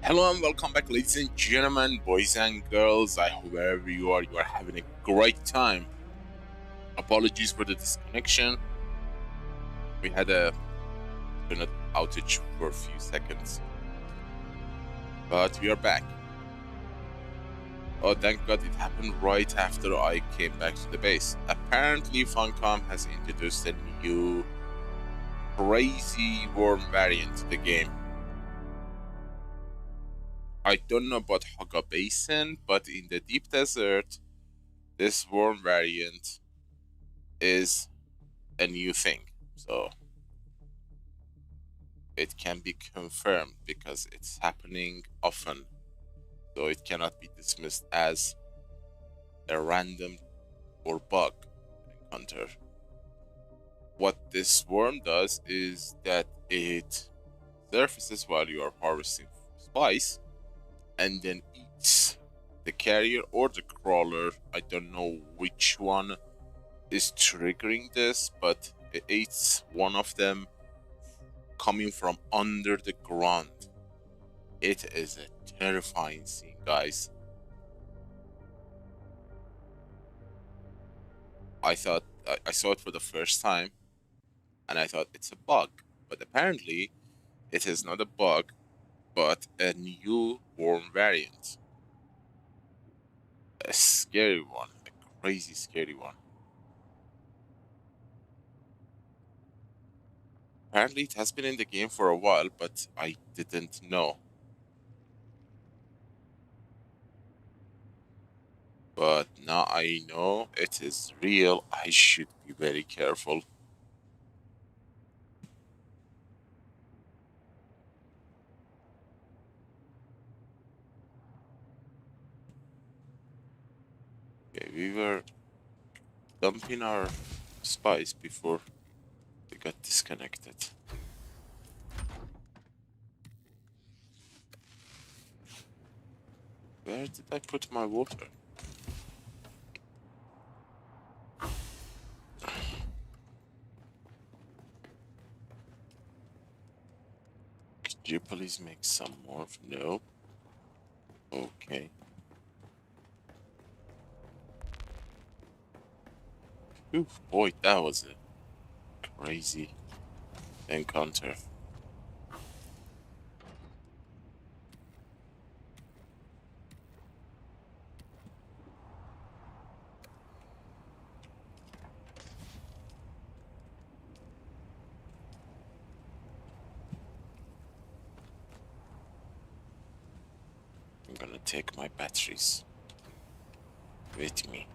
Hello and welcome back, ladies and gentlemen, boys and girls. I hope wherever you are having a great time. Apologies for the disconnection. We had a internet outage for a few seconds, but we are back. Oh, thank God it happened right after I came back to the base. Apparently, Funcom has introduced a new crazy worm variant to the game. I don't know about Haga Basin, but in the deep desert, this worm variant is a new thing. So it can be confirmed because it's happening often. So it cannot be dismissed as a random or bug encounter. What this worm does is that it surfaces while you are harvesting spice and then eats the carrier or the crawler. I don't know which one is triggering this, but it eats one of them coming from under the ground. It is a terrifying scene, guys. I thought I saw it for the first time and I thought it's a bug, but apparently it is not a bug but a new worm variant. A scary one, a crazy scary one. Apparently it has been in the game for a while, but I didn't know. But now I know it is real. I should be very careful. Okay, we were dumping our spice before we got disconnected. Where did I put my water? Could you please make some more? No. Okay. Oof, boy, that was a crazy encounter. I'm gonna take my batteries with me.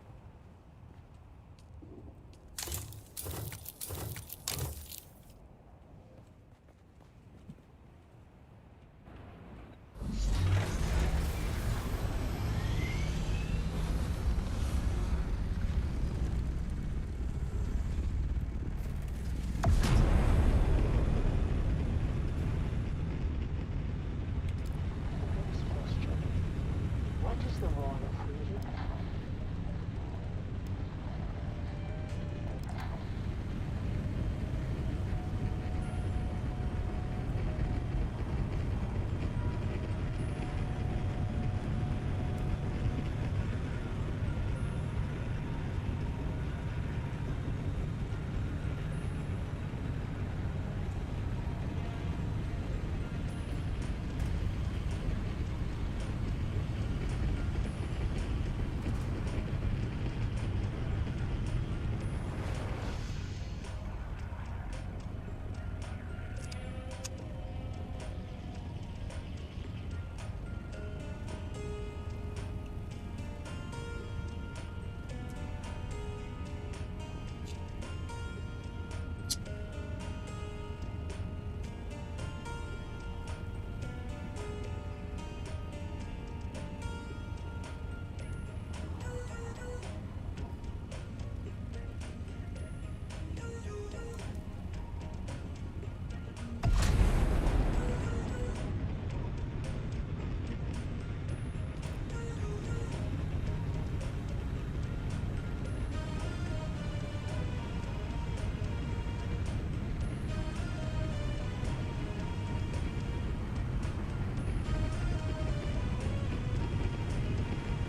What is the water freezing?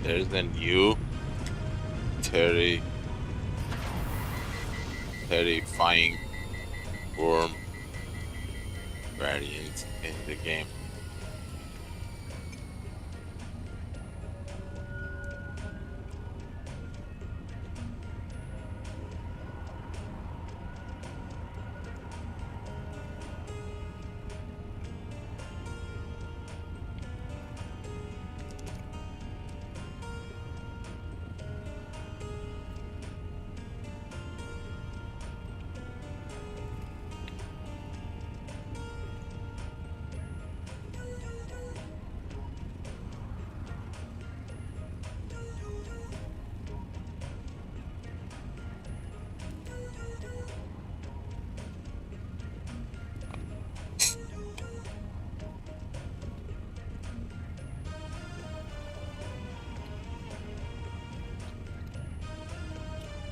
There's a new terri terrifying worm variant in the game.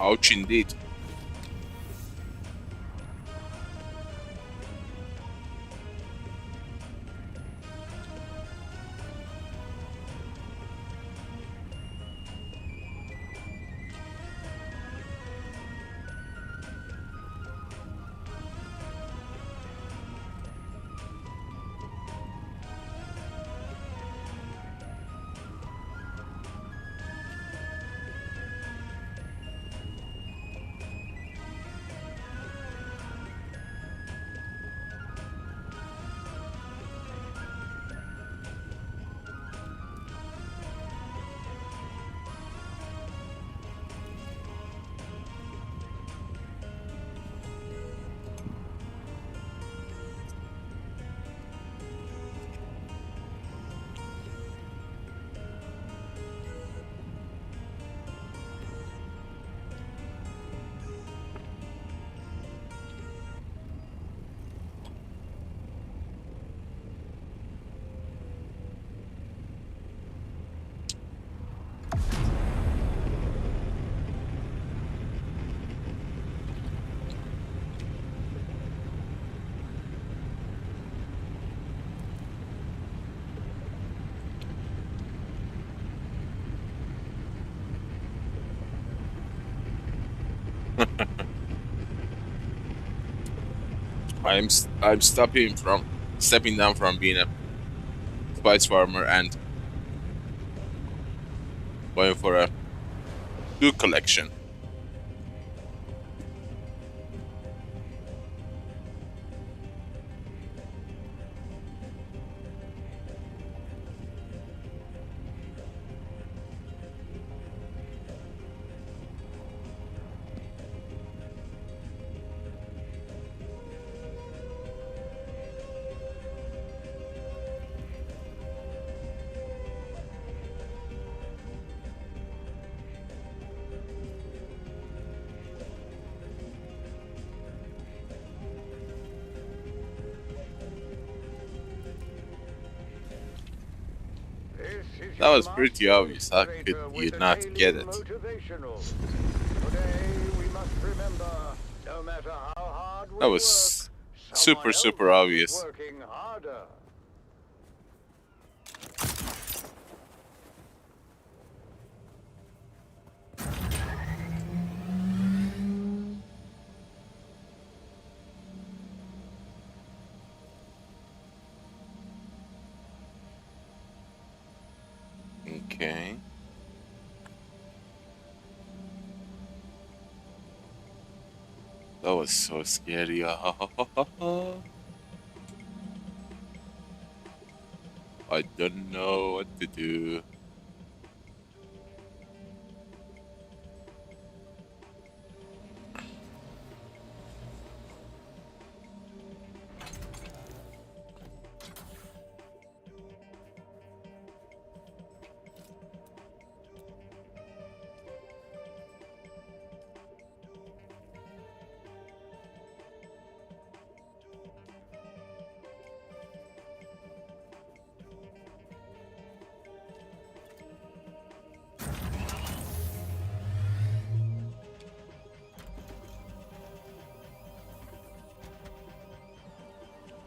Ouch indeed. I'm stepping down from being a spice farmer and going for a good collection. That was pretty obvious. How could you not get it? That was super obvious. Okay. That was so scary. I don't know what to do.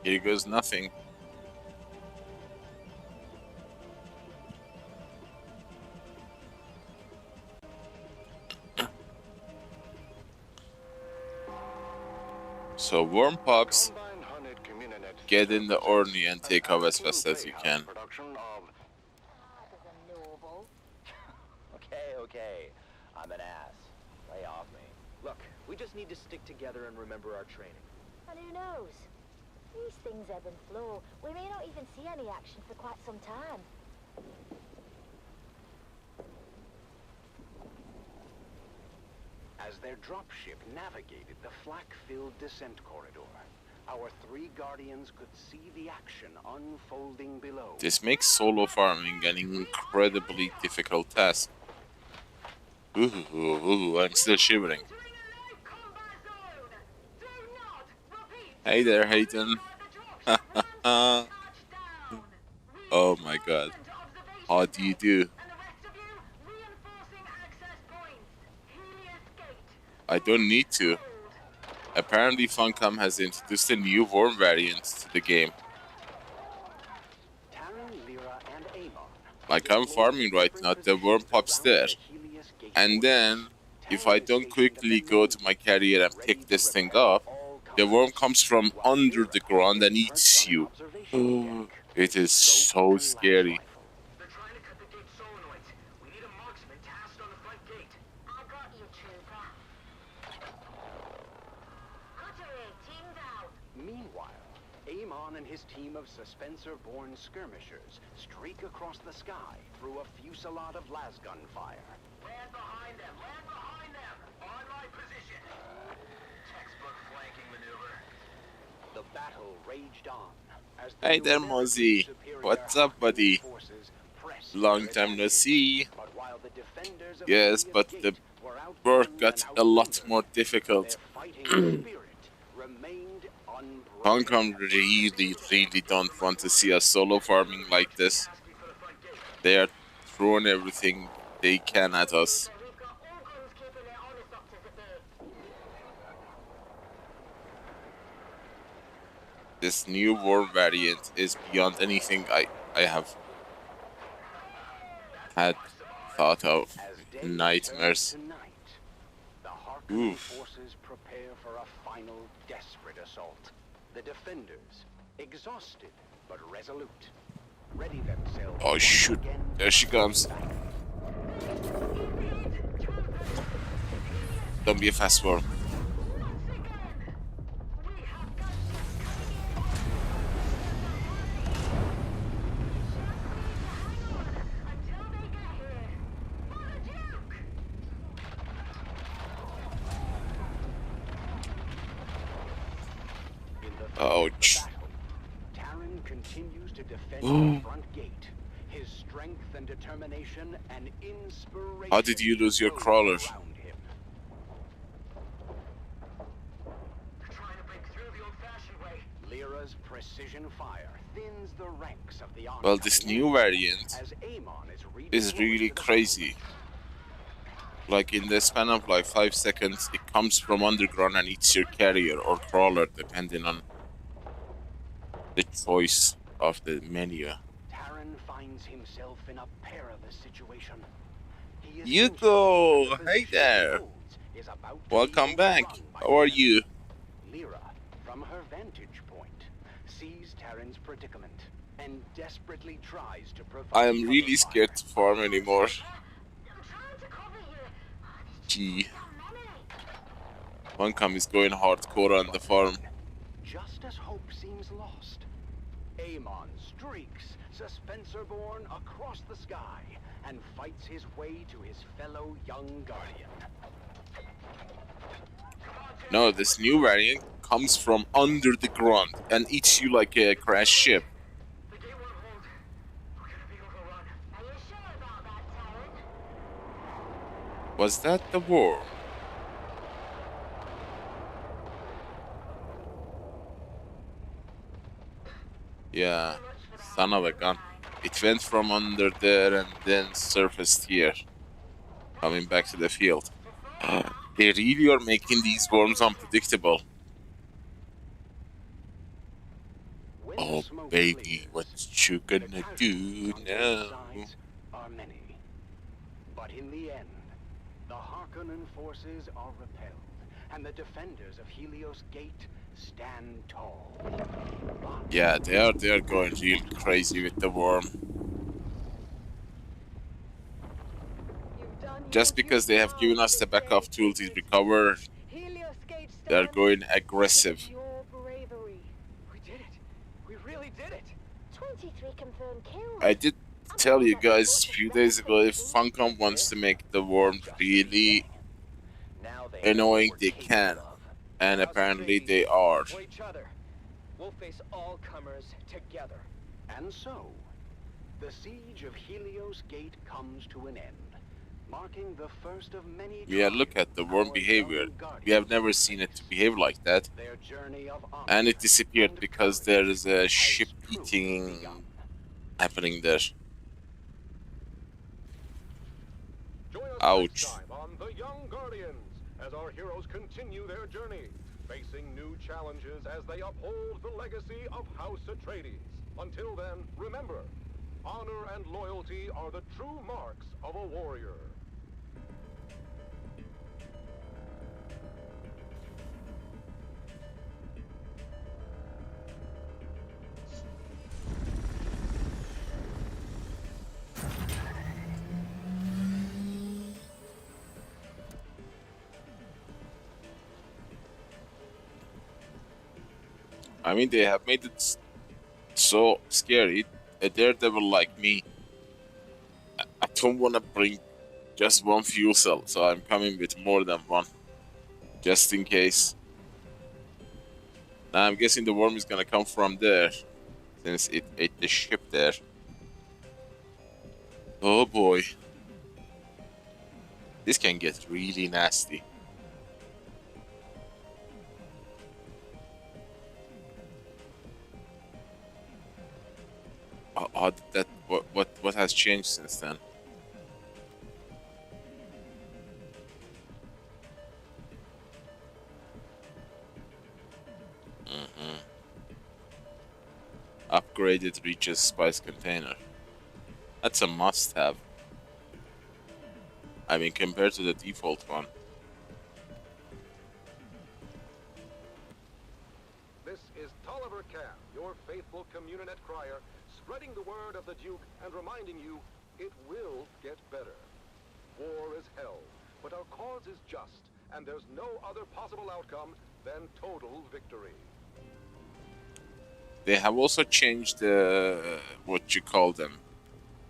Here goes nothing. So worm pups, get in the Orny and take off as fast as you can. Okay. I'm an ass. Lay off me. Look, we just need to stick together and remember our training. And who knows? These things ebb and flow. We may not even see any action for quite some time. As their dropship navigated the flak-filled descent corridor, our three guardians could see the action unfolding below. This makes solo farming an incredibly difficult task. Ooh, I'm still shivering. Hey there, Hayden. Oh my god. How do you do? I don't need to. Apparently Funcom has introduced a new worm variant to the game. Like I'm farming right now, the worm pops there. And then, if I don't quickly go to my carrier and pick this thing up, the worm comes from under the ground and eats you. Oh, it is so scary. And his team of Suspensor-born skirmishers streak across the sky through a fusillade of lasgun fire. Land behind them! Land behind them! On my position! Textbook flanking maneuver. The battle raged on. As Hey there, Mozzie. What's up, buddy? Long time no see. Yes, but the work got a lot more difficult. Funcom really don't want to see us solo farming like this. They are throwing everything they can at us. This new worm variant is beyond anything I have had thought of. Nightmares. Oof. Forces prepare for a final desperate assault. The defenders, exhausted but resolute, ready themselves. Oh shoot, there she comes. Don't be a fast worm. Ouch. Taran continues to defend the front gate. His strength and determination and inspiration. How did you lose your crawler? Lyra's precision fire thins the ranks of the well, this new variant is really crazy. Like in the span of like 5 seconds, it comes from underground and eats your carrier or crawler, depending on the choice of the menu. Taran finds himself in a perilous situation. Yuko, hey there. Welcome back. How are you? Lyra, from her vantage point, sees Taran's predicament and desperately tries to provide. I am really scared to farm anymore. Gee. Funcom is going hardcore on the farm. Just as hope seems lost, Amon streaks, Suspensor-born, across the sky and fights his way to his fellow young guardian. No, this new variant comes from under the ground and eats you like a crashed ship. Was that the worm? Yeah, son of a gun. It went from under there and then surfaced here, coming back to the field. They really are making these worms unpredictable. Oh baby, what you gonna do now? Are many. But in the end, the Harkonnen forces are repelled, and the defenders of Helios Gate stand tall. Yeah, they are going real crazy with the worm. You've done your Just because they have given duty us for the this backup day, tool to prisoners. recover, Helios Gate they are stands going because aggressive. of your bravery. We did it. We really did it. 23 confirmed kills. I did And tell all you that guys a tortured few days relics ago, of the if beast. Funcom wants to make the worm Just really now they know annoying, what they we're can. capable of. And House apparently Atreides they are. For each other. We'll face all comers together. And so, the siege of Helios Gate comes to an end, marking the first of many Yeah, look at the worm our behavior. young We have guardians never will seen it to face. behave like that. Their journey of honor And it disappeared and because courage there is a has ship truly eating begun. happening there. Join us Ouch. next time on The Young Guardians as our heroes continue their journey, facing new challenges as they uphold the legacy of House Atreides. Until then, remember, honor and loyalty are the true marks of a warrior. I mean, they have made it so scary. A daredevil like me, I don't want to bring just one fuel cell, so I'm coming with more than one, just in case. Now I'm guessing the worm is gonna come from there, since it ate the ship there. Oh boy. This can get really nasty. How did that? What has changed since then? Upgraded reaches spice container. That's a must-have. I mean, compared to the default one. This is Tolliver Cam, your faithful Communinet crier, spreading the word of the Duke and reminding you it will get better. War is hell, but our cause is just, and there's no other possible outcome than total victory. They have also changed the what you call them,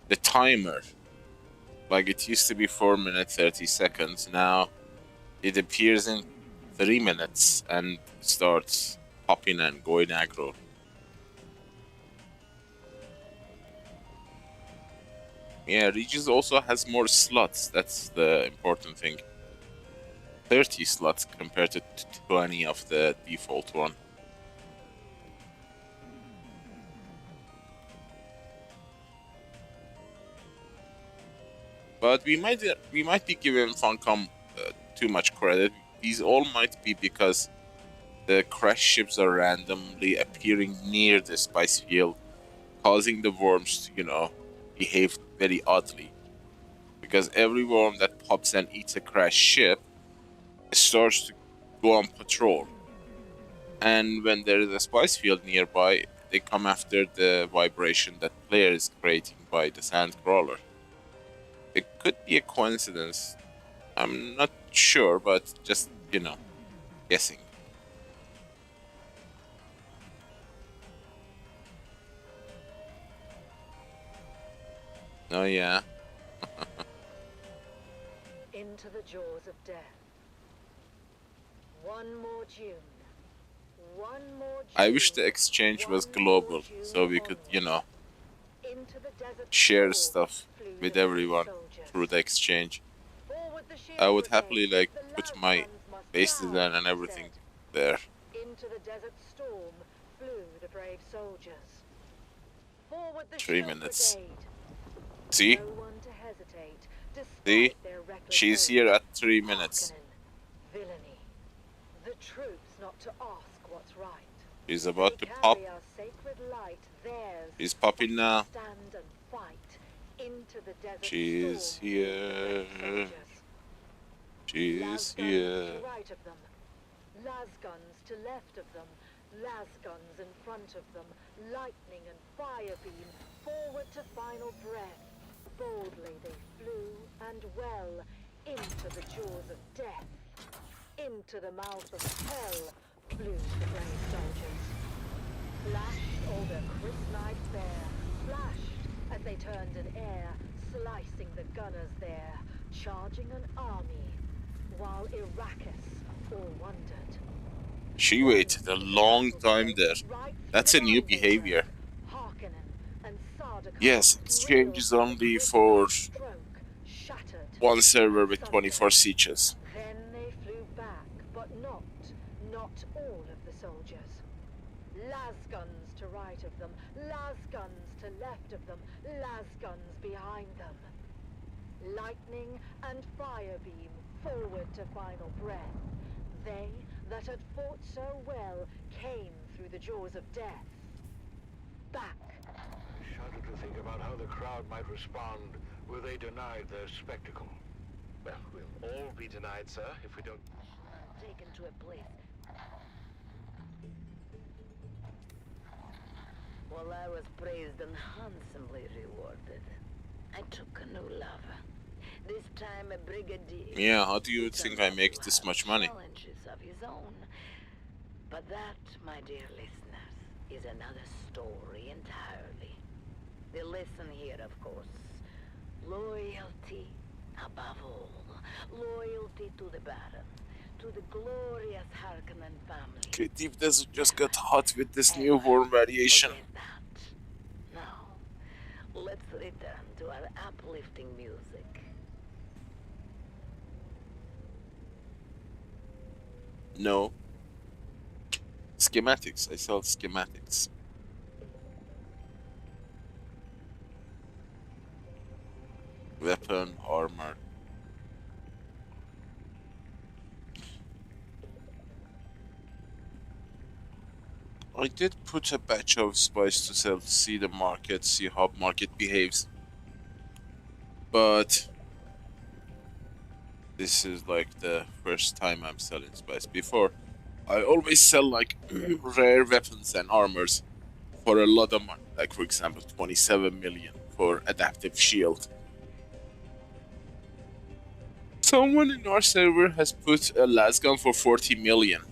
the timer. Like it used to be 4 minutes 30 seconds. Now it appears in 3 minutes and starts popping and going aggro. Yeah, Regis also has more slots. That's the important thing. 30 slots compared to 20 of the default one. But we might be giving Funcom too much credit. These all might be because the crash ships are randomly appearing near the spice field, causing the worms to, behave very oddly. Because every worm that pops and eats a crash ship starts to go on patrol. And when there is a spice field nearby, they come after the vibration that player is creating by the sand crawler. It could be a coincidence. I'm not sure, but just, guessing. Oh, yeah. Into the jaws of death. One more June. One more June. I wish the exchange was global, so we could, Into the desert share storm stuff flew with the everyone soldiers. through the exchange. Forward the shield I would brigade. happily, The put loud my ones must base down, design and he everything said. there. Into the desert storm flew the brave soldiers. Forward the 3 shield minutes. brigade. See? No one to hesitate, despite See? their reckless She's haste. here at 3 minutes. Harkonnen, villainy. The troops not to ask what's right. She's about They to pop. carry our sacred light, theirs, She's popping but now. stand and fight into the desert She is storm, here. brave soldiers. She is Las guns here. to right of them. Las guns to left of them, las guns in front of them, lightning and fire beam, forward to final breath. Boldly they flew, and well, into the jaws of death. Into the mouth of hell flew the brave soldiers. Flashed all their crisp knives bare, flashed as they turned in air, slicing the gunners there, charging an army, while Arrakis all wondered. She waited a long time there. That's a new behavior. Yes, exchange is only for one server with 24 sieges. Then they flew back, but not all of the soldiers. Las guns to right of them, las guns to left of them, las guns behind them. Lightning and fire beam forward to final breath. They that had fought so well came through the jaws of death. Back. I shudder to think about how the crowd might respond were they denied their spectacle. Well, we'll all be denied, sir, if we don't... Taken to a place. While I was praised and handsomely rewarded, I took a new lover. This time a brigadier. Yeah, how do you think I make this much money? Challenges of his own. But that, my dear listeners, is another story entirely. The lesson here, of course, loyalty above all. Loyalty to the Baron, to the glorious Harkonnen family. Okay, Deep Desert just got hot with this new worm variation. Forget that. Now, let's return to our uplifting music. No. Schematics. I sell schematics. Weapon, armor. I did put a batch of spice to sell to see the market, see how market behaves. But this is like the first time I'm selling spice. Before, I always sell like rare weapons and armors for a lot of money. Like for example, 27 million for adaptive shield. Someone in our server has put a lasgun for 40 million.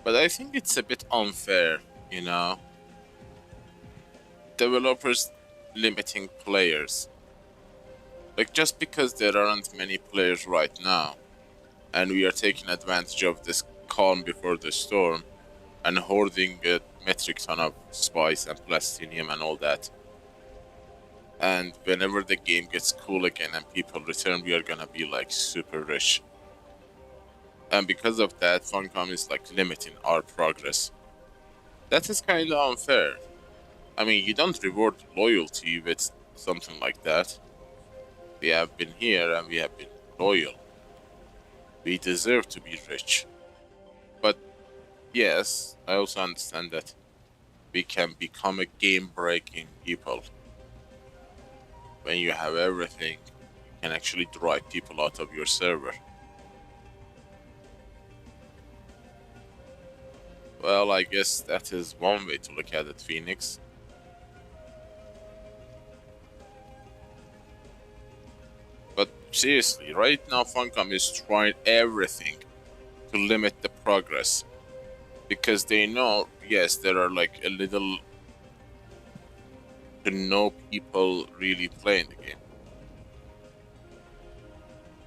But I think it's a bit unfair, you know. Developers limiting players. Like, just because there aren't many players right now, and we are taking advantage of this calm before the storm, and hoarding a metric ton of spice and plastinium and all that. And whenever the game gets cool again and people return, we are gonna be like super rich. And because of that, Funcom is like limiting our progress. That is kind of unfair. I mean, you don't reward loyalty with something like that. We have been here and we have been loyal. We deserve to be rich. But yes, I also understand that we can become a game-breaking people. When you have everything, you can actually drive people out of your server. Well, I guess that is one way to look at it, Phoenix. But seriously, right now Funcom is trying everything to limit the progress because they know, yes, there are like a little to no people really playing the game,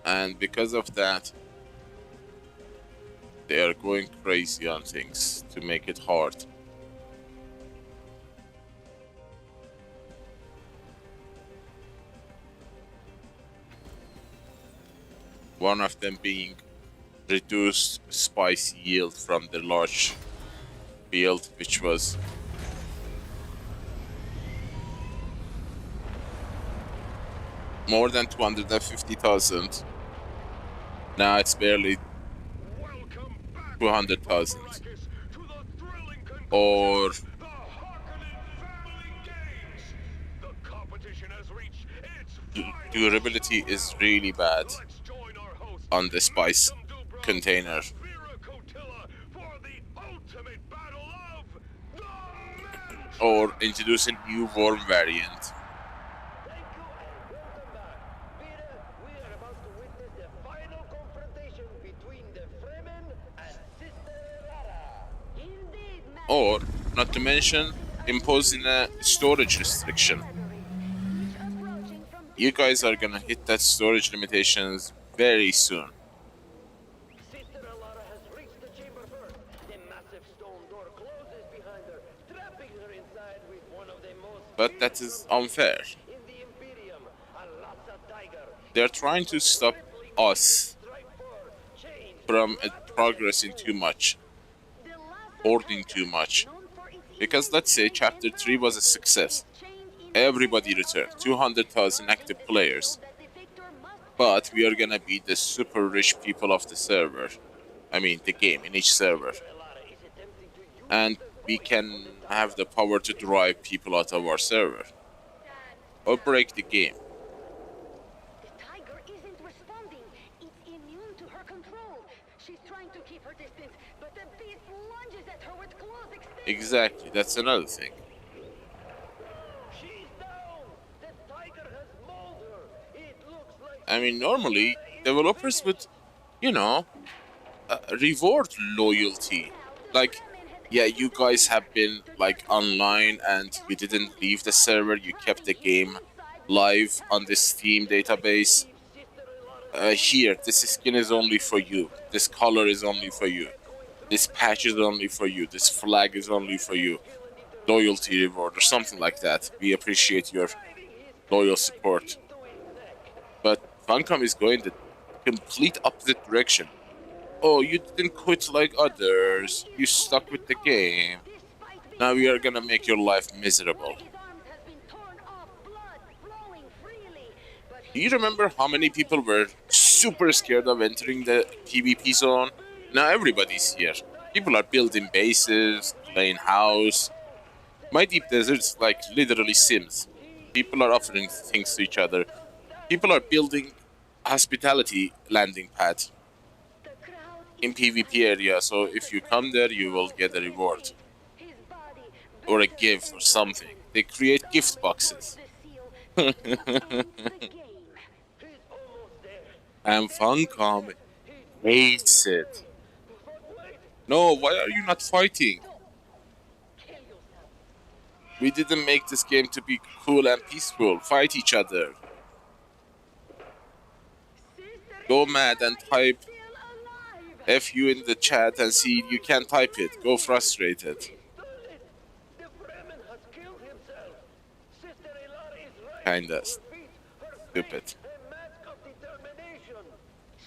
and because of that, they are going crazy on things to make it hard. One of them being reduced spice yield from the large field, which was more than 250,000. Now it's barely 200,000. Or durability is really bad on the spice container. Or introduce a new worm variant. Or, not to mention, imposing a storage restriction. You guys are gonna hit that storage limitations very soon. But that is unfair. They're trying to stop us from progressing too much, hoarding too much. Because let's say Chapter 3 was a success. Everybody returned, 200,000 active players. But we are gonna be the super rich people of the server. I mean, the game, in each server. And we can have the power to drive people out of our server. Or break the game. The tiger isn't responding. It's immune to her control. She's trying to keep her distance, but the beast lunges at her with claws extended. Exactly, that's another thing. She's down. The tiger has mauled her. It looks like I mean, normally, developers would, reward loyalty. Like, yeah, you guys have been, like, online and you didn't leave the server, you kept the game live on the Steam database. Here, this skin is only for you. This color is only for you. This patch is only for you. This flag is only for you. Loyalty reward or something like that. We appreciate your loyal support. But Funcom is going the complete opposite direction. Oh, you didn't quit like others. You stuck with the game. Now we are gonna make your life miserable. Do you remember how many people were super scared of entering the PvP zone? Now everybody's here. People are building bases, playing house. My deep desert's like literally Sims. People are offering things to each other. People are building hospitality landing pad in PvP area, so if you come there, you will get a reward. Or a gift or something. They create gift boxes. And Funcom hates it. No, why are you not fighting? We didn't make this game to be cool and peaceful. Fight each other. Go mad and type FU in the chat and see you can't type it. Go frustrated. Kinda stupid.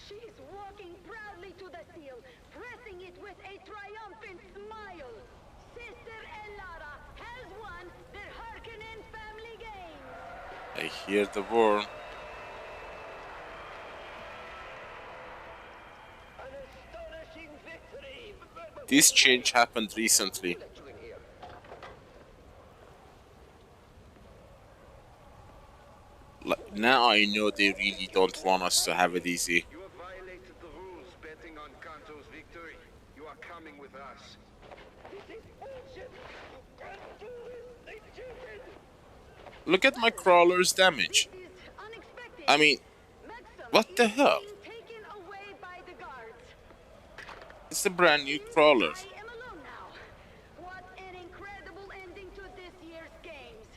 She's walking proudly to the seal, pressing it with a triumphant smile. Sister Elara has won the Harkonnen Family Games. I hear the worm. This change happened recently. Now I know they really don't want us to have it easy. You have violated the rules betting on Kanto's victory. You are coming with us. Look at my crawler's damage. I mean, What the hell? Taken away by the guards. It's a brand new crawler. I am alone now. What an incredible ending to this year's games.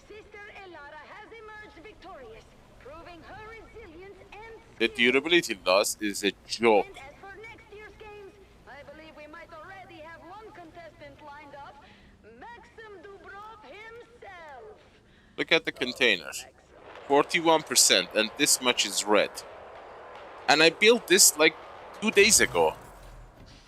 Sister Elara has emerged victorious, proving her resilience and The skill. durability loss is a joke. And as for next year's games, I believe we might already have one contestant lined up, Maxim Dubrov himself. Look at the containers. 41%, and this much is red. And I built this like 2 days ago.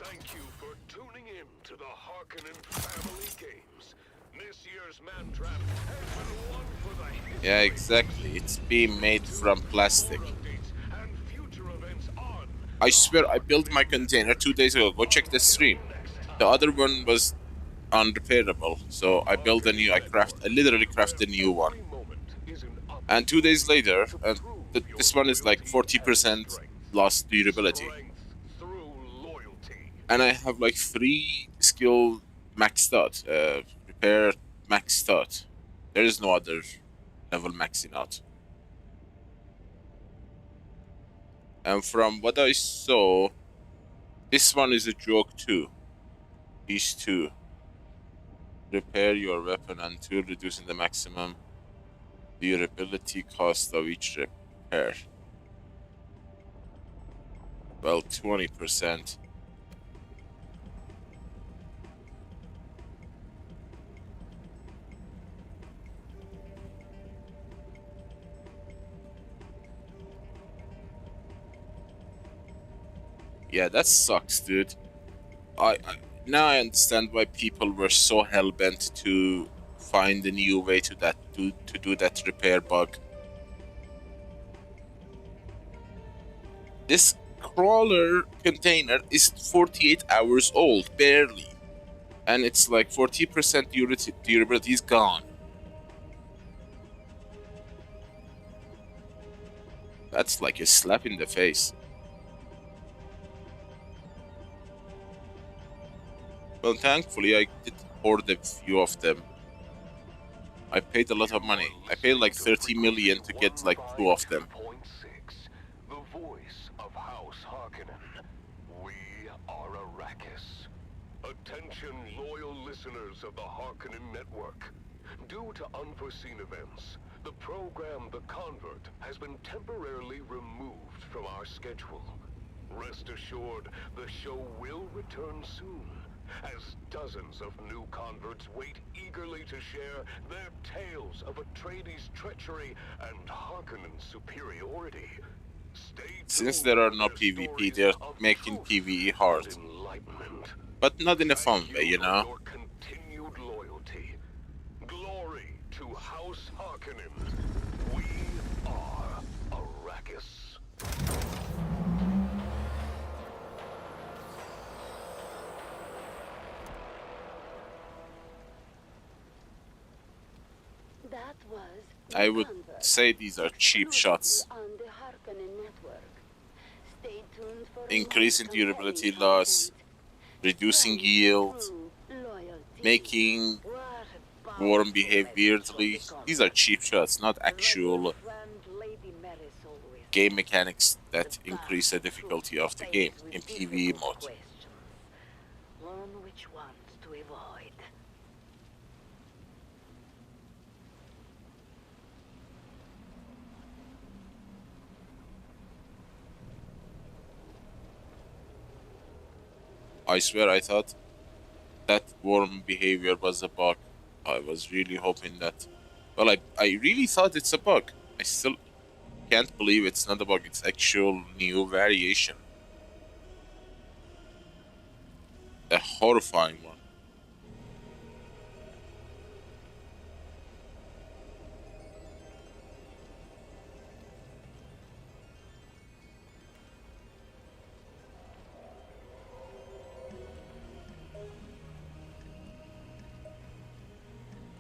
Thank you for tuning in to the Harkonnen Family Games. This year's Mantrap has been one for the Yeah, exactly. It's being made from plastic. updates and future events on I swear I built my container 2 days ago. Go check the stream. The other one was unrepairable, so I built a new. I literally crafted a new one. every moment is an And 2 days later, this one is like 40% lost durability. strength through loyalty. And I have like 3 skill maxed out. Repair maxed out. There is no other level maxing out. And from what I saw, this one is a joke too. These two. Repair your weapon until reducing the maximum durability cost of each repair. Well, 20%. Yeah, that sucks, dude. Now I understand why people were so hell-bent to find a new way to do that repair bug. This crawler container is 48 hours old, barely. And it's like 40% durability is gone. That's like a slap in the face. Well, thankfully, I did hoard a few of them. I paid a lot of money. I paid like 30 million to get like 2 of them. 2.6, the voice of House Harkonnen. We are Arrakis. Attention, loyal listeners of the Harkonnen Network. Due to unforeseen events, the program The Convert has been temporarily removed from our schedule. Rest assured, the show will return soon, as dozens of new converts wait eagerly to share their tales of Atreides' treachery and Harkonnen's superiority. Stay Since tuned there are for no their PvP, stories they're of making truth PvE hard. and enlightenment. But not in a fun Thank way, you for know? your continued loyalty. Glory to House Harkonnen. We are Arrakis. That was I would Convert, say these are cheap shots. on the Harkonnen network. Stay tuned for Increasing more durability compelling loss, content. reducing Strength yield, through loyalty. making What Worm powerful behave message weirdly. from the These are cheap shots, not Convert. My actual good friend Lady Maris always game mechanics that the increase the path difficulty through of the faced game with in PvE difficult mode. questions. Learn which ones to avoid. I swear I thought that worm behavior was a bug. I was really hoping that... Well, I really thought it's a bug. I still can't believe it's not a bug, it's actual new variation. A horrifying one.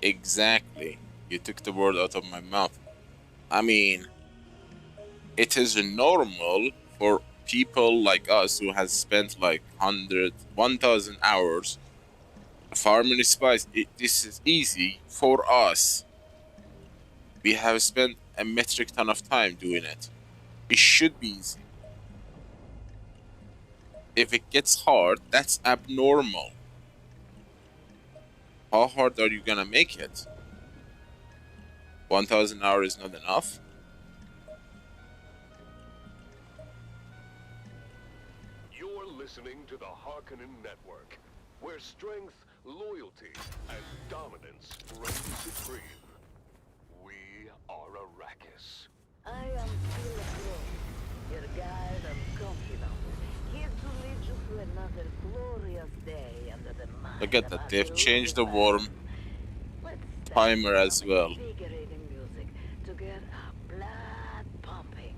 Exactly. You took the word out of my mouth. I mean, it is normal for people like us who has spent like 1,000 hours farming spice. This is easy for us. We have spent a metric ton of time doing it. It should be easy. If it gets hard, that's abnormal. How hard are you gonna make it? 1,000 hours is not enough? You're listening to the Harkonnen Network, where strength, loyalty, and dominance reign supreme. We are Arrakis. I am Philip, your guide and confidant, here to lead you through another glorious day under the might Look at of that, our they've changed the beloved worm man. Let's start timer with as some well. invigorating music to get our blood pumping.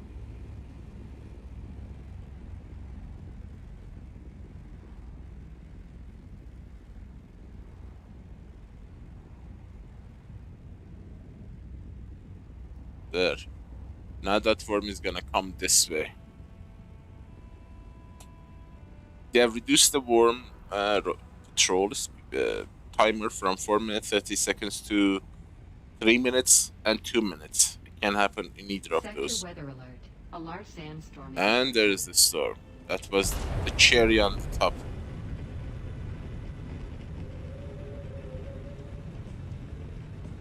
There. Now that worm is gonna come this way. They have reduced the worm control timer from 4 minutes 30 seconds to 3 minutes and 2 minutes. It can happen in either of those. Weather alert. A large sandstorm. And there is the storm. That was the cherry on the top.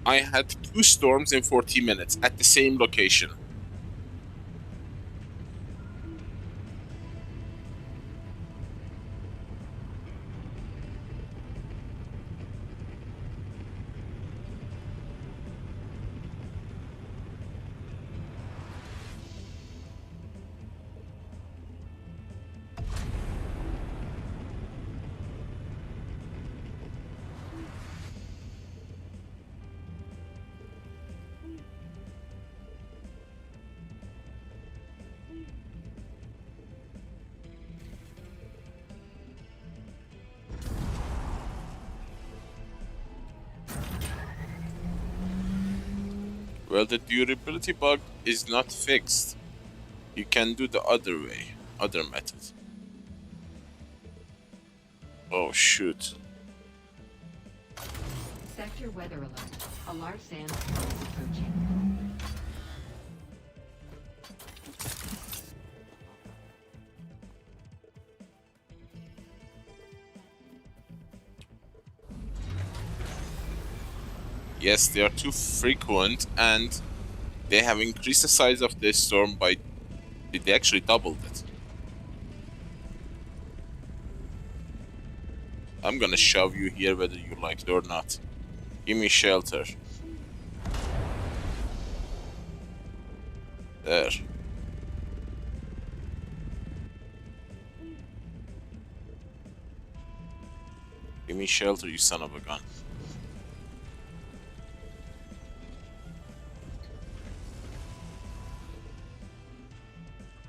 I had 2 storms in 40 minutes at the same location. Well, the durability bug is not fixed. You can do the other way, other method. Oh shoot. Sector weather alert. A large sandstorm is approaching. Yes, they are too frequent, and they have increased the size of the storm by... They actually doubled it. I'm gonna shove you here whether you like it or not. Give me shelter. There. Give me shelter, you son of a gun.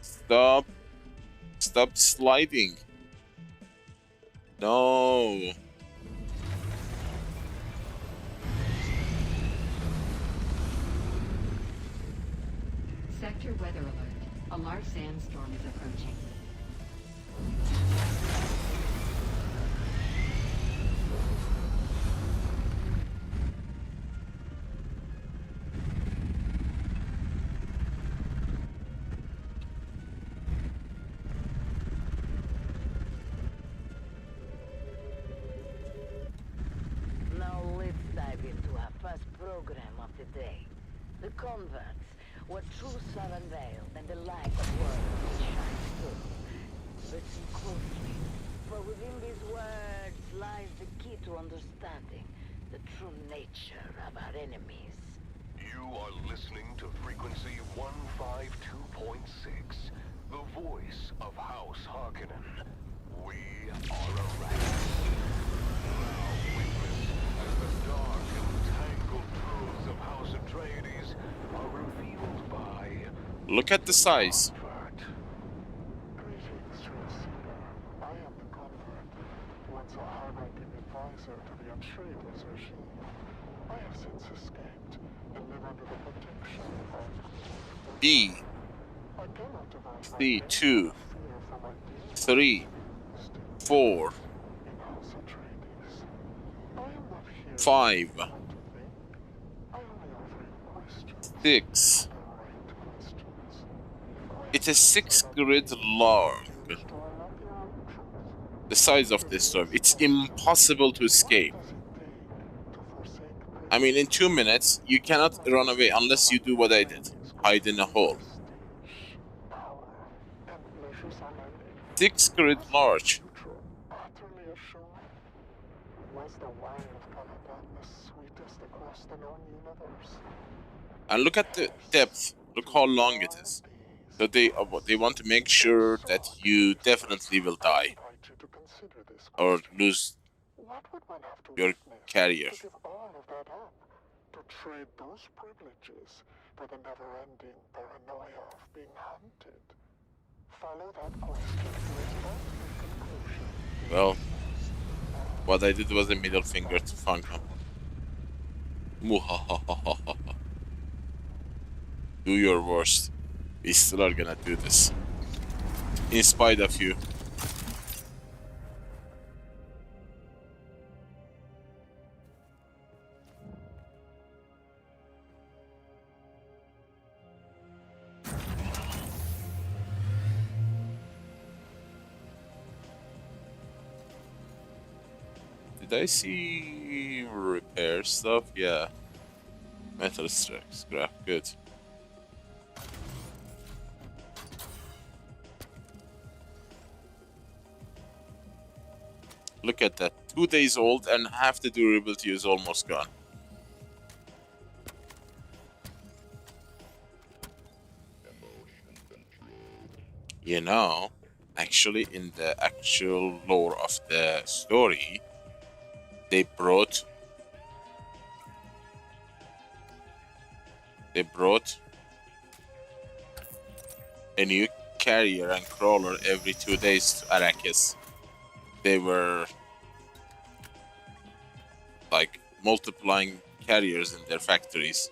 Stop. Stop sliding. No. Sector weather alert. A large sandstorm is approaching. Now let's dive into our first program of the day. The converts, where truths are unveiled and the light of words shines through. Listen closely, for within these words lies the key to understanding the true nature of our enemies. You are listening to frequency 152.6, the voice of House Harkonnen. We are Arrakis. Now witness as the dark and tangled truths of House Atreides are revealed by... Look at the size. Convert. Greetings, Seeker. I am the Convert, once a high-ranking advisor to the Atreides regime. I have since escaped and live under the protection of... B. I cannot divide my C. pain 2. or fear for my dear 3. still 4. in House Atreides. I am not here 5. to think. I only offer you questions. 6. The right questions. I It is 6 grid long. The size of this storm. It's impossible to escape. I mean, in 2 minutes, you cannot run away unless you do what I did. Hide in a hole. 6 grid large. And look at the depth. Look how long it is. So they want to make sure that you definitely will die or lose your carrier. To trade those privileges for the never-ending paranoia of being hunted. Follow that question to its likely conclusion. Well, what I did was a middle finger to Funcom. Muhahahaha. Do your worst. We still are gonna do this. In spite of you. Did I see repair stuff? Yeah. Metal scrap, good. Look at that. 2 days old and half the durability is almost gone. You know, actually in the actual lore of the story, they brought a new carrier and crawler every 2 days to Arrakis. They were like multiplying carriers in their factories.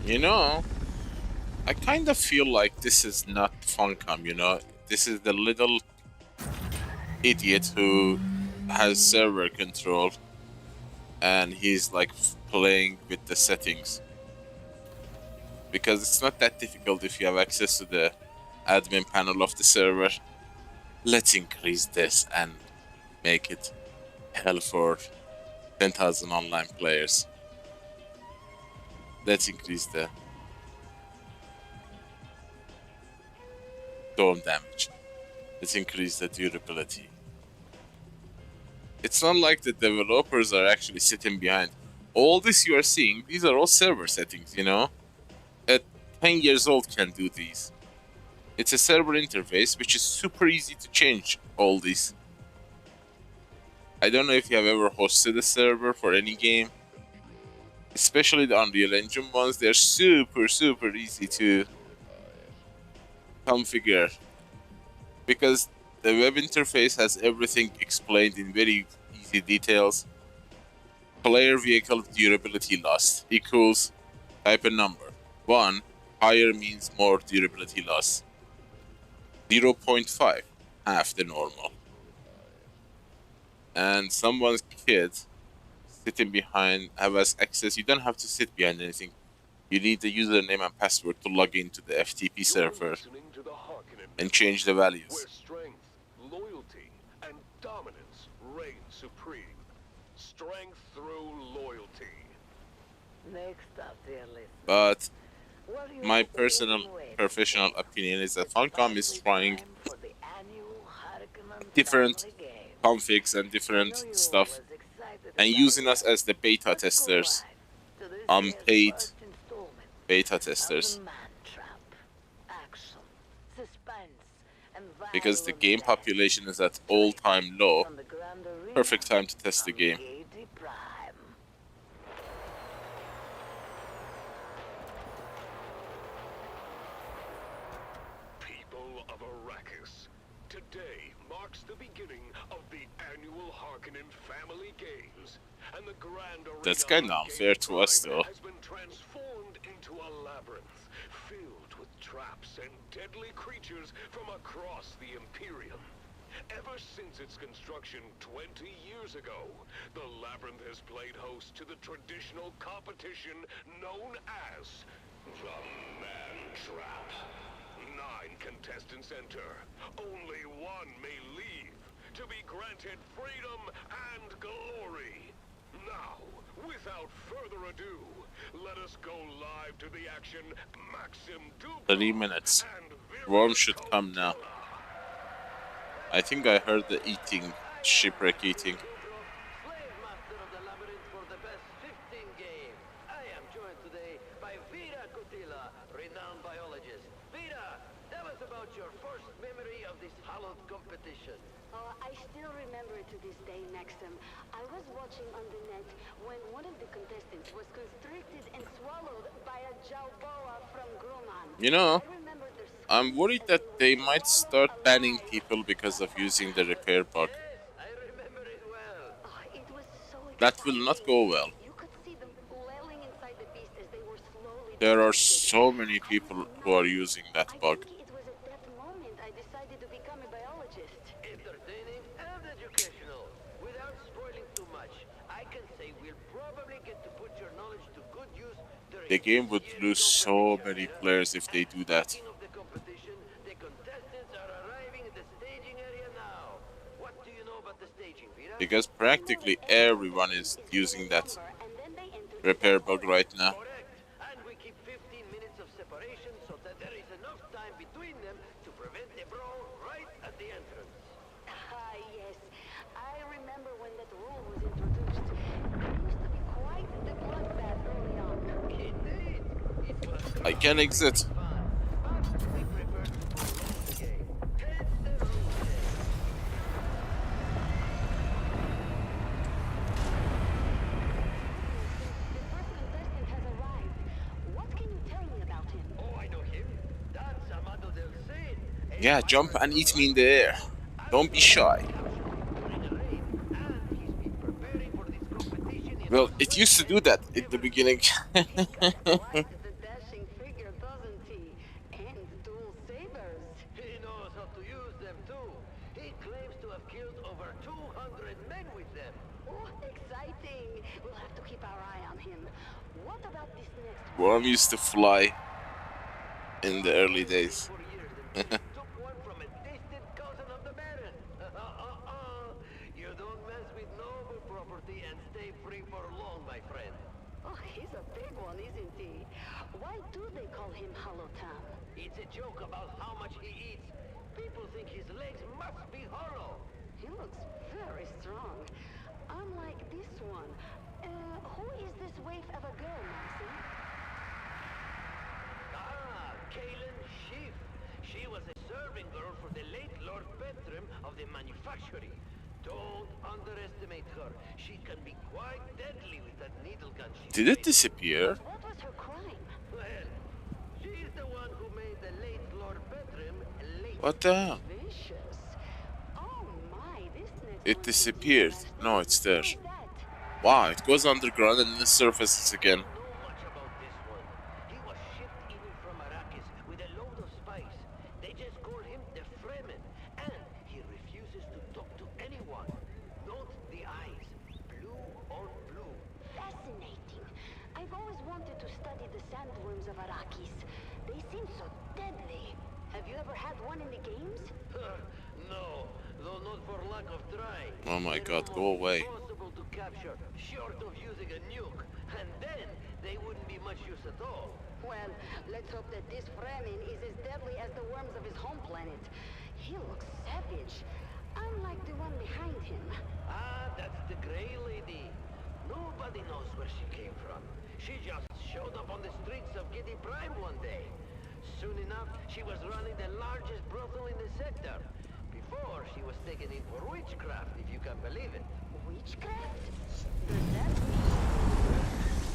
You know, I kind of feel like this is not Funcom, you know? This is the little idiot who has server control and he's like playing with the settings. Because it's not that difficult if you have access to the admin panel of the server. Let's increase this and make it hell for 10,000 online players. Let's increase the storm damage. Let's increase the durability. It's not like the developers are actually sitting behind. All this you are seeing, these are all server settings, you know? A 10 years old can do these. It's a server interface which is super easy to change all these. I don't know if you have ever hosted a server for any game. Especially the Unreal Engine ones, they're super easy to configure. Because the web interface has everything explained in very easy details. Player vehicle durability loss equals type a number. 1, higher means more durability loss. 0.5, half the normal. And someone's kid sitting behind has access. You don't have to sit behind anything. You need the username and password to log into the FTP server and change the values. Where strength, loyalty, and dominance reign supreme. Strength through loyalty. Next up, dear listener. But What do you my all personal wait professional for? opinion is that It's Funcom is finally trying time for the annual Harkonnen different family game. configs and I different know you're stuff all as excited and as I using us am. as the beta Let's go testers, live to this unpaid year's first installment beta of testers, the Man Trap. Action, suspense, and because the violent game death. population is at all-time low. From the Grand Arena Perfect time to test the on game. 80 Prime. People of Arrakis, today marks the beginning of the annual Harkonnen Family Games, and the Grand Arena That's kinda on unfair Game to us, Prime though. has been transformed into a labyrinth filled with traps and deadly creatures from across the Imperium. Ever since its construction 20 years ago, the labyrinth has played host to the traditional competition known as the Man Trap. 9 contestants enter. Only one may leave to be granted freedom and glory. Now, without further ado, let us go live to the action. Maxim 30 minutes. Worm should come now. I think I heard the eating, shipwreck eating. Slave master of the labyrinth for the best 15 game. I am joined today by Vera Kutila, renowned biologist. Vera, tell us about your first memory of this hallowed competition. I still remember it to this day, Maxim. I was watching on the net when one of the contestants was constricted and swallowed by a Jalboa from Grumman. You know, I remember the I'm worried that they might start banning people because of using the repair bug. Yes, I remember it well. It was so That will not go well. You could see them flailing inside the beast as they were slowly There are digested. so many people who are using that I bug. think it was at that moment I decided to become a biologist. Entertaining and educational. Without spoiling too much, I can say we'll probably get to put your knowledge to good use during The game this would year's lose so competition, many Vera. players if they do that. Speaking of the competition, the contestants are arriving at the staging area now. What do you know about the staging, Vera? Because practically everyone is using that And then they entered repair bug right now. Correct. And we keep 15 minutes of separation so that there is enough time between them to prevent a brawl right at the entrance. Yes. I remember when that rule was introduced. It used to be quite the bloodbath early on. Indeed. It was I can exit. fun, but we prefer to prolong the game. Hence the rule change. The first contestant has arrived. What can you tell me about him? Oh, I know him. That's Amado del Cid. a Yeah, jump and eat me in the air. Don't be shy. during a raid, and he's been preparing for this competition in Well, it used to do that in the beginning. He's got quite the dashing figure, doesn't he? And dual sabers. He knows how to use them too. He claims to have killed over 200 men with them. Oh, exciting. We'll have to keep our eye on him. What about this next Worm used to fly in the early days. For years, and took one from a distant cousin of the Baron. You don't mess with noble property and stay free for long, my friend. Oh, he's a big one, isn't he? Why do they call him Holotam? It's a joke about how much he eats. People think his legs must be hollow. He looks very strong. Unlike this one. Who is this waif of a girl, Maxim? Kaylin Schiff. She was a serving girl for the late Lord Bertram of the manufactory. Don't underestimate her. She can be quite deadly with that needle gun she Did it made. disappear? What was her crime? Well, she's the one who made the late Lord Bertram late. What the hell? Vicious. Oh my, this net It must be disappeared. last No, night. it's there. Who's that? Wow, it goes underground and then surfaces again. Know much about this one. He was shipped in from Arrakis with a load of spice. They just called him the Fremen, and he sandworms of Arrakis. They seem so deadly. Have you ever had one in the games? No, though not for lack of trying. Oh my They're god, go almost away. impossible to capture, short of using a nuke. And then they wouldn't be much use at all. Well, let's hope that this Fremen is as deadly as the worms of his home planet. He looks savage, unlike the one behind him. Ah, that's the Grey Lady. Nobody knows where she came from. She just showed up on the streets of Giddy Prime one day. Soon enough, she was running the largest brothel in the sector. Before, she was taken in for witchcraft, if you can believe it. Witchcraft? Does that mean...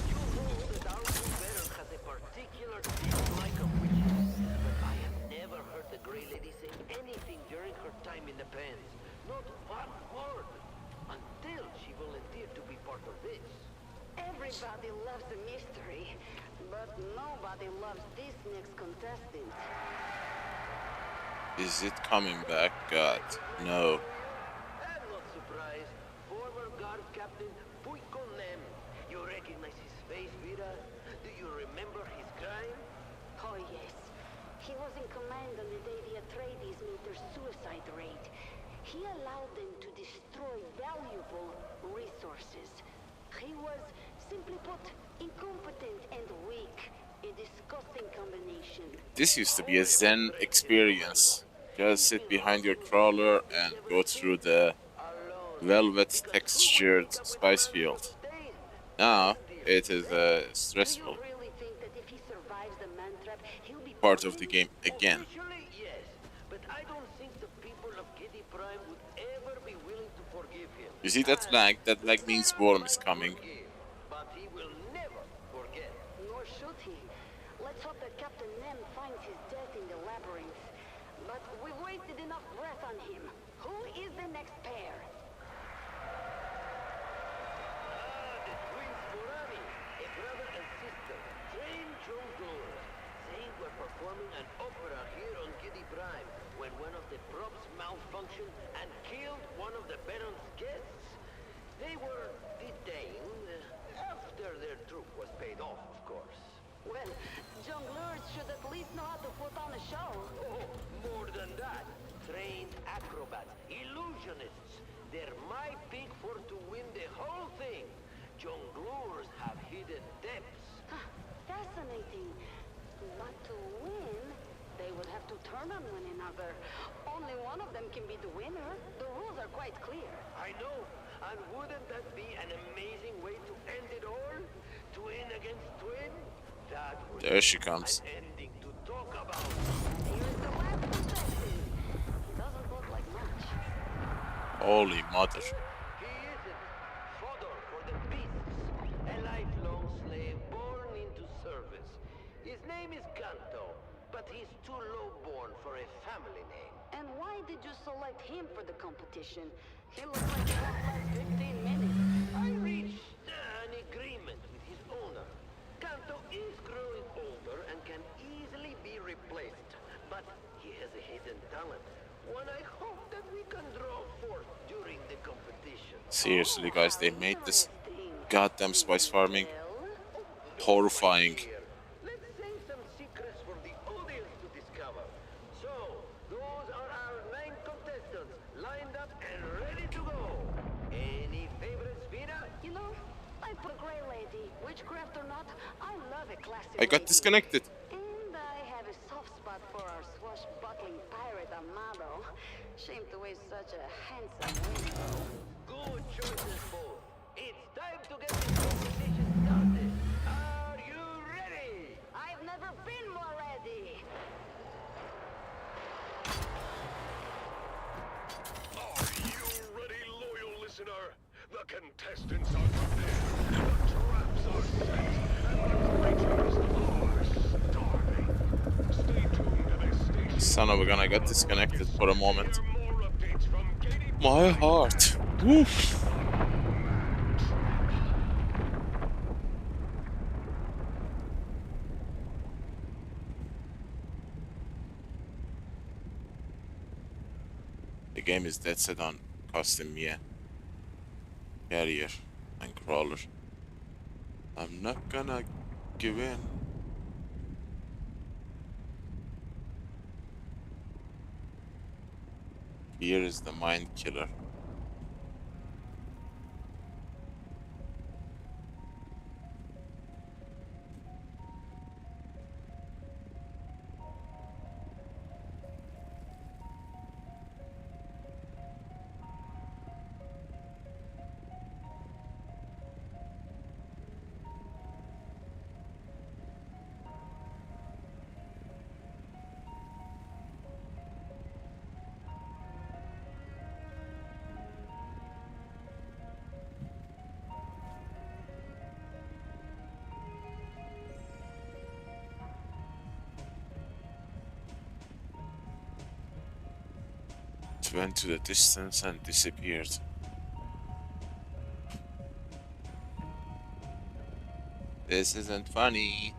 You know that our new baron has a particular dislike of witches. But I have never heard the Grey Lady say anything during her time in the pens. Not one word. Until she volunteered to be part of this. Everybody loves a mystery, but nobody loves this next contestant. Is it coming back? God, no. I'm not surprised. Former guard captain Funcom. You recognize his face, Vera? Do you remember his crime? Oh yes. He was in command on the day the Atreides made their suicide raid. He allowed them to destroy valuable resources. He was, simply put, incompetent and weak. A disgusting combination. This used to be a Zen experience. Just sit behind your crawler and go through the velvet textured spice field. Now it is stressful Really think that if he survives the man trap, he'll be part of the game again. Officially, yes. But I don't think the people of Giddy Prime would ever be willing to forgive him. You see that flag? That flag means Worm is coming. But he will never forget. Nor should he. Let's hope that Captain Nem finds his death in the labyrinth. But we've wasted enough breath on him. Who is the next pair? The twins Morami, a brother and sister, trained jongleurs. They were performing an opera here on Giddy Prime when one of the props malfunctioned and killed one of the Baron's guests. They were detained after their troupe was paid off, of course. Well, jongleurs should at least know how to put on a show. Oh, more than that. Trained acrobats, illusionists. They're my pick for to win the whole thing. Jongleurs have hidden depths. Fascinating. But to win, they would have to turn on one another. Only one of them can be the winner. The rules are quite clear. I know. And wouldn't that be an amazing way to end it all? Twin against twin? That would There she be comes. an ending to talk about. Here's the last contestant. Doesn't look like much. Holy mother. He isn't. Fodder for the beasts. A lifelong slave born into service. His name is Kanto, but he's too low-born for a family name. And why did you select him for the competition? He looks like he won't last 15 minutes. I reached an agreement with his owner. Kanto is growing older and can easily be replaced, but he has a hidden talent. One I hope that we can draw forth during the competition. Seriously, guys, they made this goddamn spice farming horrifying. Let's save some secrets for the audience to discover. So, those are our 9 contestants lined up and ready to go. Any favorites, Vera? You know, I put a Grey Lady. Witchcraft or not, I love a classic I got lady. disconnected. And I have a soft spot for our swashbuckling pirate Amado. Shame to waste such a handsome window. Good choices, both. It's time to get this competition started. Are you ready? I've never been more ready. Are you ready, loyal listener? The contestants are prepared, the traps are set, and the creatures are starving. Stay tuned to this station. Son of a gun, I got disconnected for a moment. For more updates from Giddy My heart. Woof. The game is dead set on custom, yeah. Carrier and crawler. I'm not gonna give in. Here is the mind killer. It went to the distance and disappeared. This isn't funny.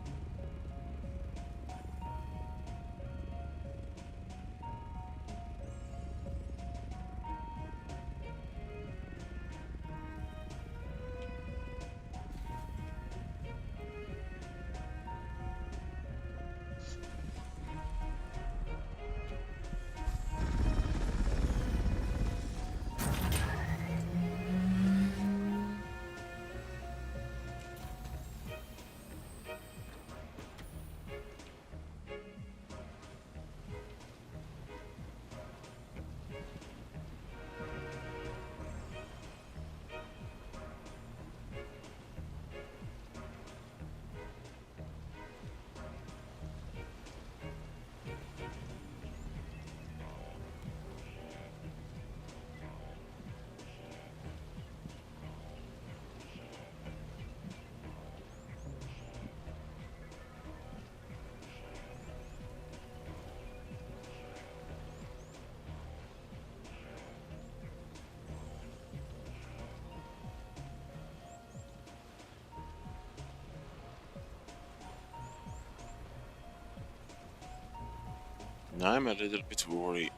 Now I'm a little bit worried.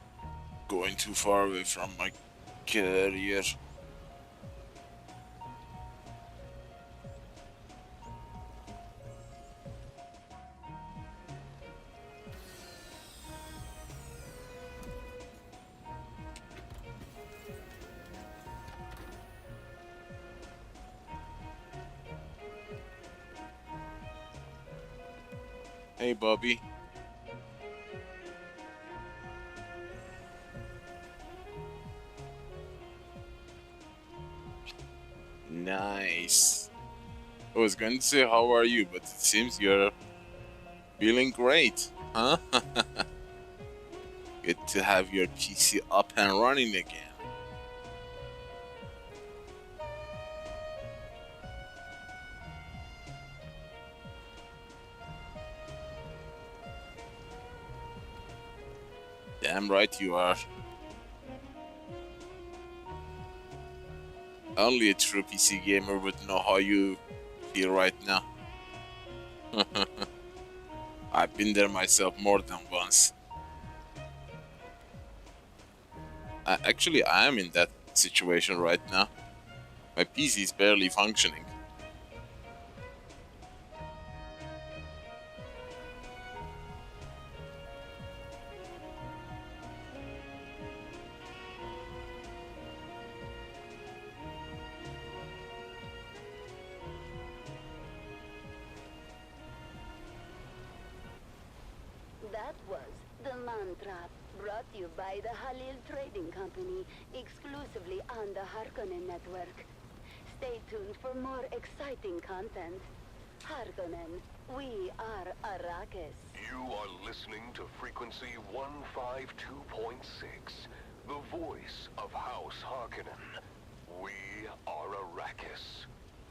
Going too far away from my career. Hey, Bobby. Nice. I was going to say, how are you? But it seems you're feeling great, huh? Good to have your PC up and running again. Damn right you are. Only a true PC gamer would know how you feel right now. I've been there myself more than once. Actually, I am in that situation right now. My PC is barely functioning. That was the mantra brought to you by the Halil Trading Company, exclusively on the Harkonnen network. Stay tuned for more exciting content. Harkonnen, we are Arrakis. You are listening to frequency 152.6, the voice of House Harkonnen. We are Arrakis.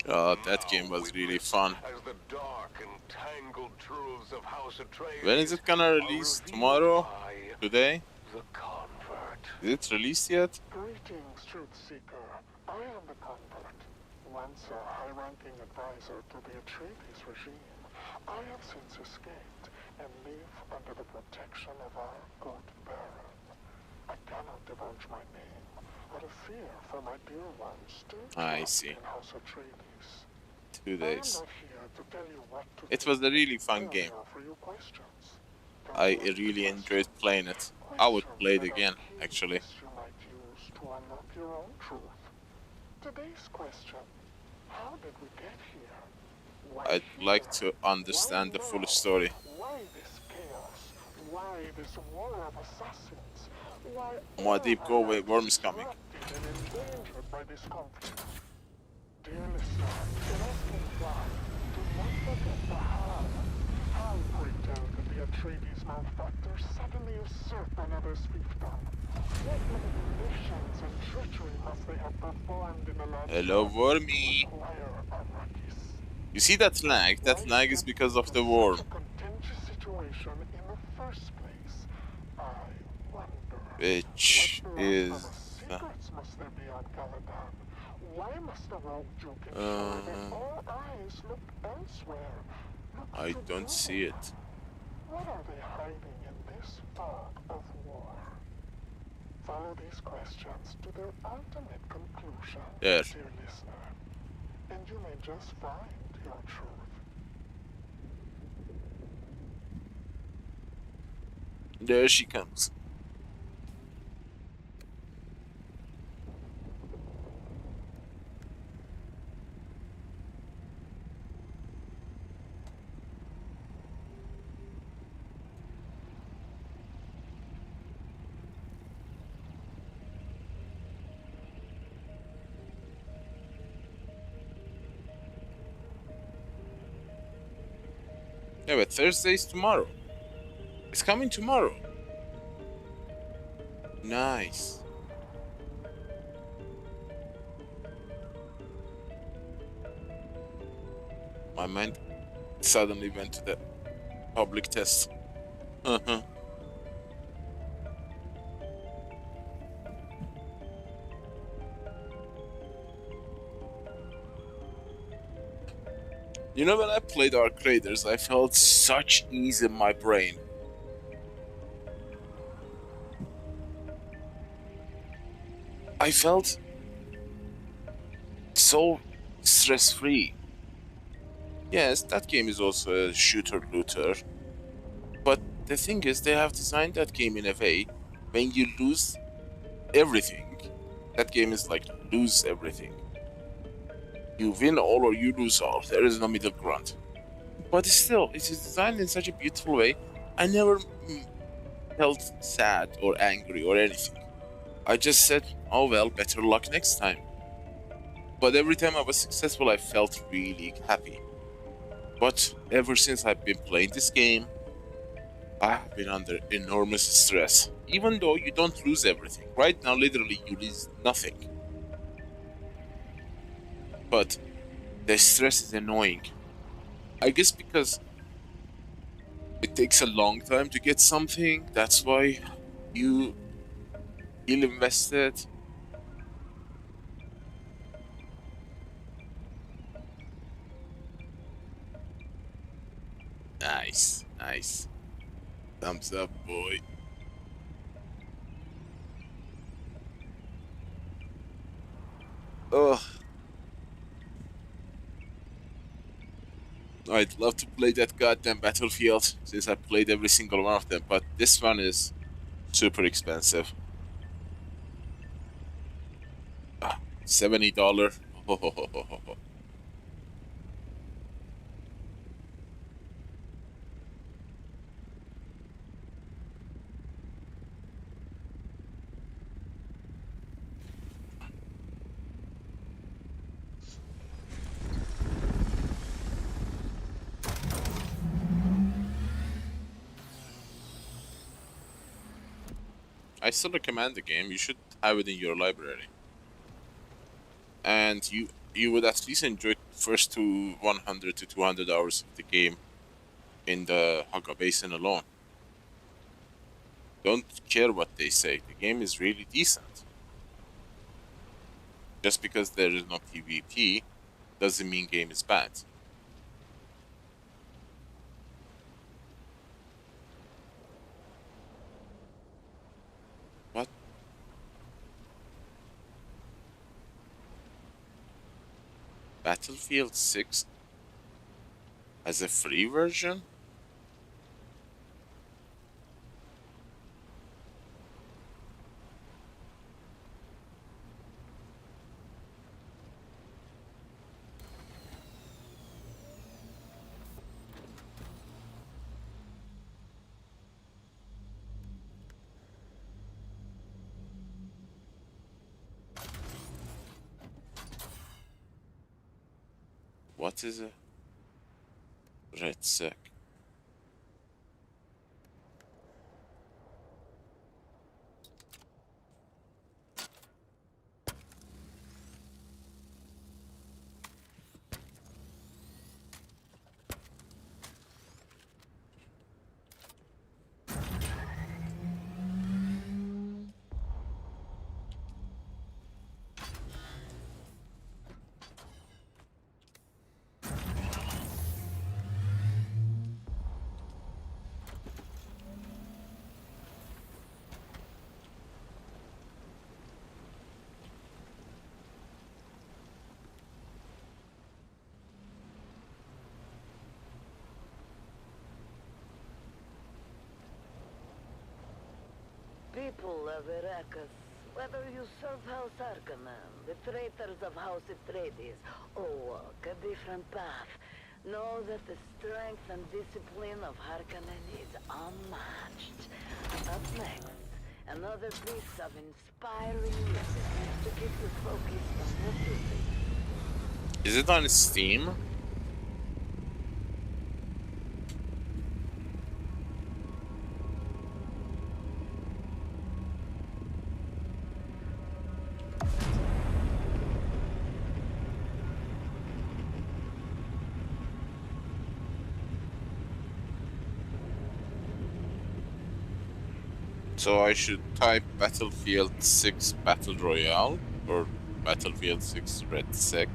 That game was really fun. As the dark and tangled truths of House Atreides When is it gonna release? Tomorrow? Today? The convert. Is it released yet? Greetings, Truth Seeker. I am the convert, once a high-ranking advisor to the Atreides regime. I have since escaped and live under the protection of our good Baron. I cannot divulge my name out of fear for my dear ones still trapped in House Atreides. 2 days. I am not here to tell you what to It do. was a really fun I game. offer you questions. I really enjoyed playing it. I would play it again, actually. You might to unlock your own truth. Today's question, how did we get here? Why I'd here? like to understand Why the full now? story. Why this chaos? Why this war of assassins? Why My all deep our go away lives worm is coming. disrupted and endangered by this conflict? Dear listener, in asking why, do not forget the how. How, pray tell, could the Atreides malefactors suddenly usurp another's fiefdom? What manipulations and treachery must they have performed in the last Hello, month wormy. to acquire Arrakis? You see that lag? That Why lag is step because of into the worm, such a contentious situation in the first place? I wonder. which What is blasphemous secrets must there be on Caladan? Why must the rogue Duke ensure that all eyes look elsewhere? Look I to don't see Dune? it. What are they hiding in this fog of war? Follow these questions to their ultimate conclusion, There. dear listener, and you may just find your truth. There she comes. Yeah, but Thursday's tomorrow. It's coming tomorrow. Nice. My mind suddenly went to the public test. You know, when I played Arc Raiders, I felt such ease in my brain. I felt so stress-free. Yes, that game is also a shooter-looter. But the thing is, they have designed that game in a way, when you lose everything, that game is like lose everything. You win all or you lose all. There is no middle ground. But still, it is designed in such a beautiful way. I never felt sad or angry or anything. I just said, oh well, better luck next time. But every time I was successful, I felt really happy. But ever since I've been playing this game, I have been under enormous stress. Even though you don't lose everything. Right now, literally, you lose nothing. But the stress is annoying. I guess because it takes a long time to get something, that's why you feel invested. Nice, nice. Thumbs up, boy. Ugh. I'd love to play that goddamn Battlefield, since I played every single one of them, but this one is super expensive. $70. I still recommend the game. You should have it in your library. And you would at least enjoy the first 100 to 200 hours of the game in the Haga Basin alone. Don't care what they say. The game is really decent. Just because there is no PvP doesn't mean game is bad. What? Battlefield 6 has a free version? What is a red sack? People of Arrakis, whether you serve House Arcanum, the traitors of House Atreides, or walk a different path, know that the strength and discipline of Harkonnen is unmatched. Up next, another piece of inspiring messages to keep you focused on your duty. Is it on Steam? So I should type Battlefield 6 Battle Royale or Battlefield 6 Red Sec.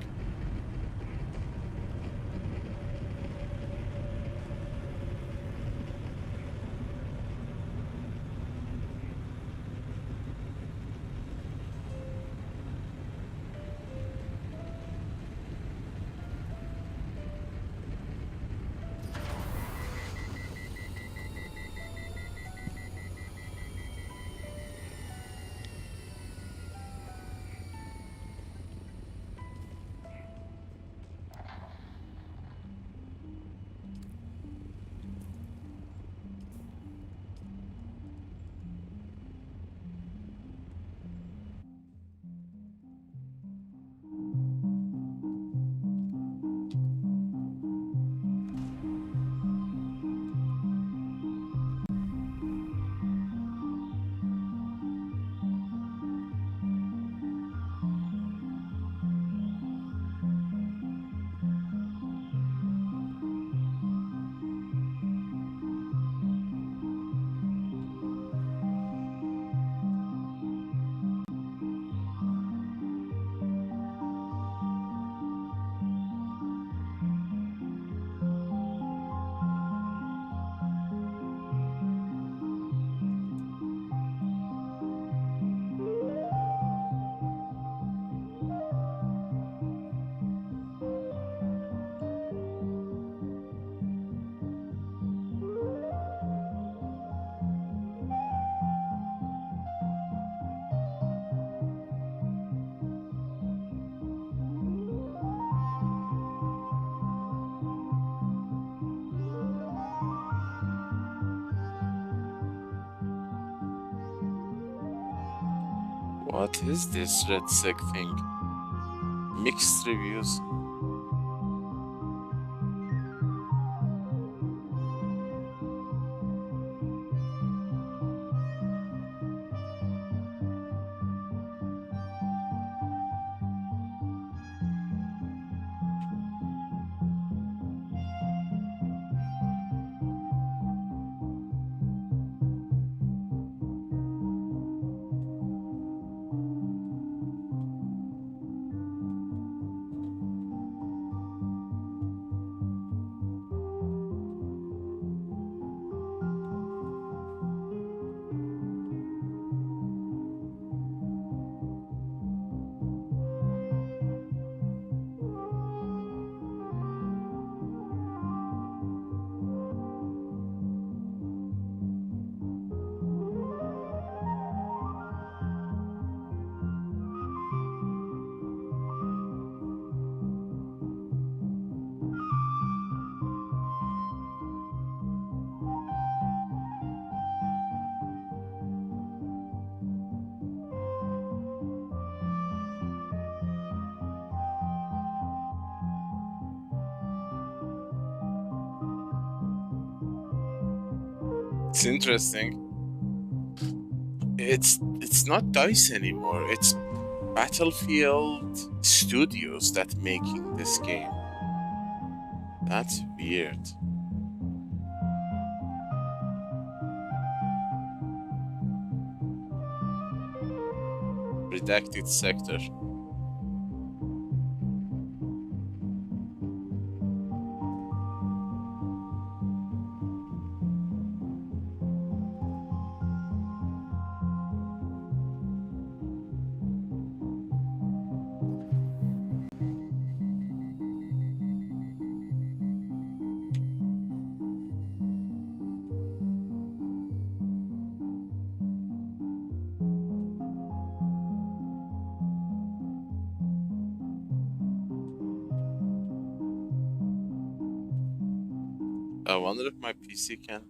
What is this Red Sec thing? Mixed reviews. It's interesting. It's not DICE anymore. It's Battlefield Studios that making this game. That's weird. Redacted sector. I wonder if my PC can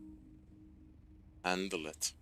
handle it.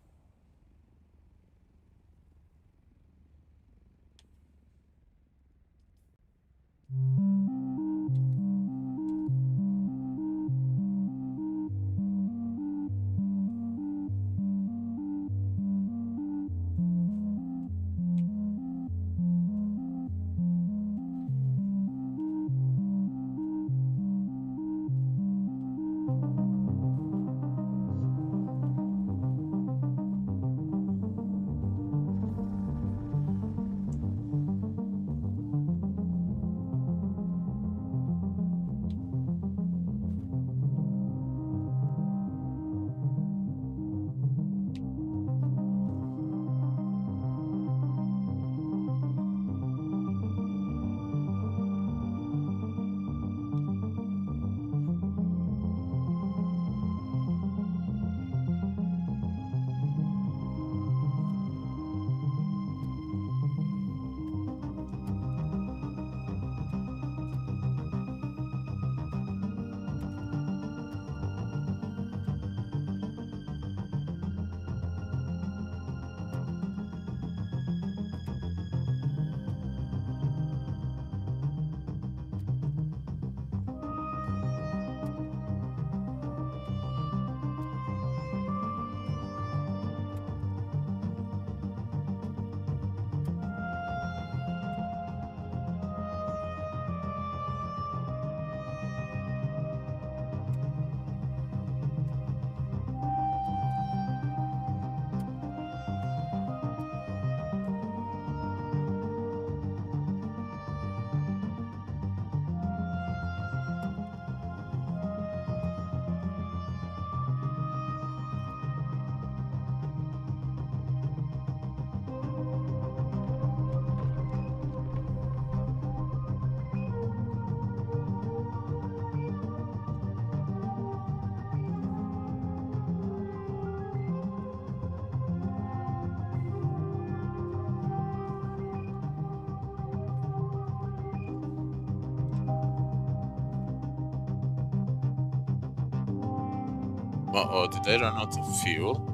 Uh-oh, did I run out of fuel?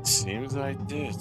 Seems I did.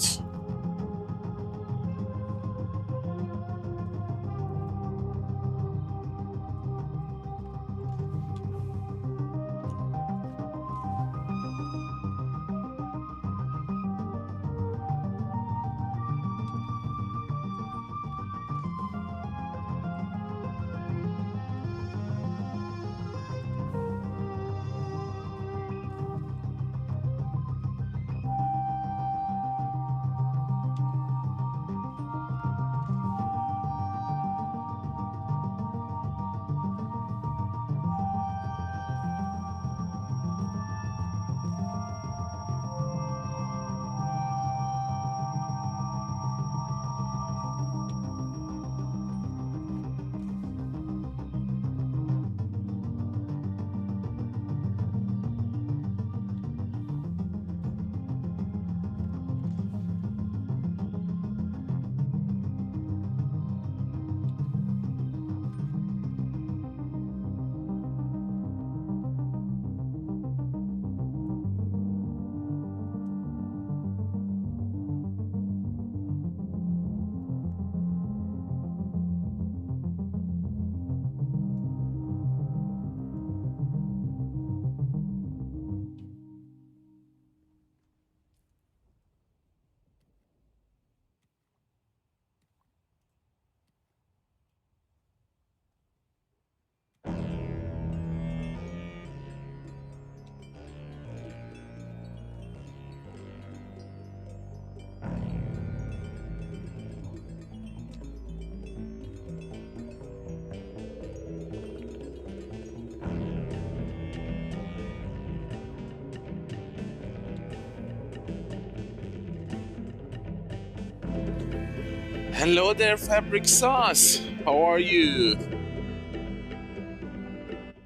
Hello there, Fabric Sauce. How are you?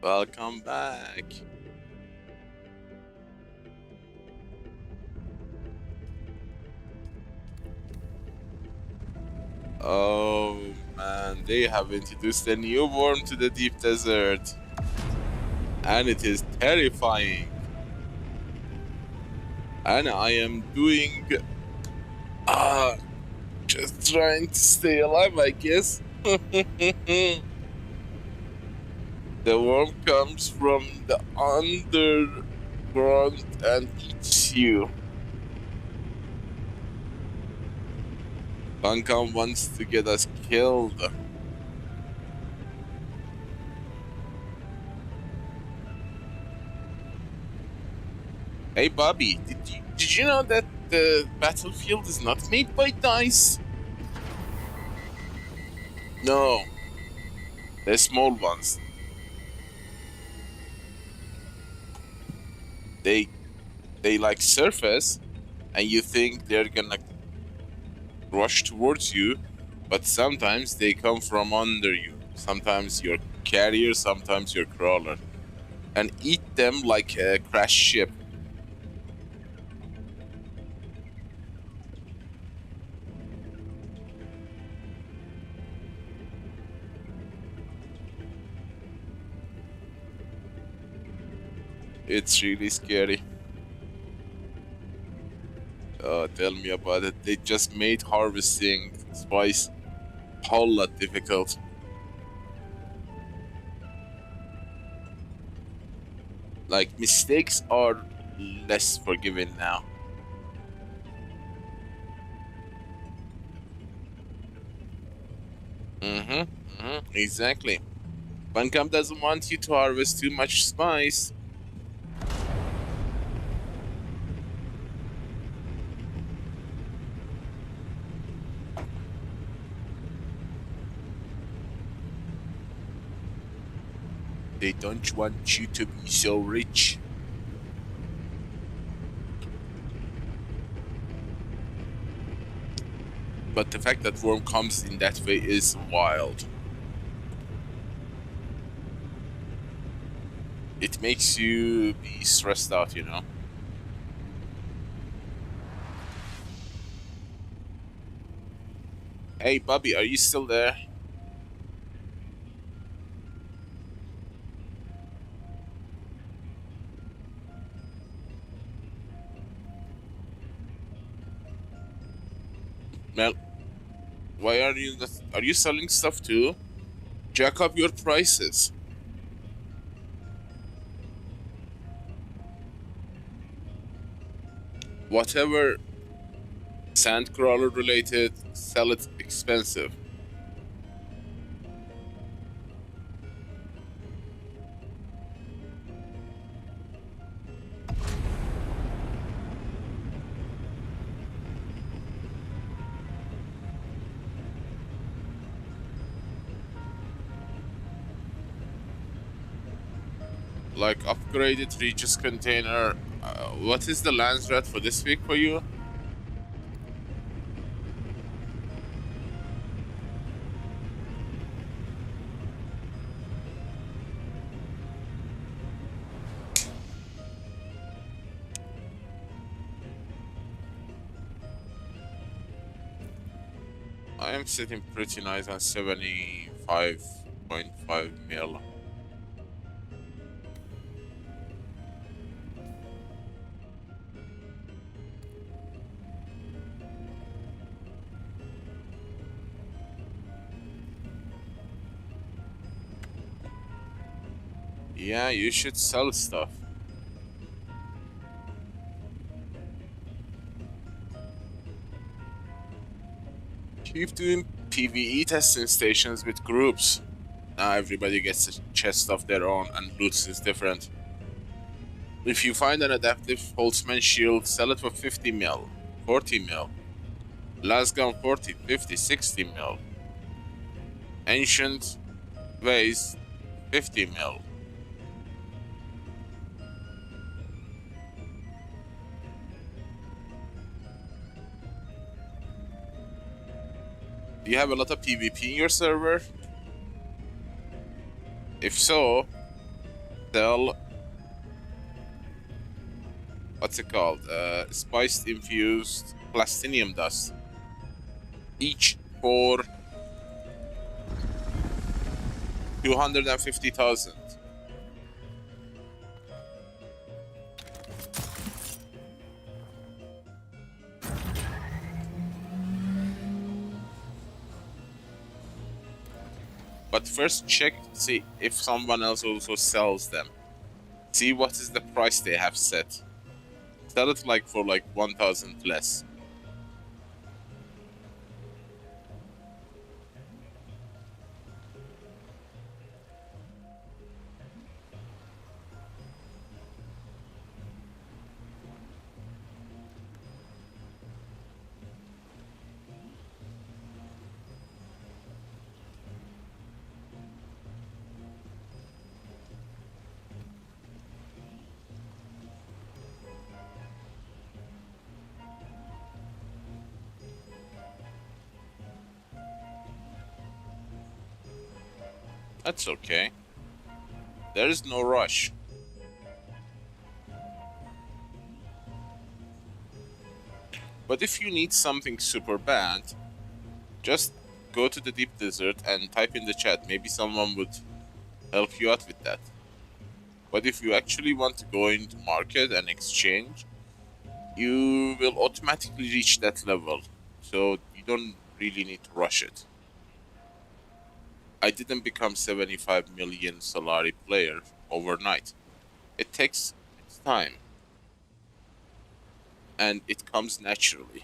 Welcome back. Oh man, they have introduced a new worm to the deep desert. And it is terrifying. And I am doing just trying to stay alive, I guess. The worm comes from the underground and eats you. Funcom wants to get us killed. Hey Bobby, did you know that the battlefield is not made by dice? No, the small ones. They like surface, and you think they're gonna rush towards you, but sometimes they come from under you. Sometimes your carrier, sometimes your crawler, and eat them like a crashed ship. It's really scary. Tell me about it. They just made harvesting spice a whole lot difficult. Like, mistakes are less forgiven now. Exactly. Funcom doesn't want you to harvest too much spice. They don't want you to be so rich. But the fact that worm comes in that way is wild. It makes you be stressed out, you know? Hey, Bobby, are you still there? Well, why are you not... Are you selling stuff too? Jack up your prices. Whatever sandcrawler related, sell it expensive. Like upgraded Regis container. What is the lance rat for this week for you? I am sitting pretty nice on 75.5 mil. Yeah, you should sell stuff. Keep doing PvE testing stations with groups. Now everybody gets a chest of their own and loot is different. If you find an adaptive Holtzman shield, sell it for 50 mil, 40 mil. Last gun 40, 50, 60 mil. Ancient vase 50 mil. Do you have a lot of PvP in your server? If so, sell, what's it called? Spiced infused plastinium dust. Each for 250,000. But first check, see if someone else also sells them. See what is the price they have set. Sell it like for like 1,000 less. That's okay. There is no rush. But if you need something super bad, just go to the deep desert and type in the chat. Maybe someone would help you out with that. But if you actually want to go into market and exchange, you will automatically reach that level. So you don't really need to rush it. I didn't become 75 million Solari player overnight. It takes its time. And it comes naturally.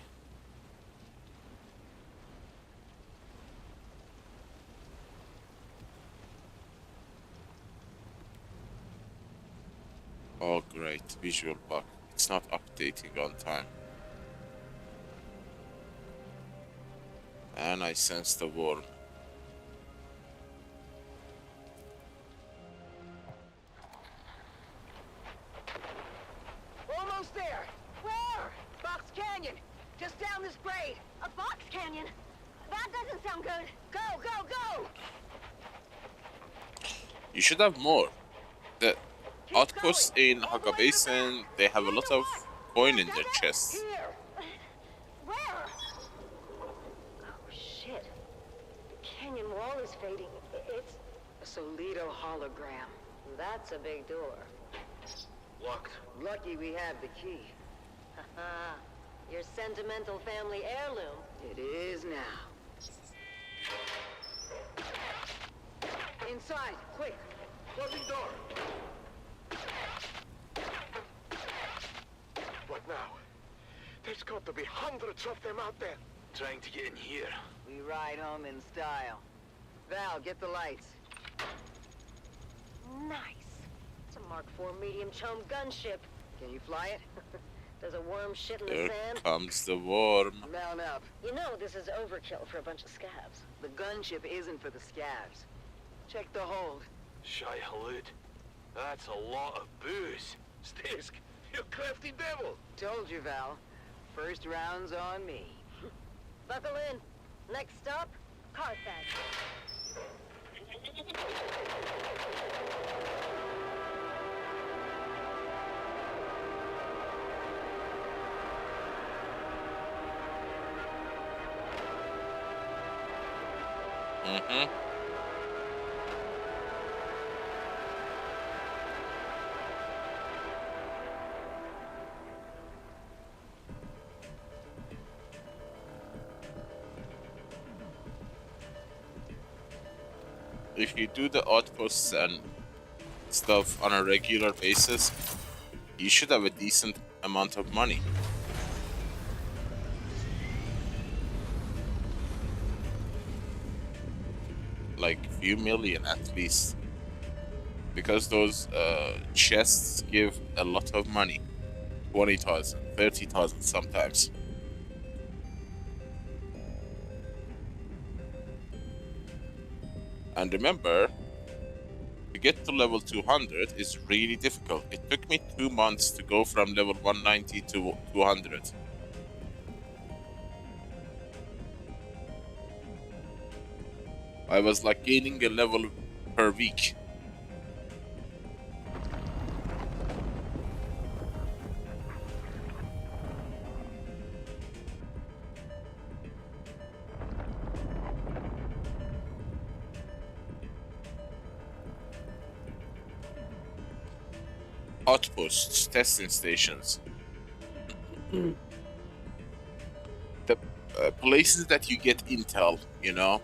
Oh great, visual bug. It's not updating on time. And I sense the worm. Almost there. Where? Fox Canyon. Just down this grade. A Fox Canyon? That doesn't sound good. Go, go, go! You should have more. The outposts in Haga Basin, they have a lot of coin in their chests. Here. Where? Oh, shit. The canyon wall is fading. It's A Solido hologram. That's a big door. Locked. Lucky we have the key. Haha. Your sentimental family heirloom. It is now. Inside, quick. Closing door. What now? There's got to be hundreds of them out there. Trying to get in here. We ride home in style. Val, get the lights. Nice. It's a Mark IV medium chum gunship. Can you fly it? Does a worm shit in the There sand? comes the worm. Mount up. You know this is overkill for a bunch of scabs. The gunship isn't for the scabs. Check the hold. Shy Halud. That's a lot of booze. Stisk, you crafty devil. Told you, Val. First round's on me. Buckle in. Next stop, Carthage. Mm-hmm. If you do the outposts and stuff on a regular basis, you should have a decent amount of money. Like few million at least. Because those chests give a lot of money. 20,000, 30,000 sometimes. And remember, to get to level 200 is really difficult. It took me 2 months to go from level 190 to 200. I was like gaining a level per week. Outposts, testing stations. The places that you get intel, you know?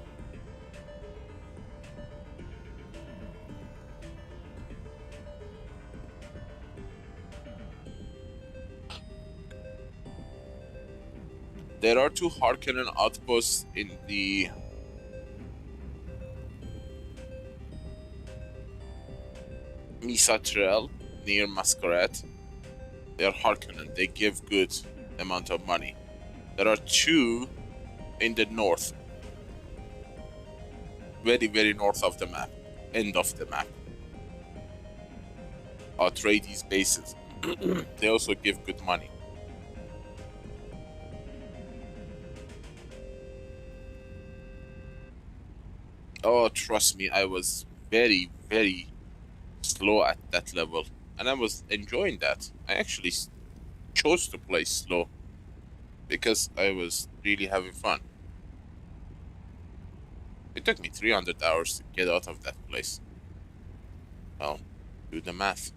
There are two Harkonnen outposts in the Misa Trail near Masquerade. They are Harkonnen. They give good amount of money. There are two in the north. Very, very north of the map. End of the map. Atreides bases. They also give good money. Oh, trust me, I was very, very slow at that level. And I was enjoying that. I actually chose to play slow because I was really having fun. It took me 300 hours to get out of that place. Well, do the math.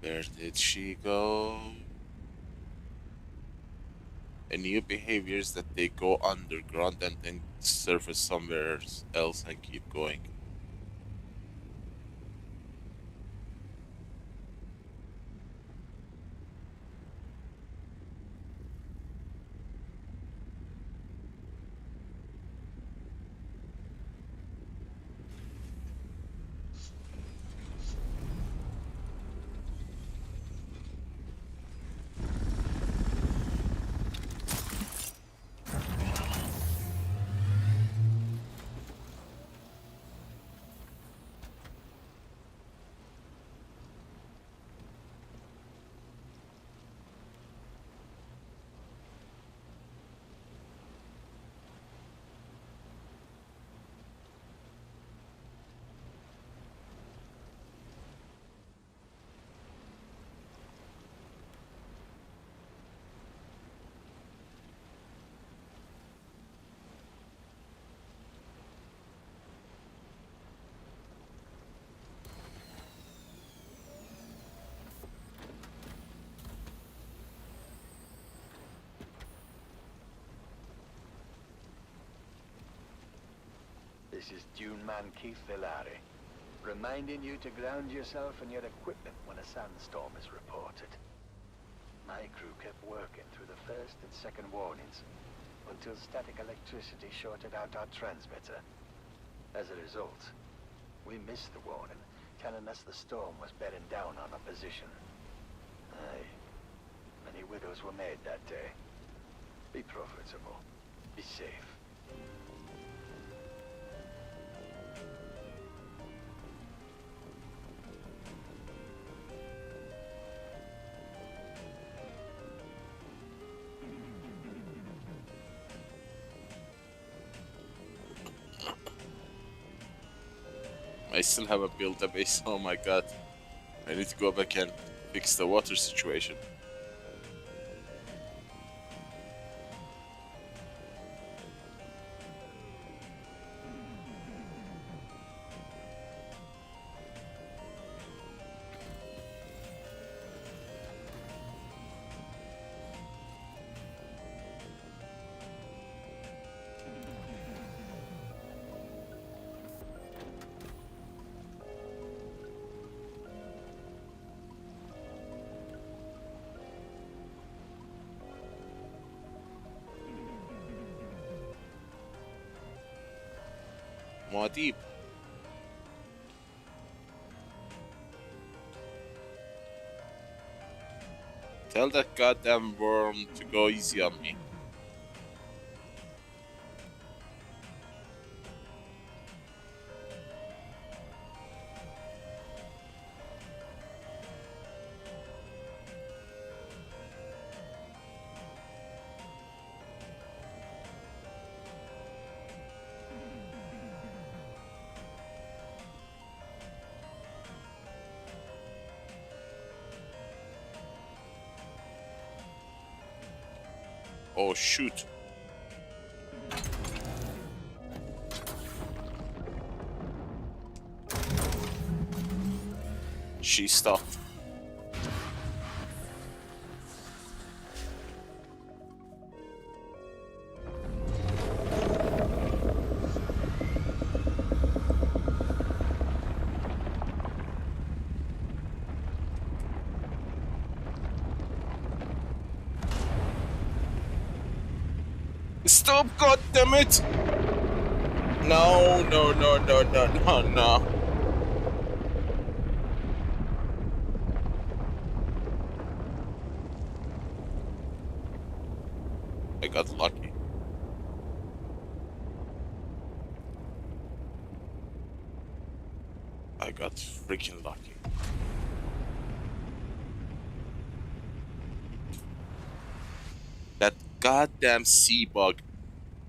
Where did she go? And new behaviors that they go underground and then surface somewhere else and keep going. This is Dune man Keith Villari, reminding you to ground yourself and your equipment when a sandstorm is reported. My crew kept working through the first and second warnings until static electricity shorted out our transmitter. As a result, we missed the warning, telling us the storm was bearing down on our position. Aye, many widows were made that day. Be profitable. Be safe. I still haven't built a base. Oh my god. I need to go back and fix the water situation. Muad'Dib. Tell that goddamn worm to go easy on me. Oh shoot. She stopped. Stop, goddammit! No, no, no, no, no, no, no. I got lucky. I got freaking lucky. That goddamn sea bug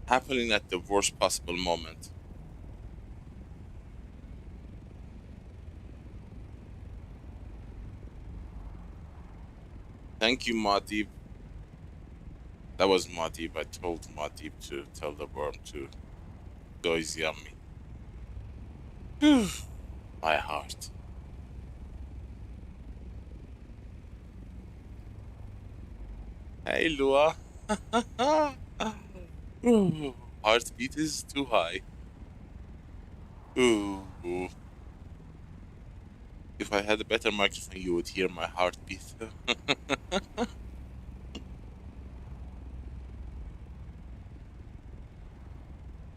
happening at the worst possible moment. Thank you, Madib. That was Madib. I told Madib to tell the worm to go easy on me. Whew. My heart. Hey, Lua. Ooh, heartbeat is too high. Ooh. If I had a better microphone, you would hear my heartbeat.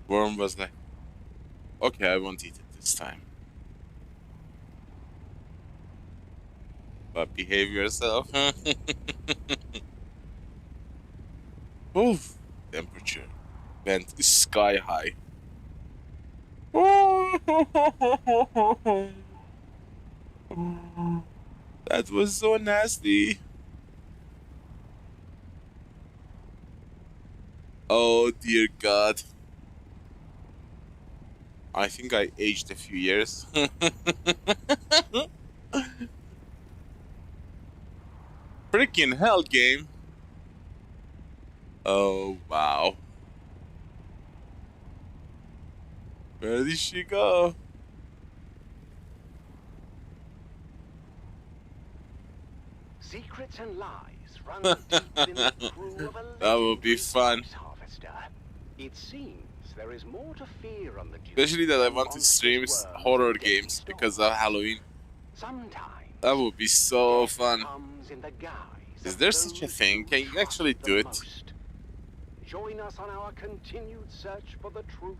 Worm was like, okay, I won't eat it this time. But behave yourself. Oof. Temperature went sky high. That was so nasty. Oh dear God. I think I aged a few years. Freaking hell, game. Oh, wow. Where did she go? Secrets and lies run deep in the crew of a That will be legendary fun. fox harvester. It seems there is more to fear on the Duke Especially that I than want to monstrous stream worms horror and deadly games because of storms. Halloween. Sometimes That would be so death fun. comes in the guise Is of there those such a thing? you Can you trust actually the do it? most. Join us on our continued search for the truth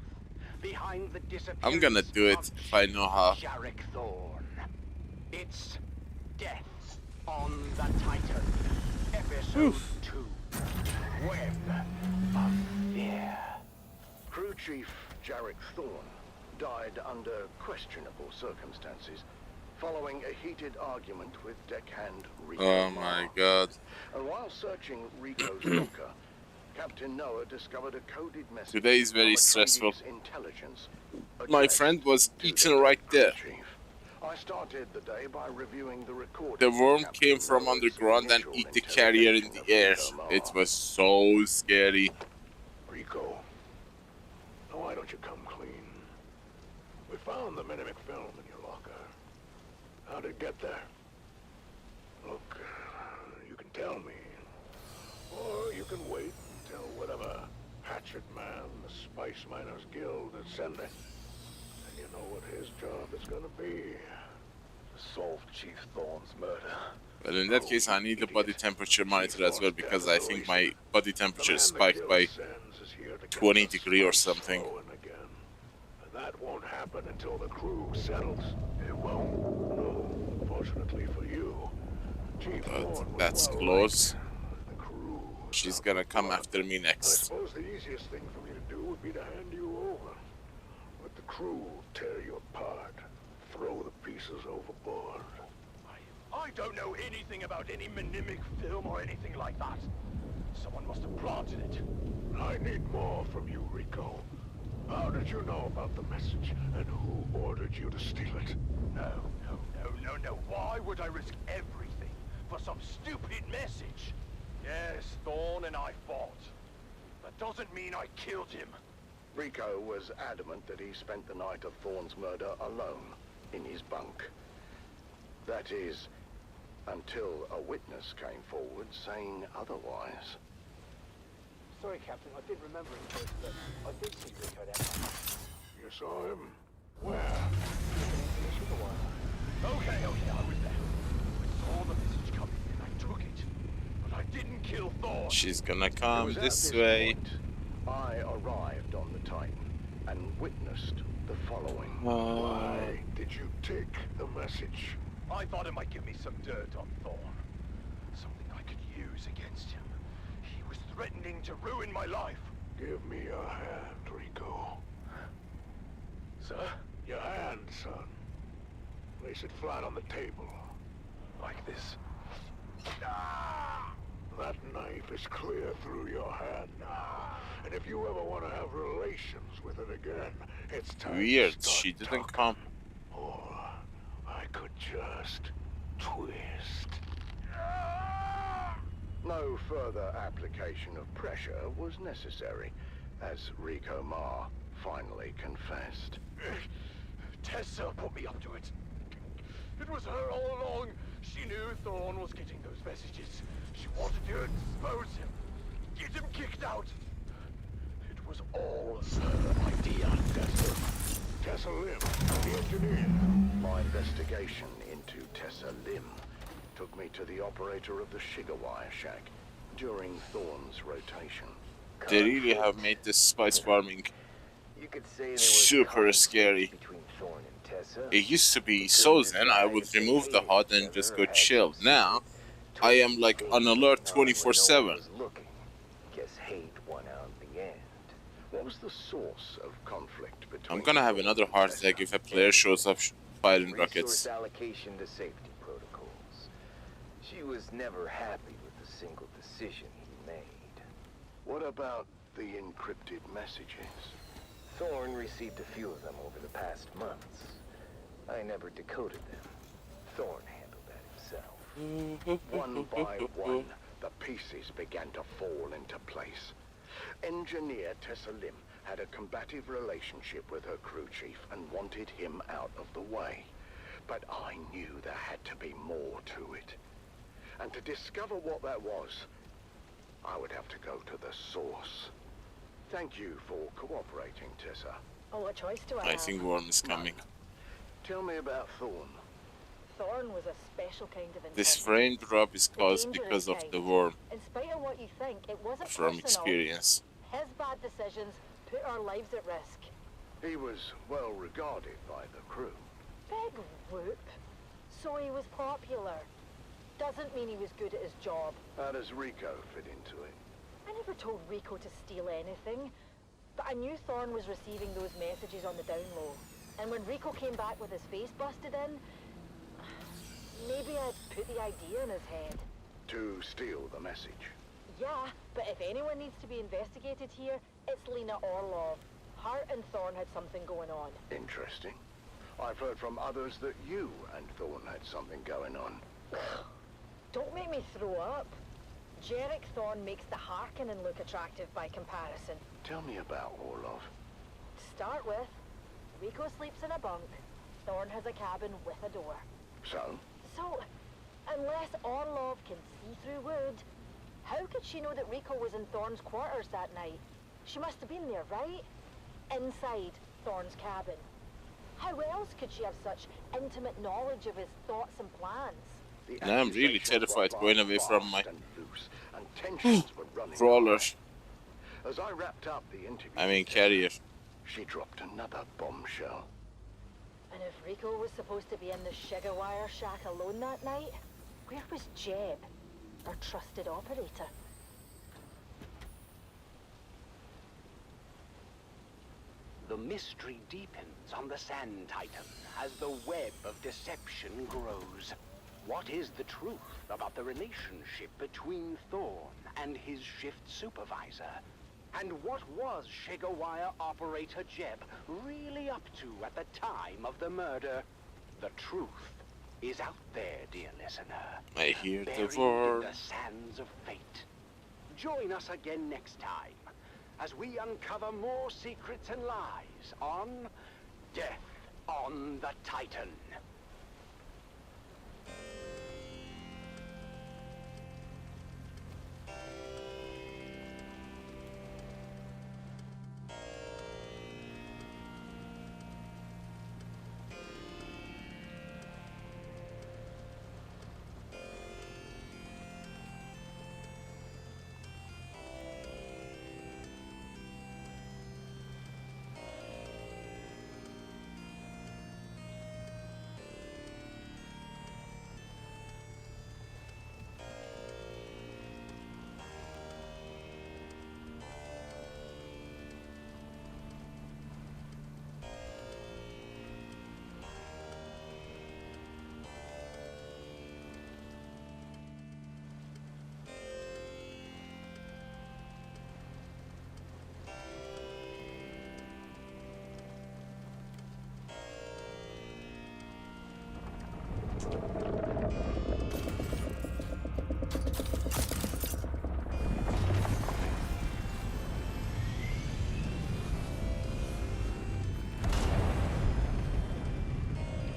behind the disappearance I'm gonna do it of if I know how. Jarek Thorne. It's Death on the Titan. Episode 2. Web of Fear. Crew Chief Jarek Thorne died under questionable circumstances following a heated argument with deckhand Rico. Oh my God. And while searching Rico's locker, Captain Noah discovered a coded message. Today is very from stressful. Atreides intelligence My addressed friend was to eaten the right there. Chief. I started the day by reviewing the recording. The worm of came Captain from Noah's underground and initial ate the carrier in interrogation the of air. Rico Mar. It was so scary. Rico, now why don't you come clean? We found the Mimic film in your locker. How did it get there? Look, you can tell me. Or you can wait until whatever Hatchet Man, the Spice Miners Guild is sending. And you know what his job is gonna be. To solve Chief Thorne's murder. Well, in that case, I need a body temperature monitor as well because I think my body temperature spiked by 20 degrees or something. And that won't happen until the crew settles. It won't. No, unfortunately for you. Chief Thorne was That's well close. liked. The crew was She's not gonna the come blood. after me I next. suppose the easiest thing for me to do would be to hand you over. But the crew will tear you apart. Throw the pieces overboard. I don't know anything about any mnemic film or anything like that. Someone must have planted it. I need more from you, Rico. How did you know about the message, and who ordered you to steal it? No. Why would I risk everything for some stupid message? Yes, Thorne and I fought. That doesn't mean I killed him. Rico was adamant that he spent the night of Thorne's murder alone in his bunk. That is, until a witness came forward saying otherwise. Sorry, Captain, I did remember him first, but I did see Rico that night. You saw him? Where? Okay, I was there. I saw the message coming and I took it. But I didn't kill Thorne. She's gonna It come was at this way. point I arrived on the Titan and witnessed the following. Why did you take the message? I thought it might give me some dirt on Thorne. Something I could use against him. He was threatening to ruin my life. Give me your hand, Rico. Sir? Your hand, son. Place it flat on the table. Like this. That knife is clear through your hand. And if you ever want to have relations with it again, it's time Weird, to start she didn't talking. come. Or I could just twist. No further application of pressure was necessary, as Rico Ma finally confessed. Tessa put me up to it. It was her all along. She knew Thorne was getting those messages. She wanted to expose him. Get him kicked out. It was all her idea. Tessa Lim, the engineer. My investigation into Tessa Lim took me to the operator of the Shigawire Shack during Thorne's rotation. They really have made this spice farming You could say there was super conflict scary. between Thorne and Tessa. It used to be so zen, I would remove the HUD and just go chill. Now, I am like on alert 24/7. Guess hate won out in the end. What was the source of conflict between... I'm gonna have another heart attack if a player shows up firing rockets. Resource allocation to safety protocols. She was never happy with the single decision he made. What about the encrypted messages? Thorne received a few of them over the past months. I never decoded them. Thorne handled that himself. One by one, the pieces began to fall into place. Engineer Tessa Lim had a combative relationship with her crew chief and wanted him out of the way. But I knew there had to be more to it. And to discover what that was, I would have to go to the source. Thank you for cooperating, Tessa. Oh, what choice do I I have? think Worm is coming. Tell me about Thorne. Thorne was a special kind of This intense. frame drop is The caused dangerous because of kind. the worm, In spite of what you think, it wasn't from personal. experience. His bad decisions put our lives at risk. He was well regarded by the crew. Big whoop. So he was popular. Doesn't mean he was good at his job. How does Rico fit into it? I never told Rico to steal anything, but I knew Thorne was receiving those messages on the down low. And when Rico came back with his face busted in, maybe I'd put the idea in his head. To steal the message. Yeah, but if anyone needs to be investigated here, it's Lena Orlov. Hart and Thorne had something going on. Interesting. I've heard from others that you and Thorne had something going on. Don't make me throw up. Jarek Thorne makes the Harkonnen look attractive by comparison. Tell me about Orlov. To start with, Rico sleeps in a bunk. Thorne has a cabin with a door. So? So, unless Orlov can see through wood, how could she know that Rico was in Thorne's quarters that night? She must have been there, right? Inside Thorne's cabin. How else could she have such intimate knowledge of his thoughts and plans? The Now I'm really accusations terrified were going away from fast my and loose, and tensions were running crawlers. high. As I wrapped up the interview, I mean carrier. she dropped another bombshell. And if Rico was supposed to be in the Shigawire shack alone that night, where was Jeb, our trusted operator? The mystery deepens on the Sand Titan as the web of deception grows. What is the truth about the relationship between Thorne and his shift supervisor? And what was Shigawire operator Jeb really up to at the time of the murder? The truth is out there, dear listener. I hear the buried in worm. the sands of fate. Join us again next time as we uncover more secrets and lies on Death on the Titan.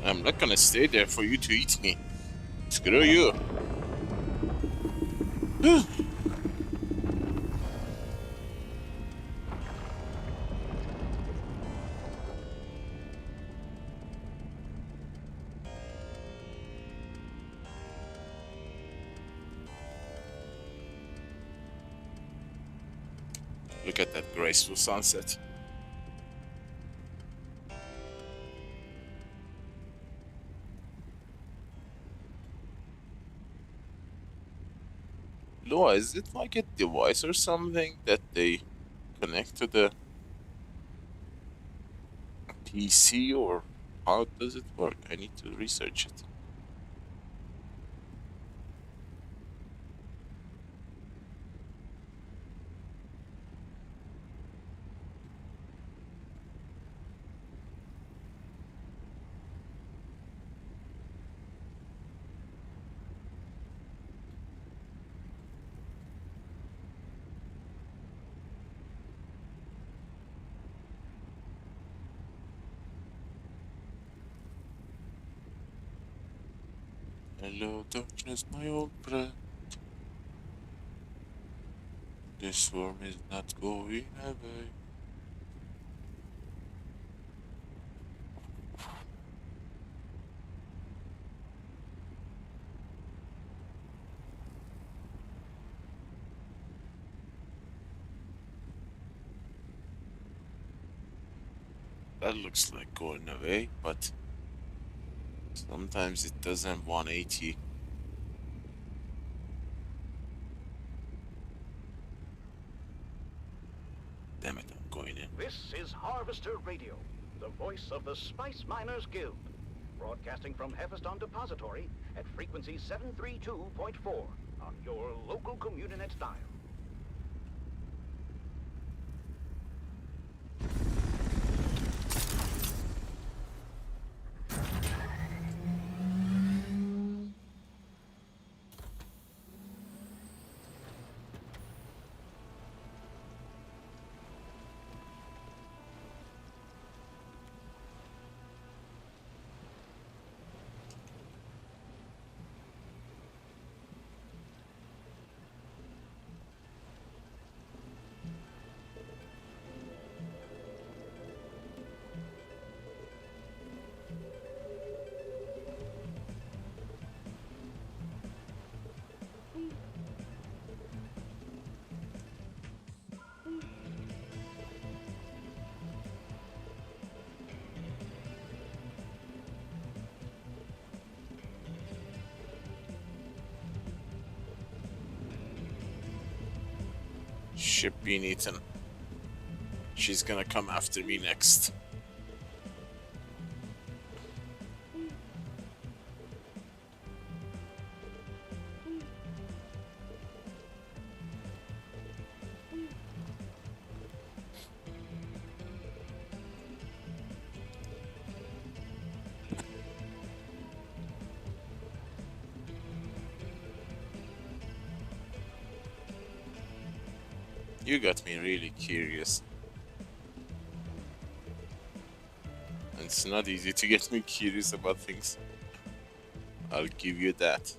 I'm not gonna stay there for you to eat me. Screw you. Look at that graceful sunset. Loa, is it like a device or something that they connect to the PC, or how does it work? I need to research it. Hello, darkness, my old friend. This swarm is not going away. That looks like going away, but sometimes it doesn't 180. Damn it, I'm going in. This is Harvester Radio, the voice of the Spice Miners Guild, broadcasting from Hephaeston Depository at frequency 732.4 on your local Communinet dial. Ship being eaten. She's gonna come after me next. You got me really curious. And it's not easy to get me curious about things. I'll give you that.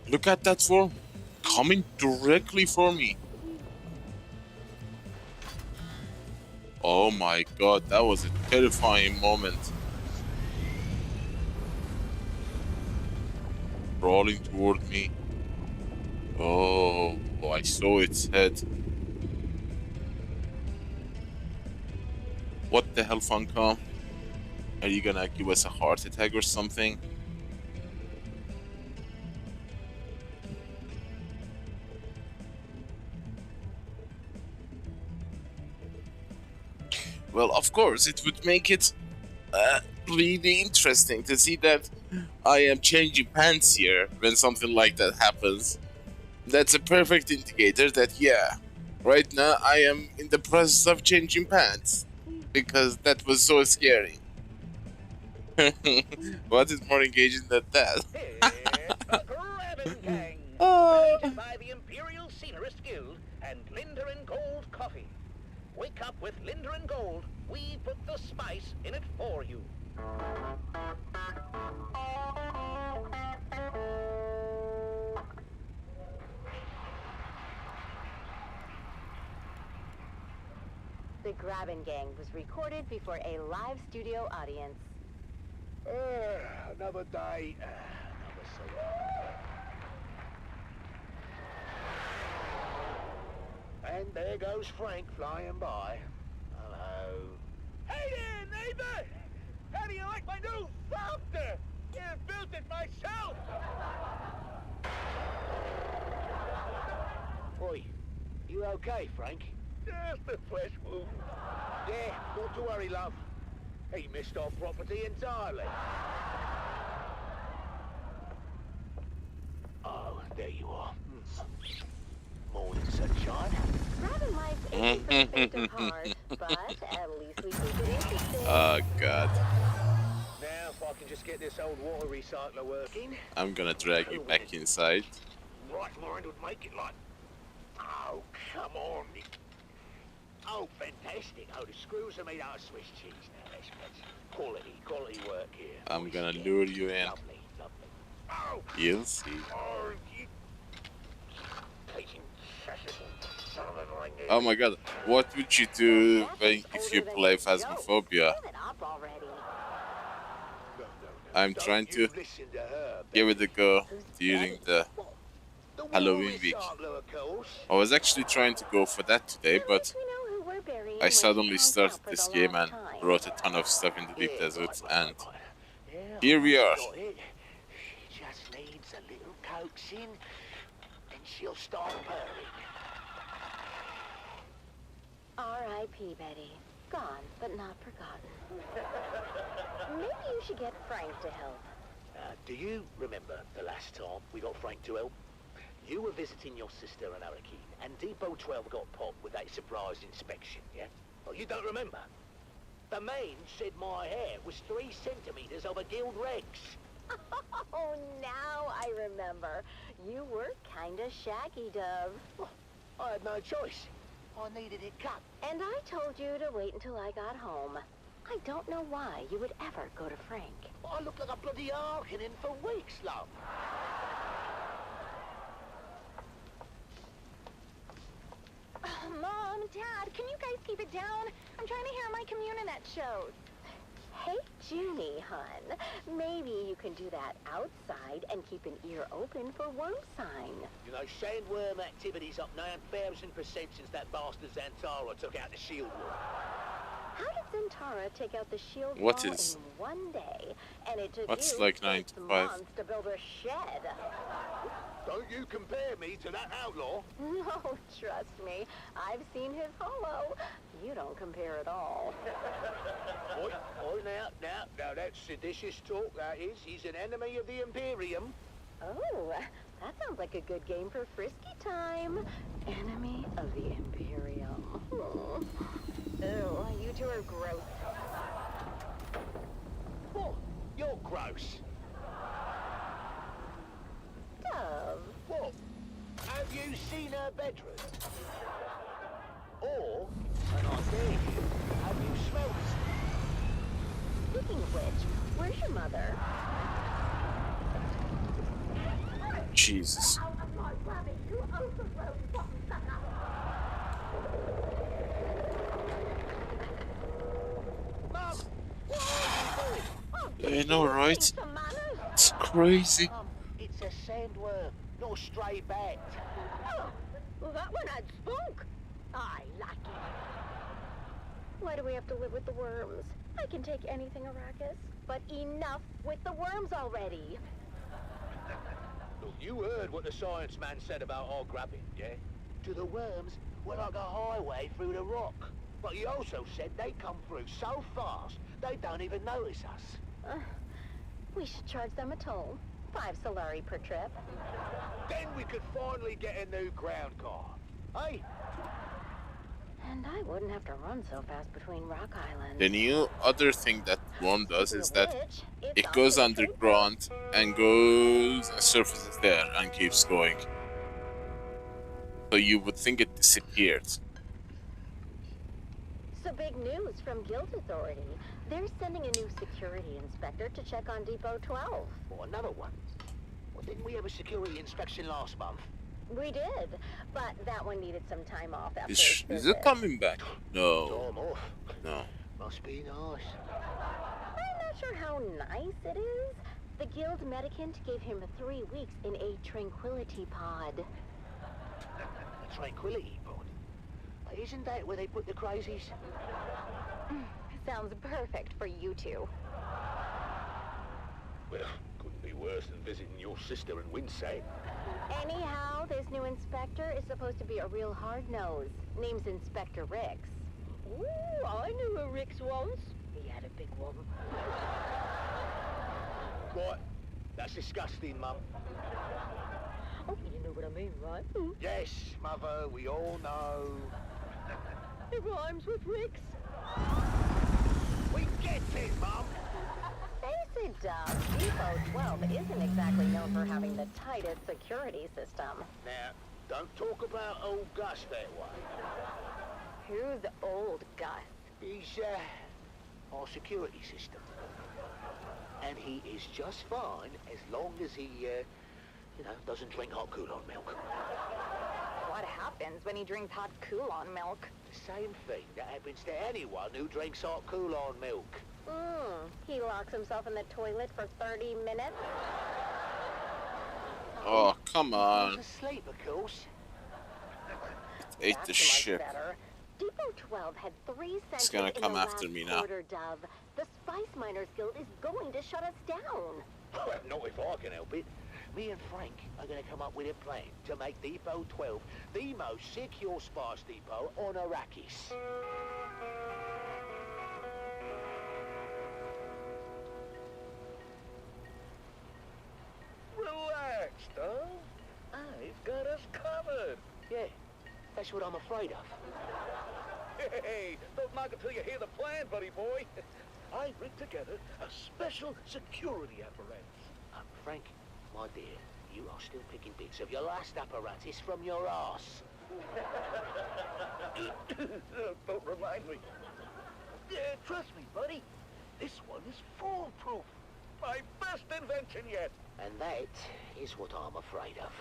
Look at that form, coming directly for me. Oh my god, that was a terrifying moment. Crawling toward me. Oh, I saw its head. What the hell, Funcom? Are you gonna give us a heart attack or something? Well, of course, it would make it really interesting to see that I am changing pants here when something like that happens. That's a perfect indicator that, yeah, right now I am in the process of changing pants. Because that was so scary. What is more engaging than that? It's the Grabbing Gang, presented by the Imperial Scenarist Guild and Linder and Gold Coffee. Wake up with Linder and Gold. We put the spice in it for you. The Grabbing Gang was recorded before a live studio audience. Another day, another song. And there goes Frank flying by. Hello. Hey there, neighbor! How do you like my new thopter? I built it myself! Oi, you okay, Frank? Just a fresh wound. Yeah, not to worry, love. He missed our property entirely. Oh, there you are. Morning, sunshine. Grabbing life isn't for the faint of heart, but at least we keep it interesting. Oh god. Now, if I can just get this old water recycler working. I'm gonna drag you back inside. Right mind would make it like... Oh, come on. Oh, fantastic. Oh, the screws are made out of Swiss cheese now. That's quality work here. I'm gonna lure you in. Lovely. Oh! You'll see. Oh, you... Oh my god, what would you do if you play Phasmophobia? I'm trying to give it a go during the Halloween week. I was actually trying to go for that today, but I suddenly started this game and brought a ton of stuff in the deep desert, and here we are. She just needs a little coaxing, and she'll start purring. R.I.P. Betty. Gone, but not forgotten. Maybe you should get Frank to help. Do you remember the last time we got Frank to help? You were visiting your sister in Arakeen, and Depot 12 got popped with a surprise inspection, yeah? Oh, you don't remember? The man said my hair was 3 centimeters of a Guild Rex. Oh, now I remember. You were kinda shaggy, Dove. Well, I had no choice. I needed it cut. And I told you to wait until I got home. I don't know why you would ever go to Frank. I looked like a bloody Arcanin for weeks, love. Mom, Dad, can you guys keep it down? I'm trying to hear my Communinet shows. Hey, Junie, hun. Maybe you can do that outside and keep an ear open for worm sign. You know, Sandworm activity's up 9,000% since that bastard Zantara took out the shield wall. How did Zantara take out the shield What wall is? in one day? And it took What's you like 9 9 to to 5? months to build a shed. Don't you compare me to that outlaw. No, trust me. I've seen his holo. You don't compare at all. Oi, now, that's seditious talk, that is. He's an enemy of the Imperium. Oh, that sounds like a good game for frisky time. Enemy of the Imperium. Ew, you two are gross. What? You're gross. Dove. What? Have you seen her bedroom? Or, and I dare you, have you smelled it? Speaking of which, where's your mother? Jesus. Mum, what are you doing? I know, right? It's crazy. It's a sandworm, not a stray bat. Oh, well, that one had spunk. I like it. Why do we have to live with the worms? I can take anything, Arrakis, but enough with the worms already. Look, you heard what the science man said about our grabbing, yeah? To the worms, we're like a highway through the rock. But he also said they come through so fast, they don't even notice us. We should charge them a toll. 5 Solari per trip. Then we could finally get a new ground car. Hey? And I wouldn't have to run so fast between Rock Islands. The new other thing that worm does is that Which, it goes underground and goes and surfaces there and keeps going. So you would think it disappeared. So big news from Guild Authority. They're sending a new security inspector to check on Depot 12. Or another one. Well, didn't we have a security inspection last month? We did, but that one needed some time off after his Is visit. it coming back? No. Time off. No. Must be nice. I'm not sure how nice it is. The Guild Medicant gave him 3 weeks in a tranquility pod. A tranquility pod? Isn't that where they put the crazies? Sounds perfect for you two. Well, couldn't be worse than visiting your sister in Winsay. Anyhow, this new inspector is supposed to be a real hard-nose. Name's Inspector Rix. Ooh, I knew a Rix once. He had a big one. Right, that's disgusting, Mum. Oh, you know what I mean, right? Yes, Mother, we all know. It rhymes with Rix. We get it, Mum. Face it, Dove. Depot 12 isn't exactly known for having the tightest security system. Now, don't talk about old Gus that way. Who's old Gus? He's, our security system. And he is just fine as long as he, doesn't drink hot Coulon milk. What happens when he drinks hot Coulon milk? The same thing that happens to anyone who drinks hot Coulon milk. He locks himself in the toilet for 30 minutes? Oh, come on. He's asleep, of course. Ate the ship. Depot 12 had 3 It's sentries gonna in come the after last me now. quarter, Dove. The Spice Miners Guild is going to shut us down. Not if I can help it. Me and Frank are going to come up with a plan to make Depot 12 the most secure spice depot on Arrakis. That's what I'm afraid of. Hey, don't knock it till you hear the plan, buddy boy. I rigged together a special security apparatus. Frank, my dear, you are still picking bits of your last apparatus from your arse. Don't remind me. Trust me, buddy. This one is foolproof. My best invention yet. And that is what I'm afraid of.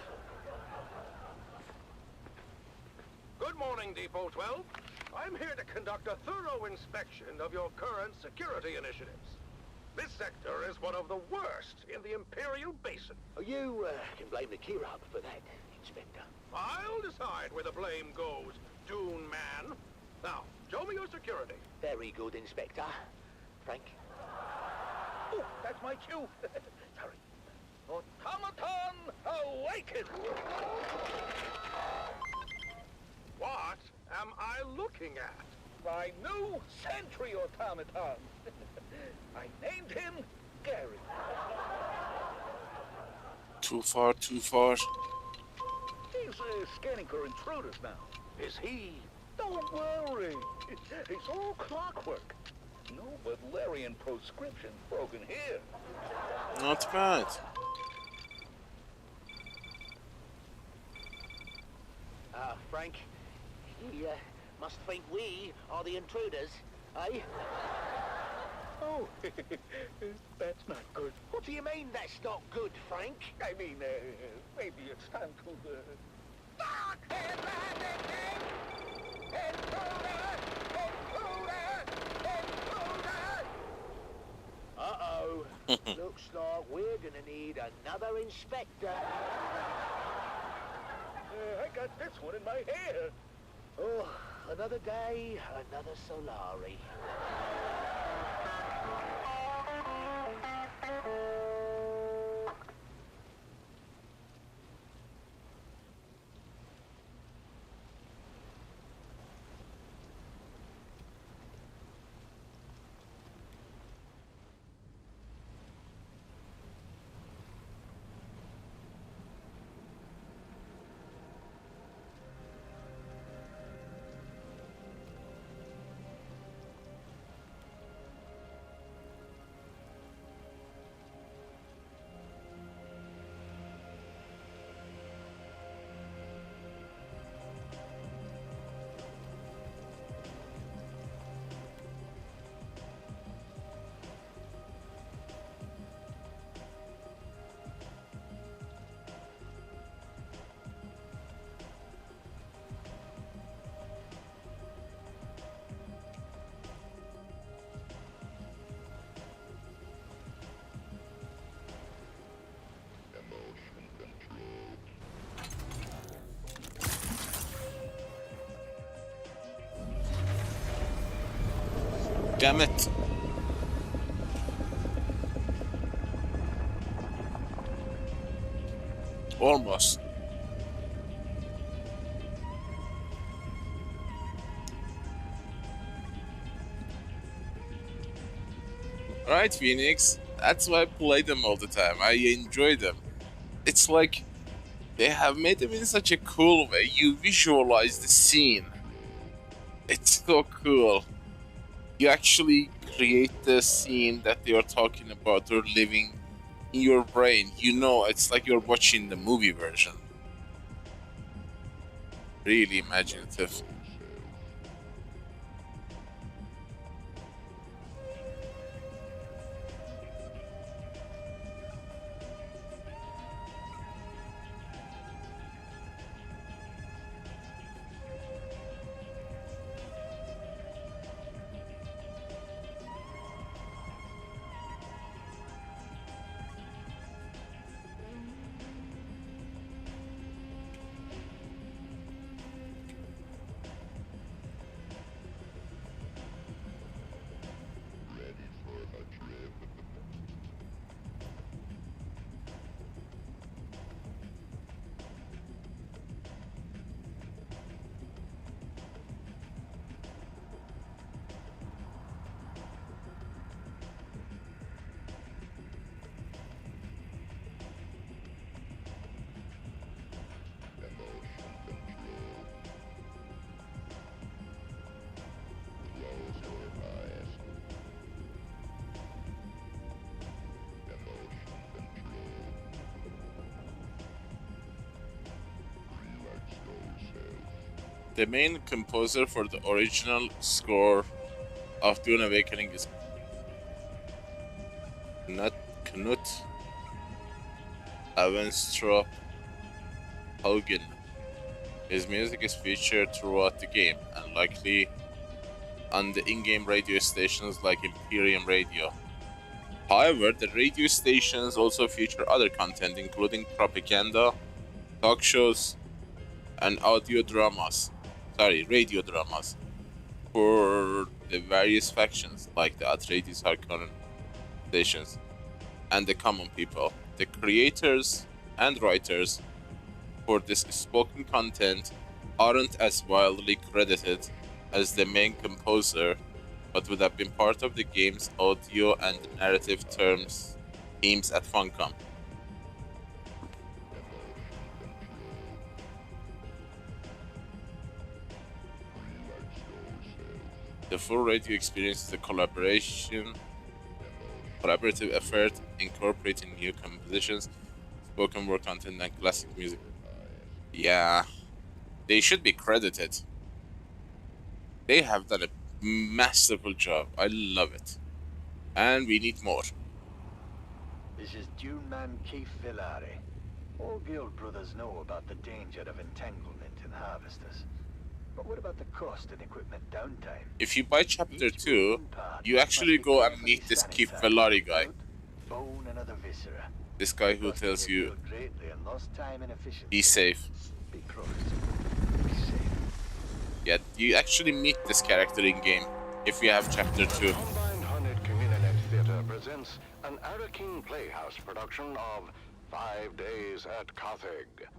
Good morning, Depot 12. I'm here to conduct a thorough inspection of your current security initiatives. This sector is one of the worst in the Imperial Basin. You can blame the Kirab for that, Inspector. I'll decide where the blame goes, Dune Man. Now, show me your security. Very good, Inspector. Frank? Oh, that's my cue. Sorry. Automaton, awaken! What am I looking at? My new sentry automaton. I named him Gary. Too far, too far. He's scanning for intruders now. Is he? Don't worry. It's all clockwork. No Butlerian proscription broken here. Not bad. Frank, he must think we are the intruders, eh? Oh, that's not good. What do you mean that's not good, Frank? I mean, maybe it's time to, Uh-oh. Looks like we're gonna need another inspector. I got this one in my hair. Oh, another day, another Solari. Damn it. Almost. Right, Phoenix. That's why I play them all the time. I enjoy them. It's like they have made them in such a cool way. You visualize the scene. It's so cool. You actually create the scene that they are talking about or living in your brain. You know, it's like you're watching the movie version. Really imaginative. The main composer for the original score of Dune Awakening is Knut Avenstrup Haugen. His music is featured throughout the game and likely on the in-game radio stations like Imperium Radio. However, the radio stations also feature other content including propaganda, talk shows, and radio dramas for the various factions like the Atreides Harkonnen stations and the common people. The creators and writers for this spoken content aren't as widely credited as the main composer, but would have been part of the game's audio and narrative teams at Funcom. The full radio experience is a collaborative effort incorporating new compositions, spoken word content, and classic music. Yeah, they should be credited. They have done a masterful job. I love it. And we need more. This is Dune Man Keith Villari. All guild brothers know about the danger of entanglement in harvesters. But what about the cost and equipment downtime? If you buy Chapter 2, you actually go and meet this Keith Villari guy. Bone and other viscera. This guy who tells you be safe. Yeah, you actually meet this character in game if you have Chapter 2. Combined Hunted Community Theatre presents an Arakeen Playhouse production of 5 Days at Carthage.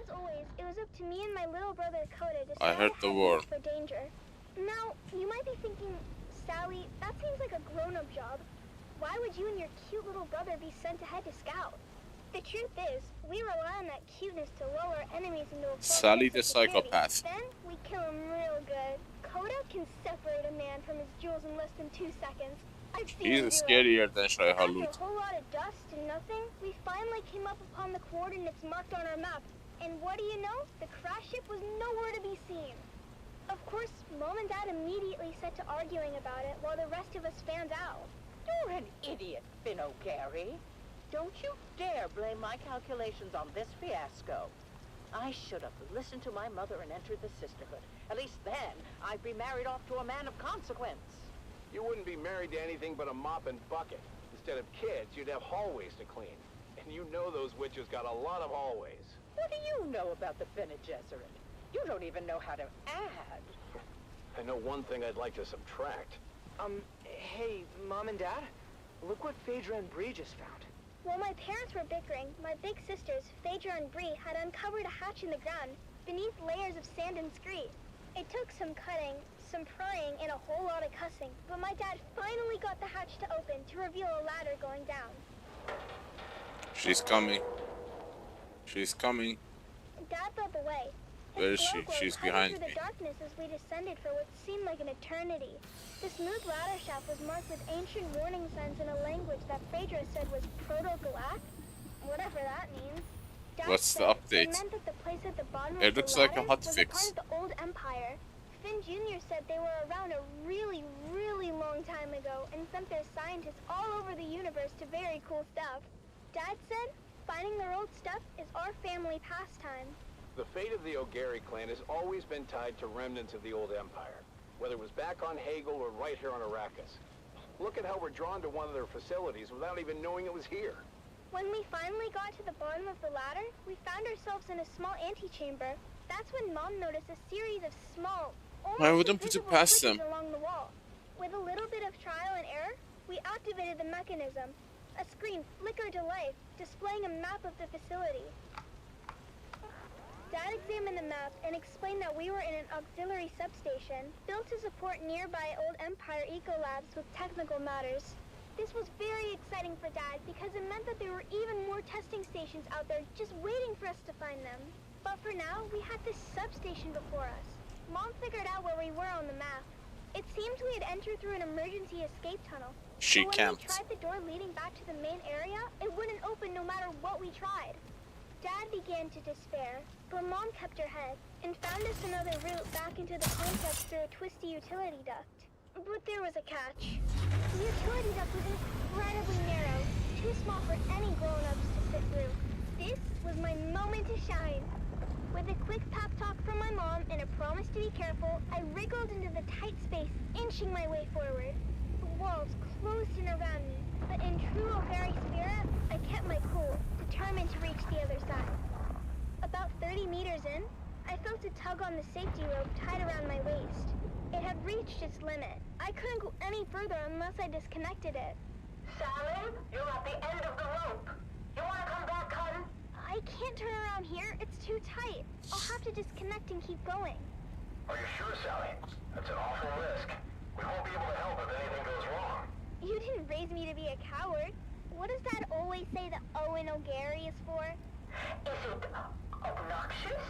As always, it was up to me and my little brother Coda to I heard the war. for danger. Now, you might be thinking, Sally, that seems like a grown-up job. Why would you and your cute little brother be sent ahead to scout? The truth is, we rely on that cuteness to lull our enemies into a Sally the psychopath. Then we kill him real good. Coda can separate a man from his jewels in less than 2 seconds. I've seen him He's do scarier than Shai After Halut. a whole lot of dust and nothing, we finally came up upon the coordinates marked on our map. And what do you know? The crash ship was nowhere to be seen. Of course, Mom and Dad immediately set to arguing about it while the rest of us fanned out. You're an idiot, Finn O'Gary. Don't you dare blame my calculations on this fiasco. I should have listened to my mother and entered the sisterhood. At least then, I'd be married off to a man of consequence. You wouldn't be married to anything but a mop and bucket. Instead of kids, you'd have hallways to clean. And you know those witches got a lot of hallways. What do you know about the Bene Gesserit? You don't even know how to add. I know one thing I'd like to subtract. Hey, Mom and Dad, look what Phaedra and Bree just found. While my parents were bickering, my big sisters, Phaedra and Bree, had uncovered a hatch in the ground beneath layers of sand and scree. It took some cutting, some prying, and a whole lot of cussing, but my dad finally got the hatch to open to reveal a ladder going down. She's coming. She's coming. Dad led the way. Where is she? She's behind through me. the darkness as we descended for what seemed like an eternity. The smooth ladder shaft was marked with ancient warning signs in a language that Phaedra said was Proto-Galactic, whatever that means. Dad What's the said update? It meant that the place at the bottom It of the looks like a ladder hot was fix. a part of the old empire. Finn Jr. said they were around a really, really long time ago and sent their scientists all over the universe to very cool stuff. Dad said finding their old stuff is our family pastime. The fate of the O'Gary clan has always been tied to remnants of the old empire, whether it was back on Hagel or right here on Arrakis. Look at how we're drawn to one of their facilities without even knowing it was here. When we finally got to the bottom of the ladder, we found ourselves in a small antechamber. That's when Mom noticed a series of small, I wouldn't put it invisible past switches them. along the wall. With a little bit of trial and error, we activated the mechanism. A screen flickered to life, displaying a map of the facility. Dad examined the map and explained that we were in an auxiliary substation, built to support nearby old Empire ecolabs with technical matters. This was very exciting for Dad because it meant that there were even more testing stations out there just waiting for us to find them. But for now, we had this substation before us. Mom figured out where we were on the map. It seemed we had entered through an emergency escape tunnel. She but when camped. we tried the door leading back to the main area, it wouldn't open no matter what we tried. Dad began to despair, but Mom kept her head and found us another route back into the complex through a twisty utility duct. But there was a catch. The utility duct was incredibly narrow, too small for any grown-ups to fit through. This was my moment to shine. With a quick pep talk from my mom and a promise to be careful, I wriggled into the tight space, inching my way forward. The walls closed in around me, but in true O'Gary spirit, I kept my cool, determined to reach the other side. About 30 meters in, I felt a tug on the safety rope tied around my waist. It had reached its limit. I couldn't go any further unless I disconnected it. Sally, you're at the end of the rope. You want to come back, hun? I can't turn around here. It's too tight. I'll have to disconnect and keep going. Are you sure, Sally? That's an awful risk. We won't be able to help if anything goes wrong. You didn't raise me to be a coward. What does Dad always say that Owen O'Gary is for? Is it obnoxious?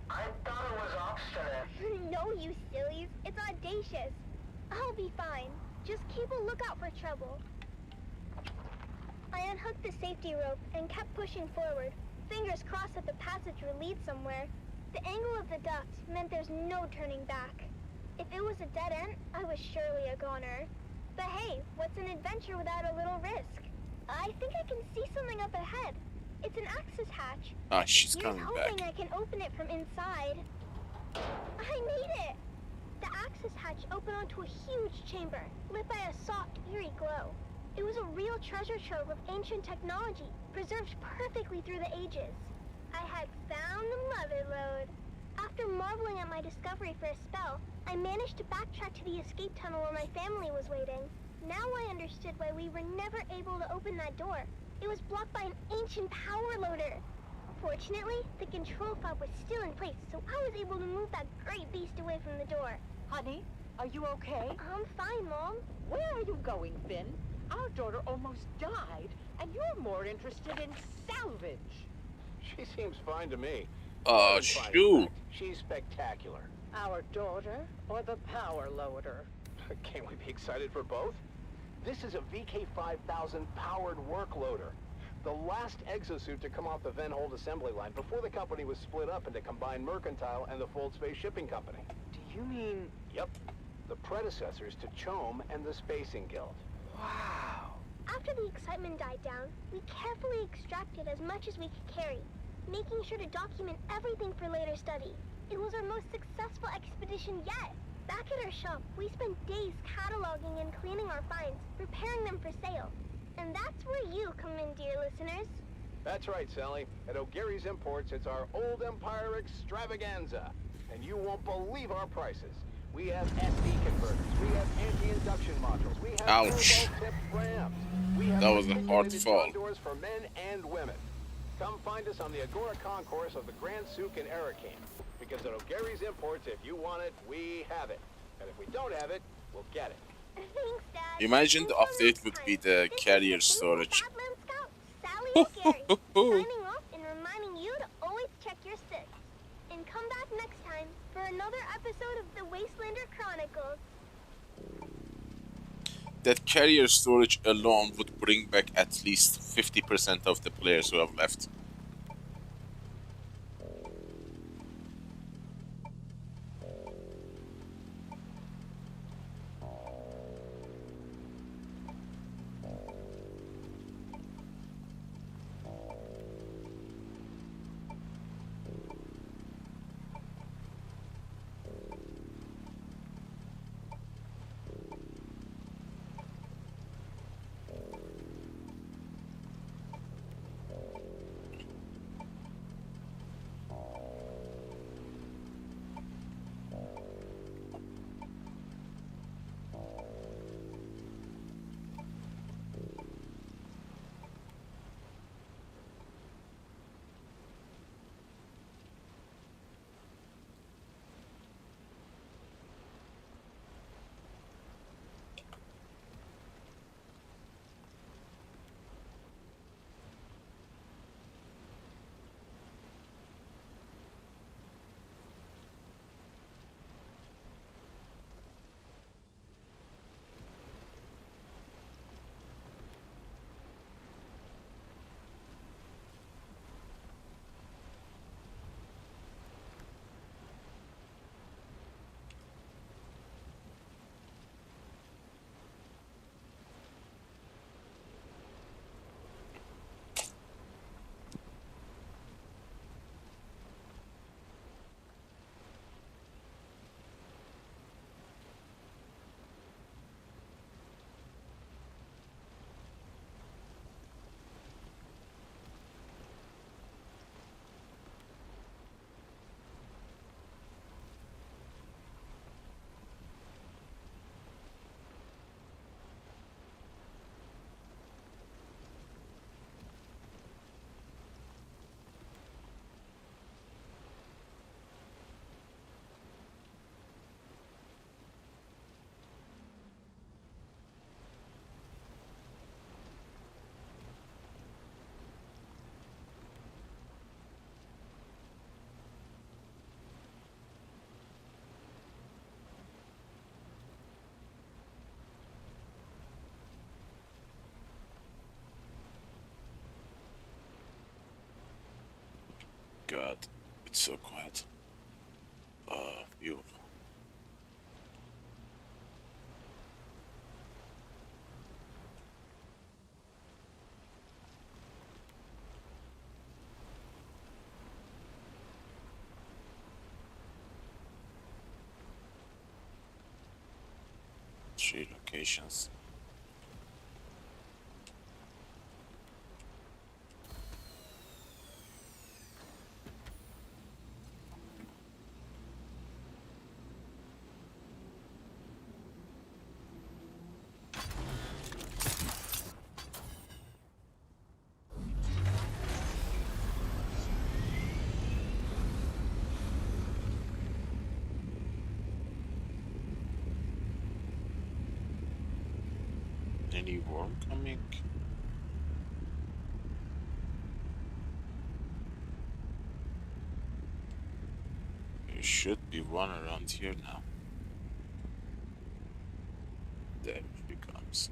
I thought it was obstinate. No, you sillies. It's audacious. I'll be fine. Just keep a lookout for trouble. I unhooked the safety rope and kept pushing forward, fingers crossed that the passage would lead somewhere. The angle of the duct meant there's no turning back. If it was a dead end, I was surely a goner. But hey, what's an adventure without a little risk? I think I can see something up ahead. It's an access hatch. Ah, she's Here's coming hoping back. I can open it from inside. I made it! The access hatch opened onto a huge chamber, lit by a soft, eerie glow. It was a real treasure trove of ancient technology, preserved perfectly through the ages. I had found the mother lode. After marveling at my discovery for a spell, I managed to backtrack to the escape tunnel where my family was waiting. Now I understood why we were never able to open that door. It was blocked by an ancient power loader. Fortunately, the control fob was still in place, so I was able to move that great beast away from the door. Honey, are you okay? I'm fine, Mom. Where are you going, Finn? Our daughter almost died, and you're more interested in salvage. She seems fine to me. Oh, shoot. She's spectacular. Our daughter or the power loader? Can't we be excited for both? This is a VK5000 powered work loader. The last exosuit to come off the Venhold assembly line before the company was split up into Combined Mercantile and the Fold Space Shipping Company. Do you mean... Yep. The predecessors to CHOAM and the Spacing Guild. Wow. After the excitement died down, we carefully extracted as much as we could carry, making sure to document everything for later study. It was our most successful expedition yet. Back at our shop, we spent days cataloging and cleaning our finds, preparing them for sale. And that's where you come in, dear listeners. That's right, Sally. At O'Gary's Imports, it's our Old Empire extravaganza. And you won't believe our prices. We have SD converters, we have anti-induction modules, we have turbo-tipped rams. We have That was a hard articulated fall. front doors for men and women. Come find us on the Agora Concourse of the Grand Souk in Arakeen. Because at O'Gary's Imports, if you want it, we have it. And if we don't have it, we'll get it. Thanks, Dad. Imagine the update would be the carrier storage. Sally O'Gary, signing off and reminding you to always check your six. And come back next time for another episode of the Wastelander Chronicles. That carrier storage alone would bring back at least 50% of the players who have left. god, it's so quiet. Beautiful. Three locations. Any worm coming? There should be one around here now. There she comes.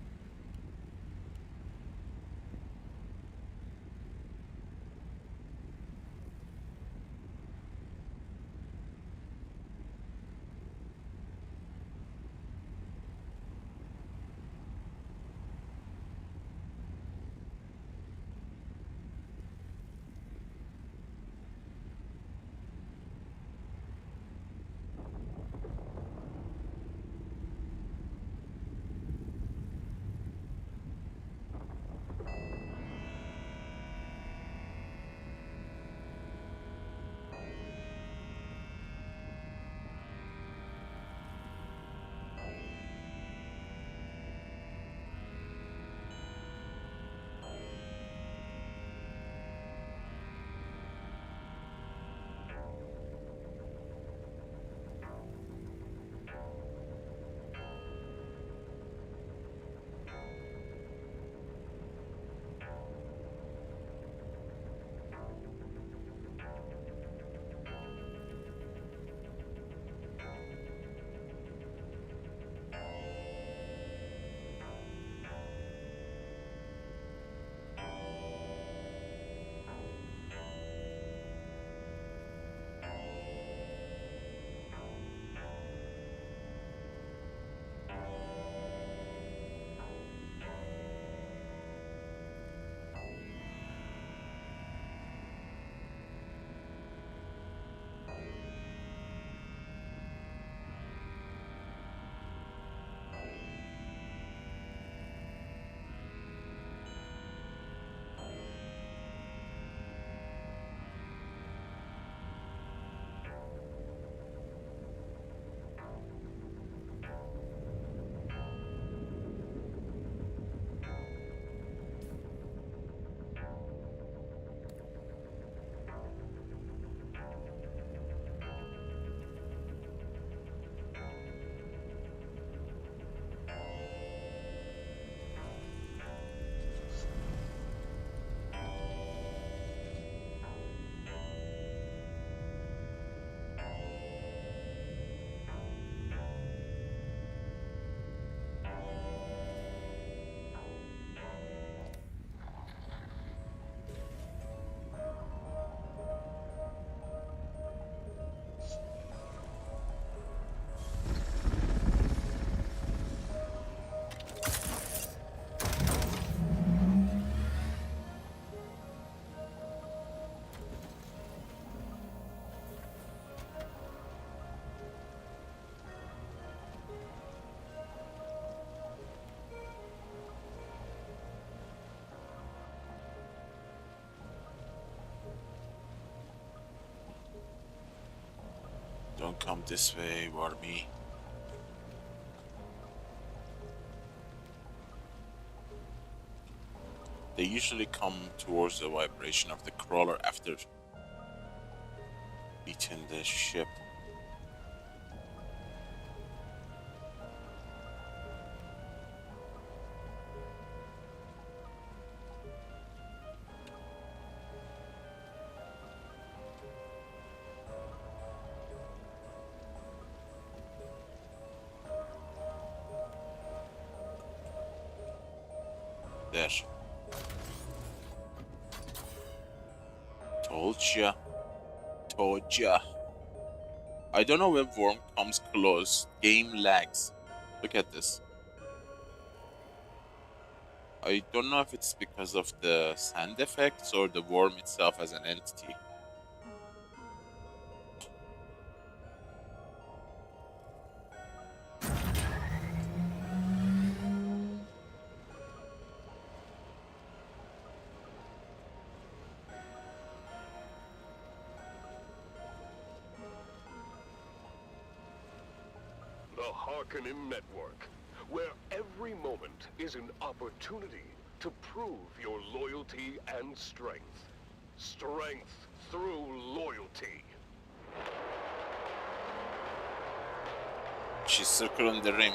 Don't come this way, Wormy. They usually come towards the vibration of the crawler after eating the ship. There. Told ya. Toja. I don't know when Worm comes close. Game lags. Look at this. I don't know if it's because of the sand effects or the worm itself as an entity. The Harkonnen Network, where every moment is an opportunity to prove your loyalty and strength. Strength through loyalty. She's circling the ring.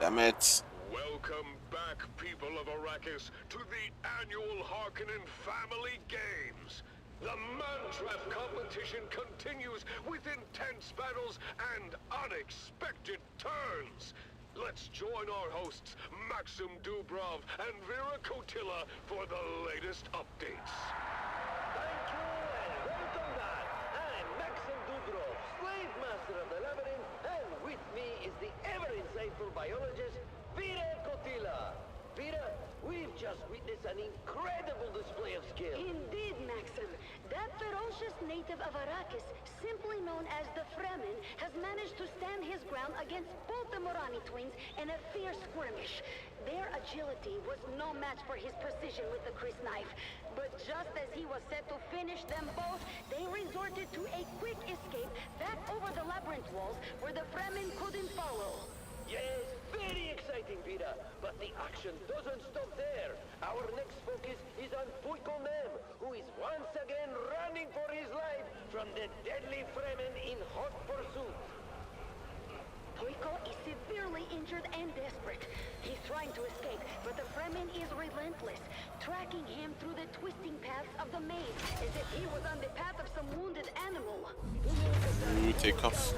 Damn it. Welcome back, people of Arrakis, to the annual Harkonnen Family Games. The Mantrap competition continues with intense battles and unexpected turns. Let's join our hosts, Maxim Dubrov and Vera Kotila, for the latest updates. Thank you and welcome back. I'm Maxim Dubrov, slave master of the labyrinth, and with me is the ever insightful biologist, Vera Kotila. Vera, we've just witnessed an incredible display of skill. Indeed, Maxim. That ferocious native of Arrakis, simply known as the Fremen, has managed to stand his ground against both the Morani twins in a fierce skirmish. Their agility was no match for his precision with the Chris knife. But just as he was set to finish them both, they resorted to a quick escape back over the labyrinth walls where the Fremen couldn't follow. Yes, very exciting, Vida. But the action doesn't stop there. Our next focus is on Funcom, who is once again running for his life from the deadly Fremen in hot pursuit. Puiko is severely injured and desperate. He's trying to escape, but the Fremen is relentless, tracking him through the twisting paths of the maze, as if he was on the path of some wounded animal. Ooh, take off.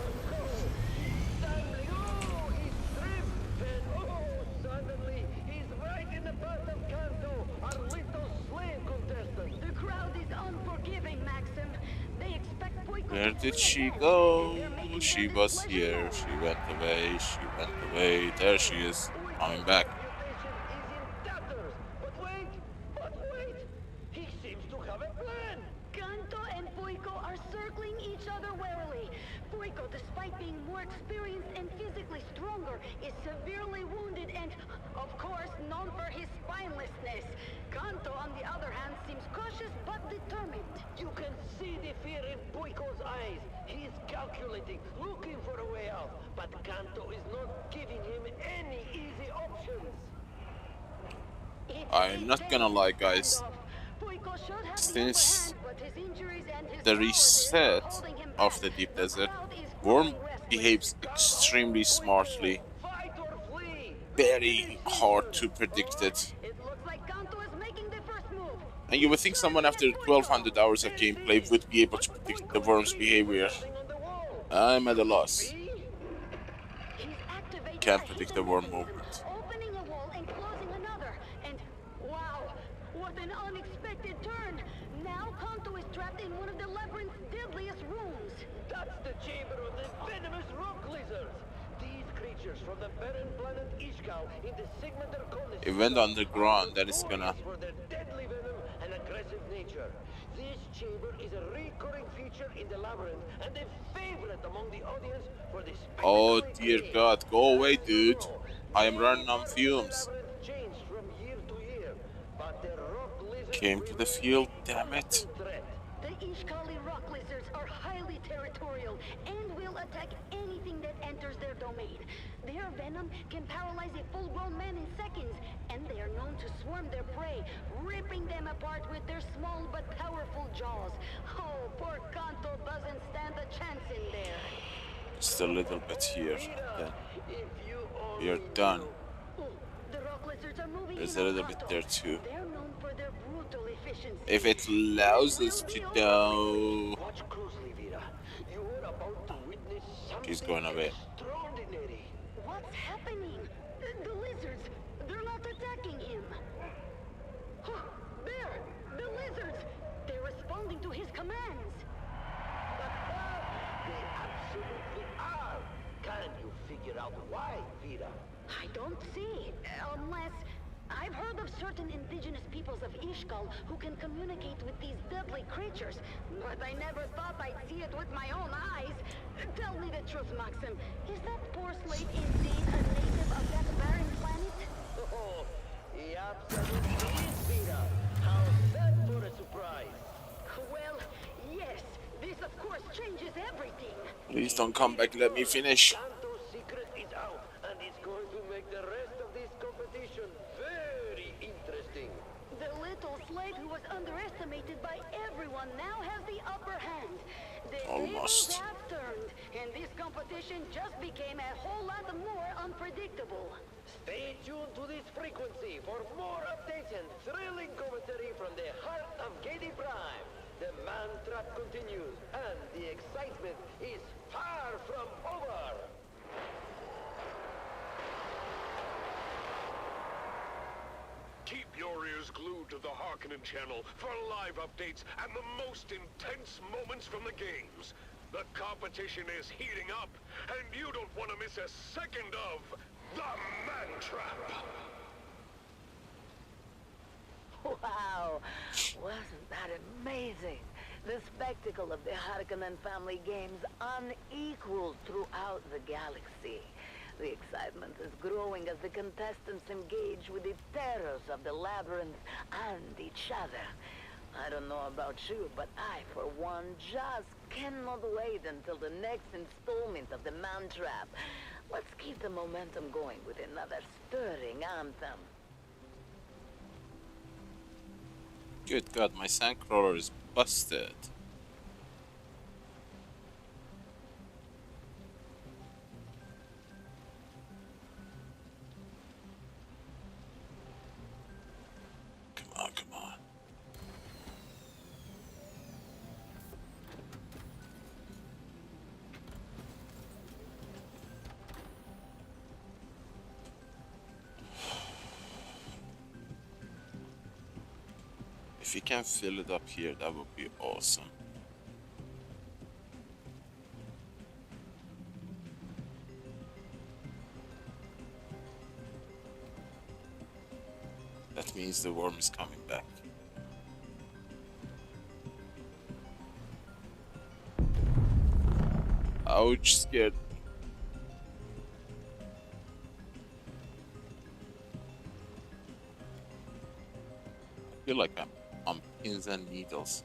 Suddenly, he's right in the path of Kanto, our little slave contestant. The crowd is unforgiving, Maxim. They expect Puiko. Where did she go? She was here. She went away. She went away. There she is. Coming back. But wait! He seems to have a plan! Kanto and Puiko are circling each other warily. Puiko, despite being more experienced and physically stronger, is severely wounded and, of course, known for his spinelessness. Kanto, on the other hand, seems cautious but determined. You can see the fear in Puiko's eyes. He is calculating, looking for a way out. But Kanto is not giving him any easy options. I'm not gonna lie, guys. Since the reset of the Deep Desert, Worm behaves extremely smartly. Very hard to predict it. And you would think someone after 1200 hours of gameplay would be able to predict the Worm's behavior. I'm at a loss. Can't predict the Worm movement. Opening a wall and closing another. And wow, what an unexpected turn! Now Kanto is trapped in one of the labyrinth's deadliest rooms. That's the chamber of the venomous rock lizards. These creatures from the barren planet Ishkal in the Sigma Draconis. It went underground, then it's gonna. For their deadly venom and aggressive nature. This chamber is a recurring feature in the labyrinth and a favorite among the audience for this. Oh dear God, go away, dude. I am running on fumes. Changed from year to year, but the rock lizards Came to the field, damn it. The Ishkali rock lizards are highly territorial and will attack anything that enters their domain. Their venom can paralyze a full-grown man in seconds, and they are known to swarm their prey, ripping them apart with their small but powerful jaws. Oh, poor Kanto doesn't stand a chance in there. Just a little bit here, then we are done. The rock lizards are moving. There's a little bit there too. They're known for their brutal efficiency. If it allows us to know. Watch closely, Vera. You are about to witness something He's going away. extraordinary. What's happening? The lizards, they're not attacking him. There, the lizards, they're responding to his commands. I've heard of certain indigenous peoples of Ishkal who can communicate with these deadly creatures, but I never thought I'd see it with my own eyes. Tell me the truth, Maxim. Is that poor slave indeed a native of that barren planet? Oh, he absolutely is, Vita. How's that for a surprise? Well, yes. This, of course, changes everything. Please don't come back, let me finish. Santo's secret is out, and it's going to make the rest of this competition very interesting. The little slave who was underestimated by everyone now has the upper hand. The tables have turned, and this competition just became a whole lot more unpredictable. Stay tuned to this frequency for more updates and thrilling commentary from the heart of Gedi Prime. The man trap continues, and the excitement is far from over. Keep your ears glued to the Harkonnen channel for live updates and the most intense moments from the games. The competition is heating up, and you don't want to miss a second of the Man Trap. Wow! Wasn't that amazing? The spectacle of the Harkonnen family games unequaled throughout the galaxy. The excitement is growing as the contestants engage with the terrors of the labyrinth and each other. I don't know about you, but I, for one, just cannot wait until the next installment of the Man Trap. Let's keep the momentum going with another stirring anthem. Good God, my sandcrawler is busted. Come on, come on. If you can fill it up here, that would be awesome. That means the worm is coming back. Ouch, scared. I feel like I'm on pins and needles.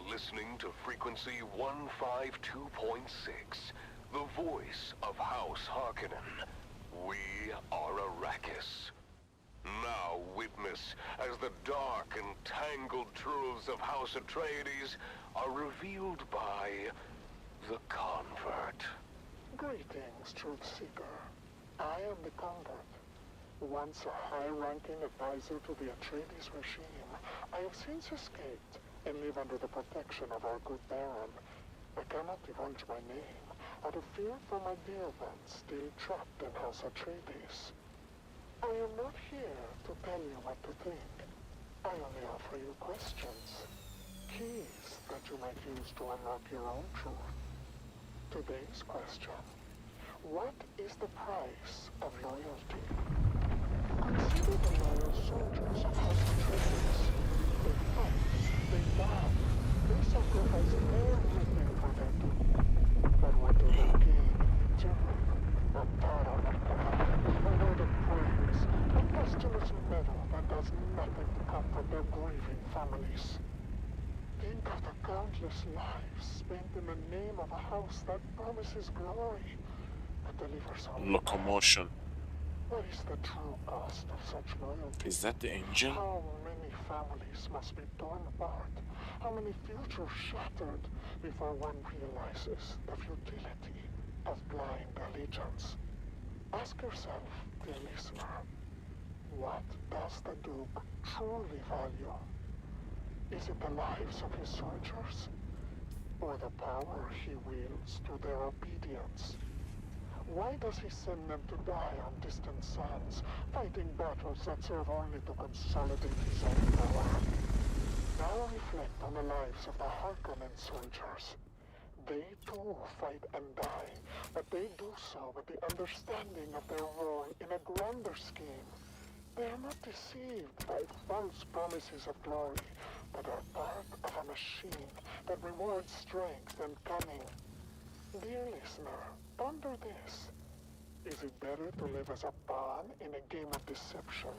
Listening to frequency 152.6, the voice of House Harkonnen. We are Arrakis. Now witness as the dark and tangled truths of House Atreides are revealed by the Convert. Greetings, Truth Seeker. I am the Convert. Once a high-ranking advisor to the Atreides regime, I have since escaped and live under the protection of our good Baron. I cannot divulge my name out of fear for my dear ones still trapped in House Atreides. I am not here to tell you what to think. I only offer you questions, keys that you might use to unlock your own truth. Today's question: what is the price of loyalty? Consider the loyal soldiers of House Atreides. They fight, they die, they sacrifice everything for their Dune. But what do they gain in return? A pattern of command, a word of praise, a posthumous medal that does nothing to comfort their grieving father. countless lives spent in the name of a house that promises glory, but delivers only Locomotion. What is the true cost of such loyalty? Is that the engine? How many families must be torn apart? How many futures shattered before one realizes the futility of blind allegiance? Ask yourself, dear listener, what does the Duke truly value? Is it the lives of his soldiers? Or the power he wields through their obedience? Why does he send them to die on distant sands, fighting battles that serve only to consolidate his own power? Now reflect on the lives of the Harkonnen soldiers. They too fight and die, but they do so with the understanding of their role in a grander scheme. They are not deceived by false promises of glory, but are part of a machine that rewards strength and cunning. Dear listener, ponder this. Is it better to live as a pawn in a game of deception,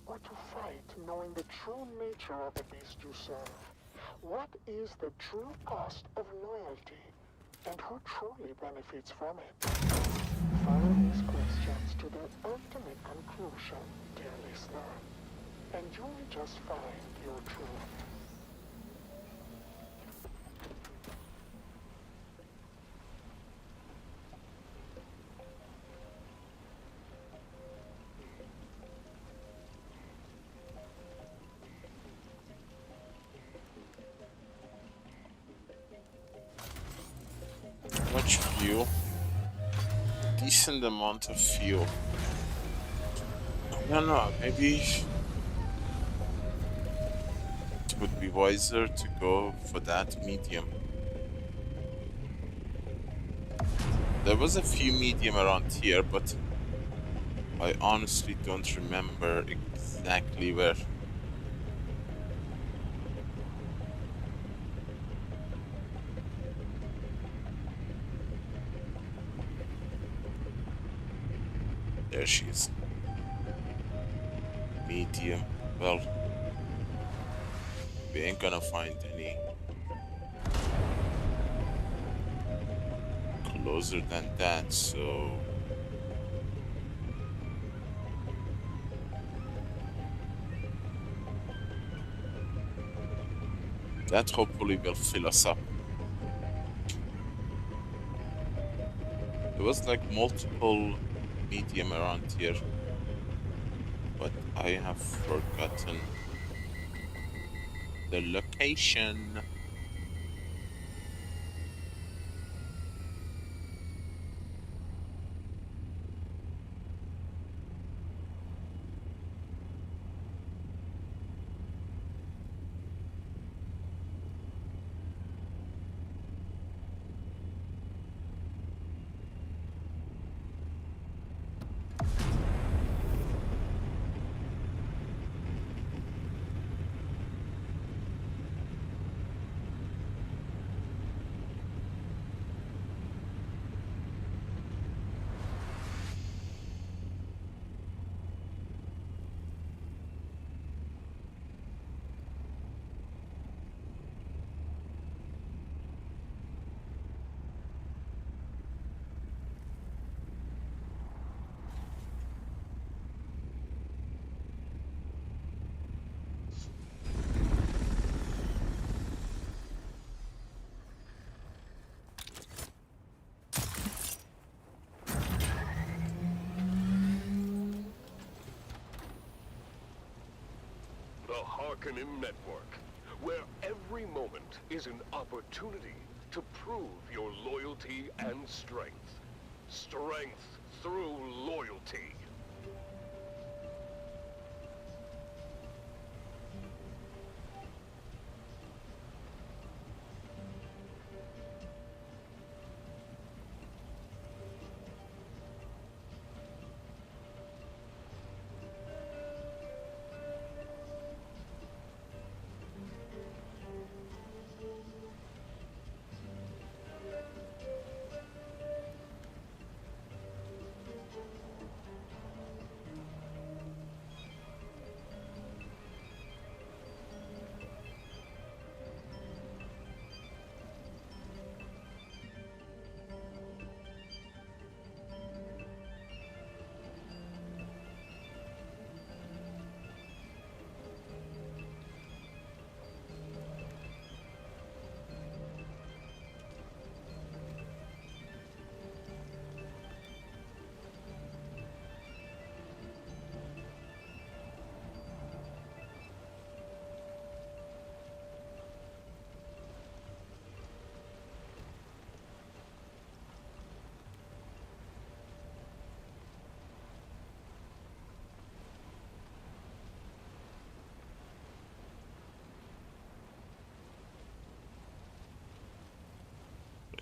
or to fight knowing the true nature of the beast you serve? What is the true cost of loyalty, and who truly benefits from it? Follow these questions to their ultimate conclusion, dear listener, and you will just find your truth. Much fuel. Decent amount of fuel. I don't know, maybe it would be wiser to go for that medium. There was a few medium around here, but I honestly don't remember exactly where. There she is. Medium. Well, we ain't gonna find any closer than that, so that hopefully will fill us up. There was like multiple medium around here, but I have forgotten the location. The Harkonnen Network, where every moment is an opportunity to prove your loyalty and strength. Strength through loyalty.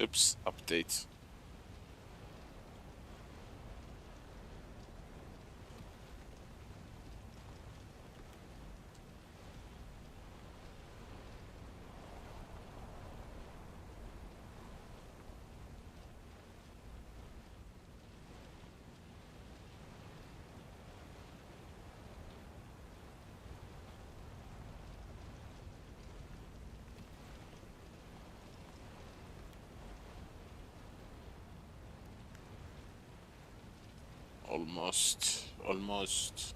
Oops, update. Almost.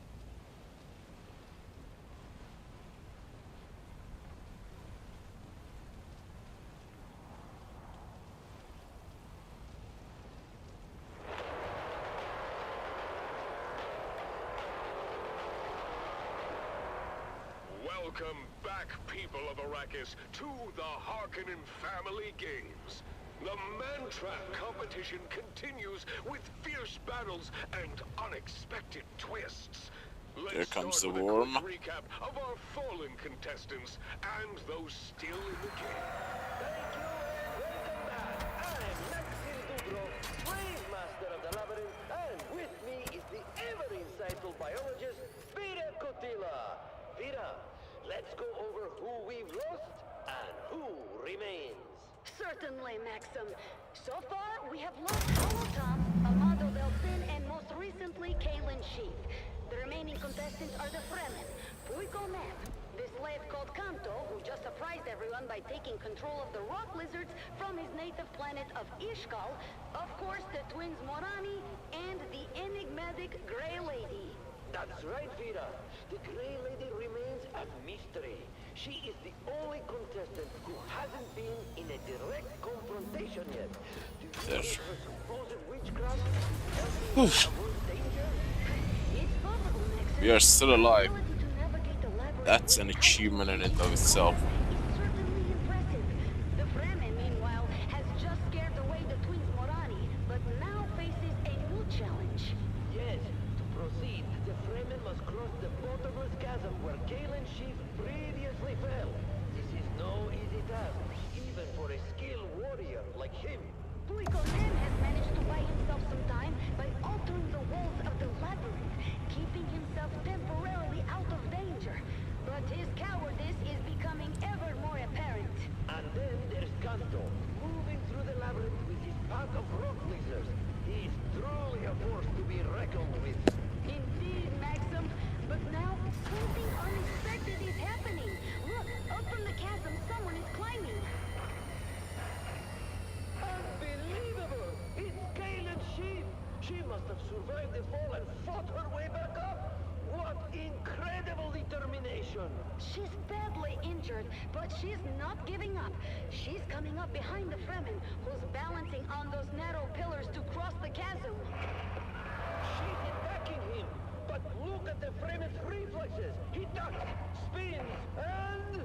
Welcome back, people of Arrakis, to the Harkonnen Family Games. The Mantrap competition continues with fierce battles and unexpected twists. Here Let's comes start the with worm. a quick recap of our fallen contestants and those still in the game. I'm Maxim Dubrow, Brave Master of the Labyrinth, and with me is the ever-insightful biologist, Vida Kotila. Vida, let's go over who we've lost and who remains. Certainly, Maxim. So far, we have lost Hollow Tom, Amado Delfin, and most recently, Kalen Sheep. The remaining contestants are the Fremen, Funcom, the slave called Kanto, who just surprised everyone by taking control of the rock lizards from his native planet of Ishkal, of course, the twins Morani, and the enigmatic Grey Lady. That's right, Vida. The Grey Lady remains a mystery. She is the only contestant who hasn't been in a direct confrontation yet. Do you There. think her supposed witchcraft helping us avoid danger? It's possible, Maxim. We are still alive. Ability to navigate the labyrinth That's an achievement in and of itself. is certainly impressive. The Fremen, meanwhile, has just scared away the twins Morani, but now faces a new challenge. Yes, to proceed, the Fremen must cross the bottomless chasm where Kalen Sheep previously fell. This is no easy task, even for a skilled warrior like him. Funcom has managed to buy himself some time by altering the walls of the labyrinth, keeping himself temporarily out of danger. But his cowardice is becoming ever more apparent. And then there's Kanto, moving through the labyrinth with his pack of rock lizards. He's truly a force to be reckoned with. Indeed, Maxim. But now, something unexpected is happening. Look, up from the chasm, someone is climbing. Unbelievable! It's Kalen Sheep! She must have survived the fall and fought her way back up! What incredible determination! She's badly injured, but she's not giving up. She's coming up behind the Fremen, who's balancing on those narrow pillars to cross the chasm. She's attacking him! But look at the Fremen's reflexes! He ducks, spins, and...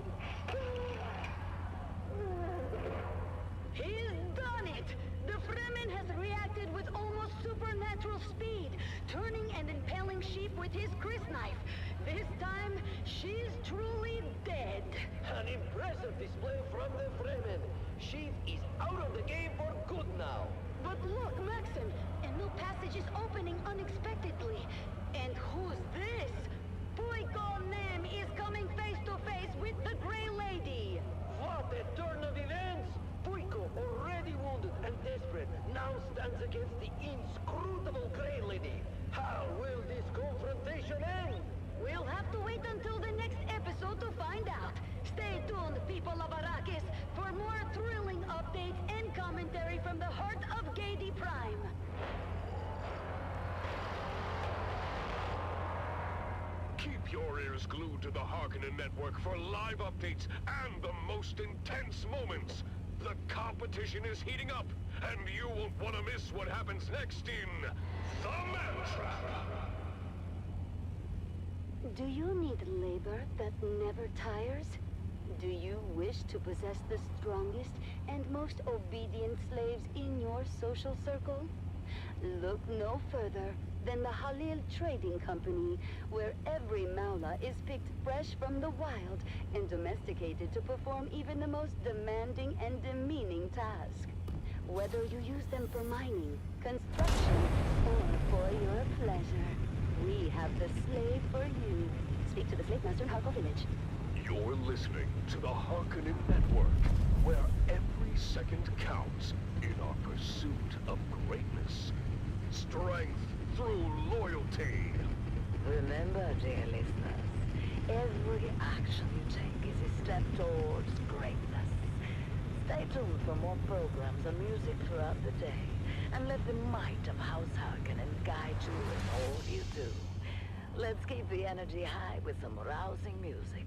He's done it! The Fremen has reacted with almost supernatural speed, turning and impaling Sheep with his crysknife. This time, she's truly dead. An impressive display from the Fremen. Sheep is out of the game for good now. But look, Maxim, a new passage is opening unexpectedly. And who's this? Funcom is coming face to face with the Grey Lady. What a turn of events! Funcom, already wounded and desperate, now stands against the inscrutable Grey Lady. How will this confrontation end? We'll have to wait until the next episode to find out. Stay tuned, people of Arrakis, for more thrilling updates and commentary from the heart of Gadi Prime. Keep your ears glued to the Harkonnen network for live updates and the most intense moments. The competition is heating up, and you won't want to miss what happens next in The Mantrap. Do you need labor that never tires? Do you wish to possess the strongest and most obedient slaves in your social circle? Look no further than the Halil Trading Company, where every Maula is picked fresh from the wild and domesticated to perform even the most demanding and demeaning task. Whether you use them for mining, construction, or for your pleasure, we have the slave for you. Speak to the slave master in Harkov Village. You're listening to the Harkonnen Network, where every second counts in our pursuit of greatness. Strength through loyalty. Remember, dear listeners, every action you take is a step towards greatness. Stay tuned for more programs and music throughout the day, and let the might of House Harkonnen guide you in all you do. Let's keep the energy high with some rousing music.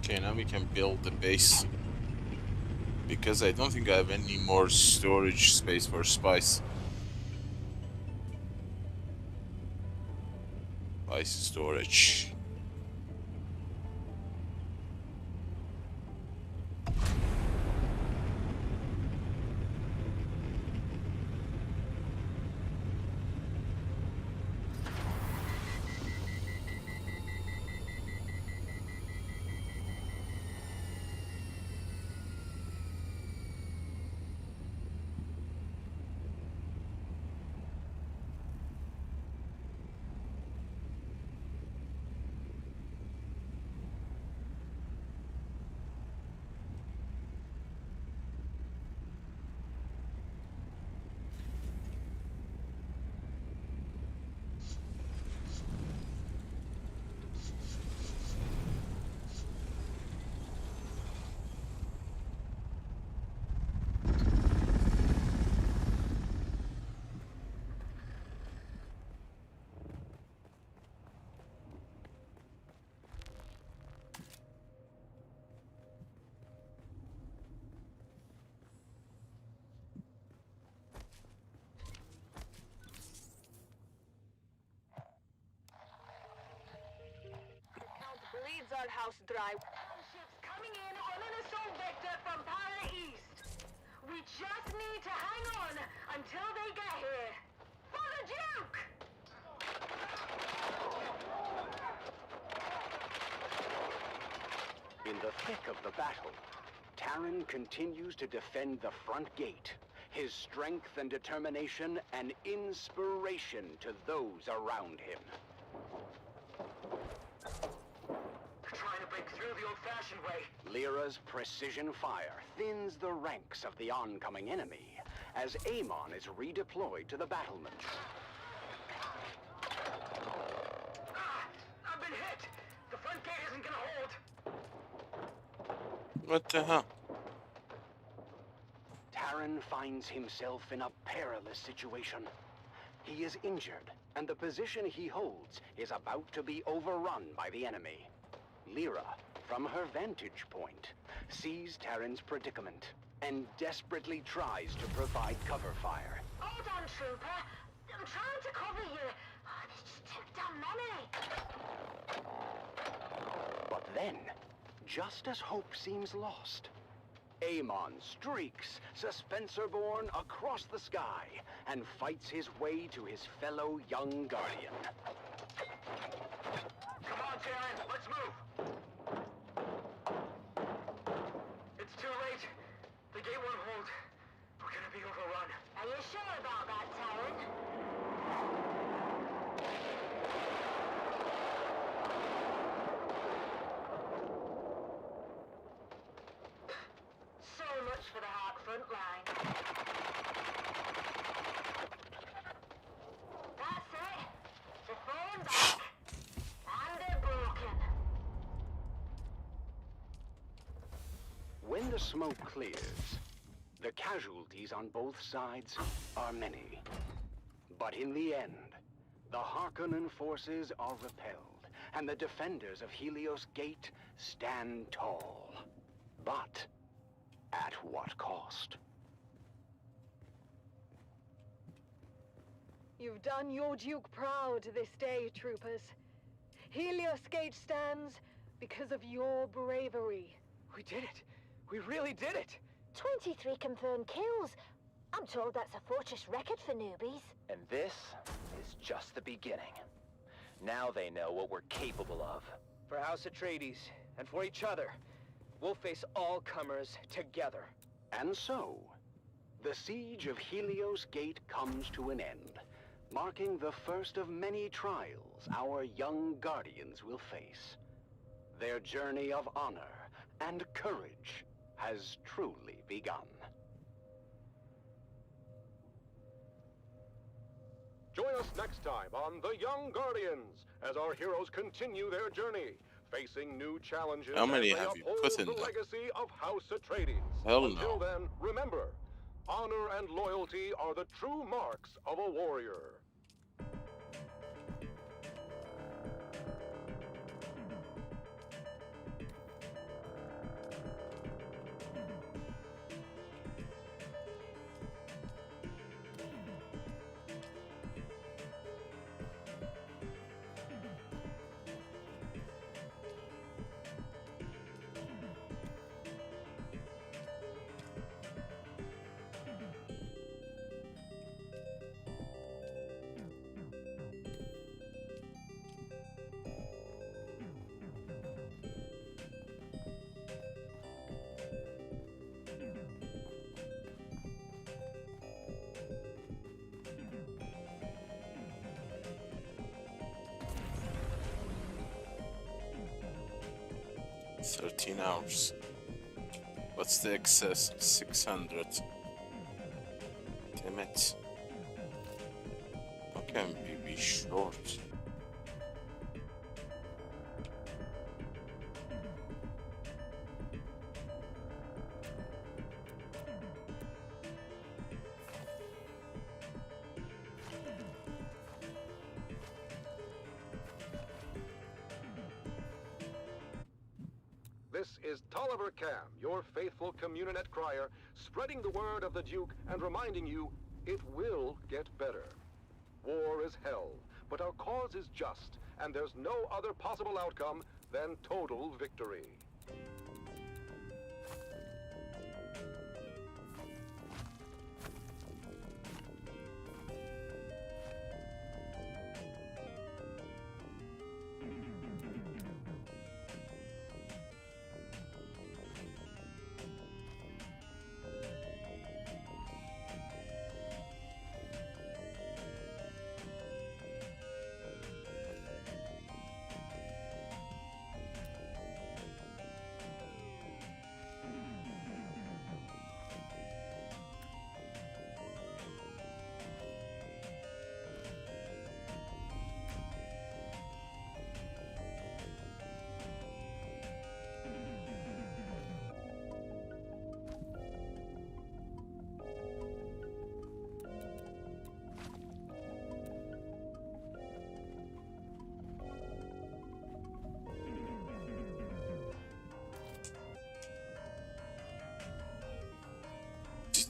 Okay, now we can build the base. Because I don't think I have any more storage space for spice. Spice storage. Bleeds our house dry. Ships coming in on an assault vector from Para East. We just need to hang on until they get here. For the Duke! In the thick of the battle, Terran continues to defend the front gate. His strength and determination an inspiration to those around him. Trying to break through the old-fashioned way. Lyra's precision fire thins the ranks of the oncoming enemy as Amon is redeployed to the battlement. I've been hit! The front gate isn't gonna hold! What the hell? Terran finds himself in a perilous situation. He is injured, and the position he holds is about to be overrun by the enemy. Lyra, from her vantage point, sees Terran's predicament and desperately tries to provide cover fire. Hold on, Trooper. I'm trying to cover you. Oh, this just took down memory. But then, just as hope seems lost, Amon streaks, Suspensor-born, across the sky and fights his way to his fellow young guardian. Come on, Terran, let's move! It's too late. The gate won't hold. We're gonna be overrun. Are you sure about that, Terran? So much for the Hark front line. That's it. They're falling back. And they're broken. the smoke clears, the casualties on both sides are many. But in the end, the Harkonnen forces are repelled, and the defenders of Helios Gate stand tall. But at what cost? You've done your Duke proud this day, troopers. Helios Gate stands because of your bravery. We did it. We really did it. 23 confirmed kills. I'm told that's a fortress record for newbies. And this is just the beginning. Now they know what we're capable of. For House Atreides, and for each other, we'll face all comers together. And so, the siege of Helios Gate comes to an end, marking the first of many trials our young Guardians will face. Their journey of honor and courage has truly begun. Join us next time on The Young Guardians as our heroes continue their journey, facing new challenges How many as they have you uphold put in the them? legacy of House Atreides. Hell no. Until then, remember, honor and loyalty are the true marks of a warrior. $13. What's the excess? 600. Damn it. How can we be short? This is Tolliver Cam, your faithful Communinet crier, spreading the word of the Duke and reminding you it will get better. War is hell, but our cause is just, and there's no other possible outcome than total victory.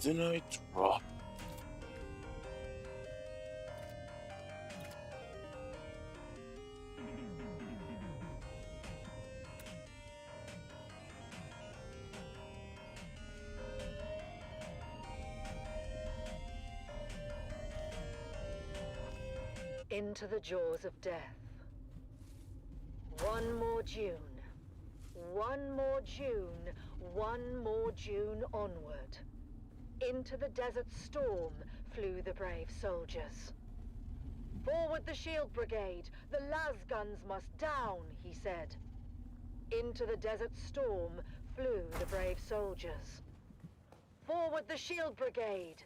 Didn't I drop? Into the jaws of death. One more June. One more June. One more June onward. Into the desert storm flew the brave soldiers. Forward the shield brigade! The las guns must down, he said. Into the desert storm flew the brave soldiers. Forward the shield brigade!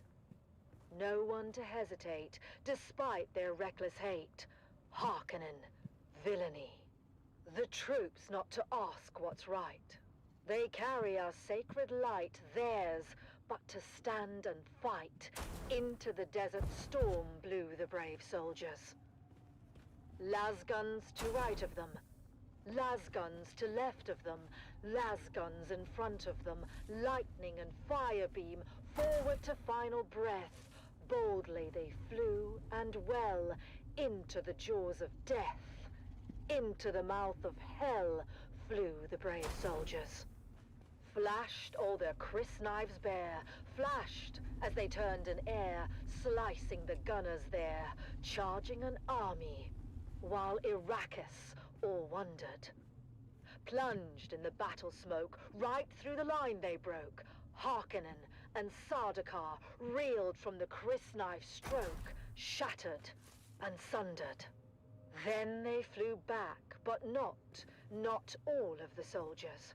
No one to hesitate, despite their reckless hate. Harkonnen, villainy. The troops not to ask what's right. They carry our sacred light, theirs, but to stand and fight. Into the desert storm blew the brave soldiers. Lasguns to right of them, lasguns to left of them, lasguns in front of them, lightning and fire beam, forward to final breath. Boldly they flew, and well, into the jaws of death. Into the mouth of hell flew the brave soldiers. Flashed all their crisp knives bare, flashed as they turned in air, slicing the gunners there, charging an army, while Arrakis all wondered. Plunged in the battle smoke, right through the line they broke. Harkonnen and Sardaukar reeled from the crisp knife stroke, shattered and sundered. Then they flew back, but not all of the soldiers.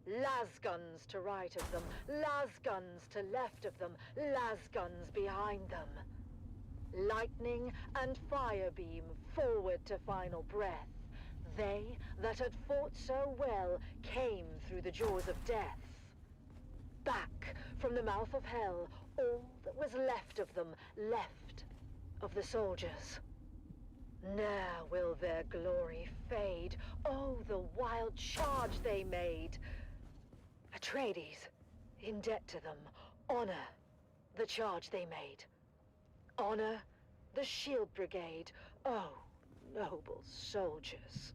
Lasguns to right of them, lasguns to left of them, lasguns behind them. Lightning and fire beam forward to final breath. They that had fought so well came through the jaws of death. Back from the mouth of hell, all that was left of them, left of the soldiers. Ne'er will their glory fade. Oh, the wild charge they made. Atreides, in debt to them, honor the charge they made. Honor the Shield Brigade. Oh, noble soldiers.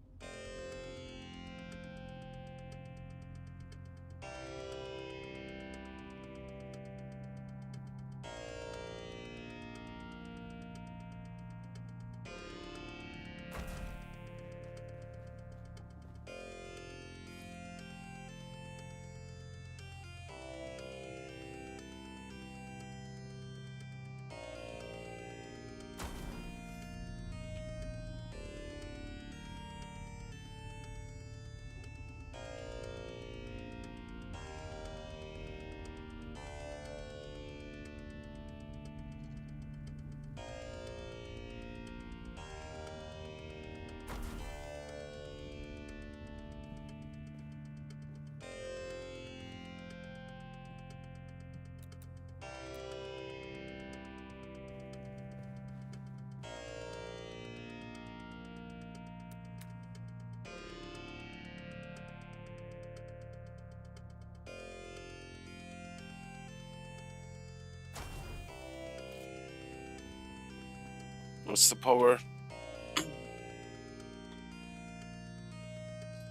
What's the power?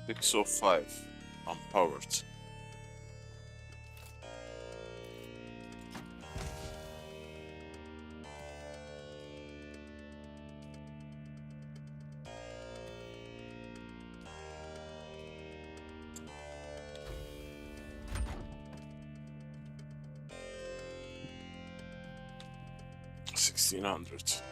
605 unpowered. $1,600.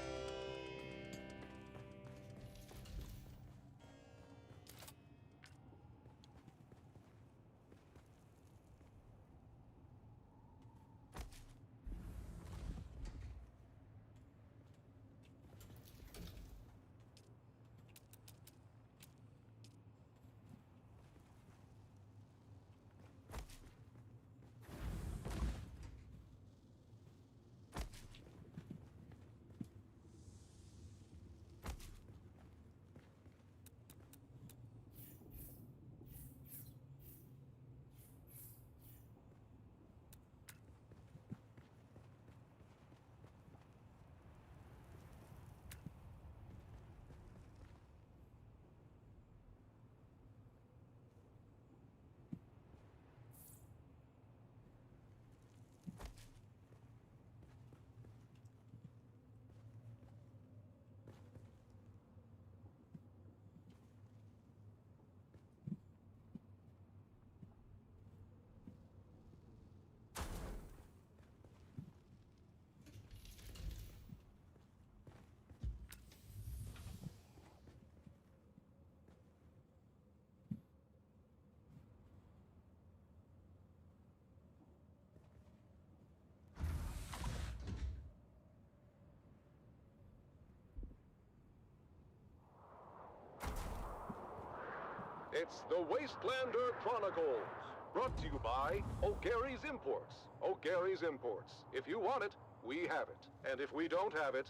It's the Wastelander Chronicles. Brought to you by O'Gary's Imports. O'Gary's Imports. If you want it, we have it. And if we don't have it,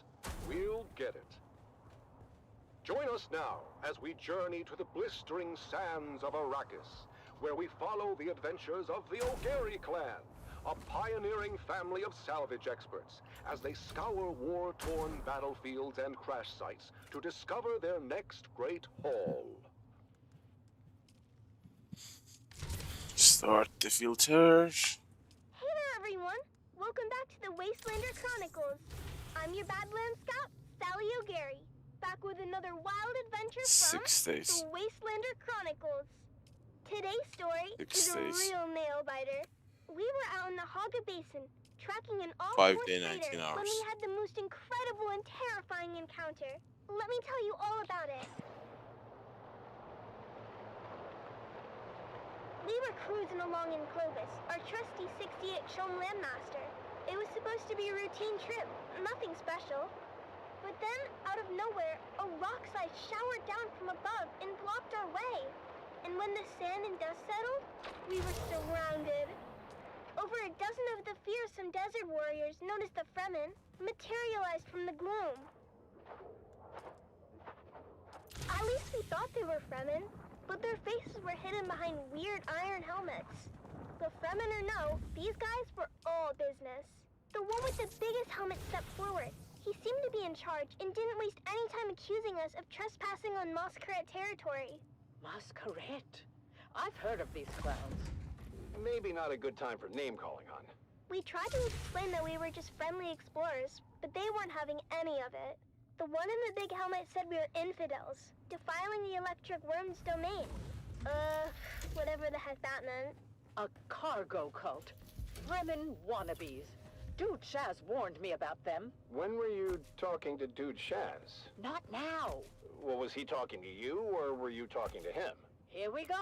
we'll get it. Join us now as we journey to the blistering sands of Arrakis, where we follow the adventures of the O'Gary clan, a pioneering family of salvage experts, as they scour war-torn battlefields and crash sites to discover their next great haul. Start the filter. Hey there, everyone! Welcome back to the Wastelander Chronicles. I'm your Badlands Scout, Sally O'Gary, back with another wild adventure from 6 days. the Wastelander Chronicles. Today's story 6 is a days. real nail-biter. We were out in the Haga Basin, tracking an 5 all-horse day, trader 19 when hours. we had the most incredible and terrifying encounter. Let me tell you all about it. We were cruising along in Clovis, our trusty 68 Shom Landmaster. It was supposed to be a routine trip, nothing special. But then, out of nowhere, a rock slide showered down from above and blocked our way. And when the sand and dust settled, we were surrounded. Over a dozen of the fearsome desert warriors, known as the Fremen, materialized from the gloom. At least we thought they were Fremen, but their faces were hidden behind weird iron helmets. But Fremen or no, these guys were all business. The one with the biggest helmet stepped forward. He seemed to be in charge and didn't waste any time accusing us of trespassing on Masquerade territory. Masquerade? I've heard of these clowns. Maybe not a good time for name-calling, hon. We tried to explain that we were just friendly explorers, but they weren't having any of it. The one in the big helmet said we were infidels, defiling the electric worm's domain. Whatever the heck that meant. A cargo cult. Fremen wannabes. Dude Shaz warned me about them. When were you talking to Dude Shaz? Not now. Well, was he talking to you, or were you talking to him? Here we go.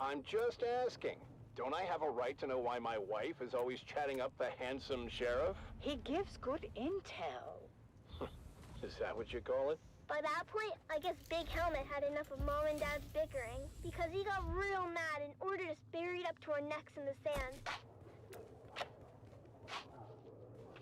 I'm just asking. Don't I have a right to know why my wife is always chatting up the handsome sheriff? He gives good intel. Is that what you call it? By that point, I guess Big Helmet had enough of Mom and Dad's bickering, because he got real mad and ordered us buried up to our necks in the sand.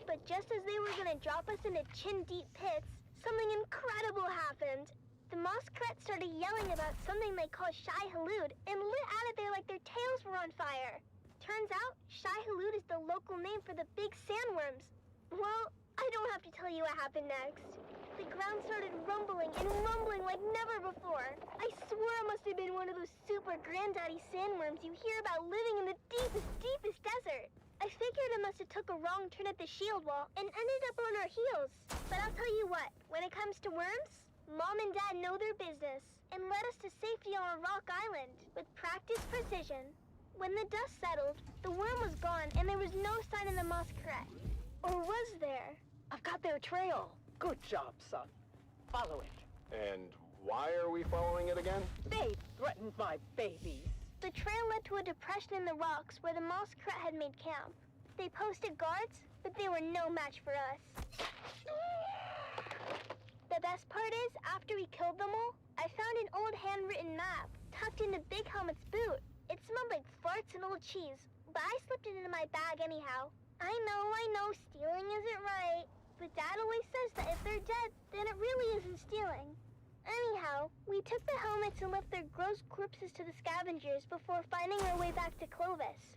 But just as they were gonna drop us into chin-deep pits, something incredible happened. The Moskret started yelling about something they call Shai Halud and lit out of there like their tails were on fire. Turns out, Shai Halud is the local name for the big sandworms. Well, I don't have to tell you what happened next. The ground started rumbling and rumbling like never before. I swear it must have been one of those super granddaddy sandworms you hear about living in the deepest desert. I figured it must have took a wrong turn at the shield wall and ended up on our heels. But I'll tell you what, when it comes to worms, Mom and Dad know their business and led us to safety on a rock island with practiced precision. When the dust settled, the worm was gone and there was no sign of the Masquerade. Or was there? I've got their trail. Good job, son. Follow it. And why are we following it again? They threatened my babies. The trail led to a depression in the rocks where the Masquerade had made camp. They posted guards, but they were no match for us. The best part is, after we killed them all, I found an old handwritten map tucked into Big Helmet's boot. It smelled like farts and old cheese, but I slipped it into my bag anyhow. I know, stealing isn't right, but Dad always says that if they're dead, then it really isn't stealing. Anyhow, we took the helmets and left their gross corpses to the scavengers before finding our way back to Clovis.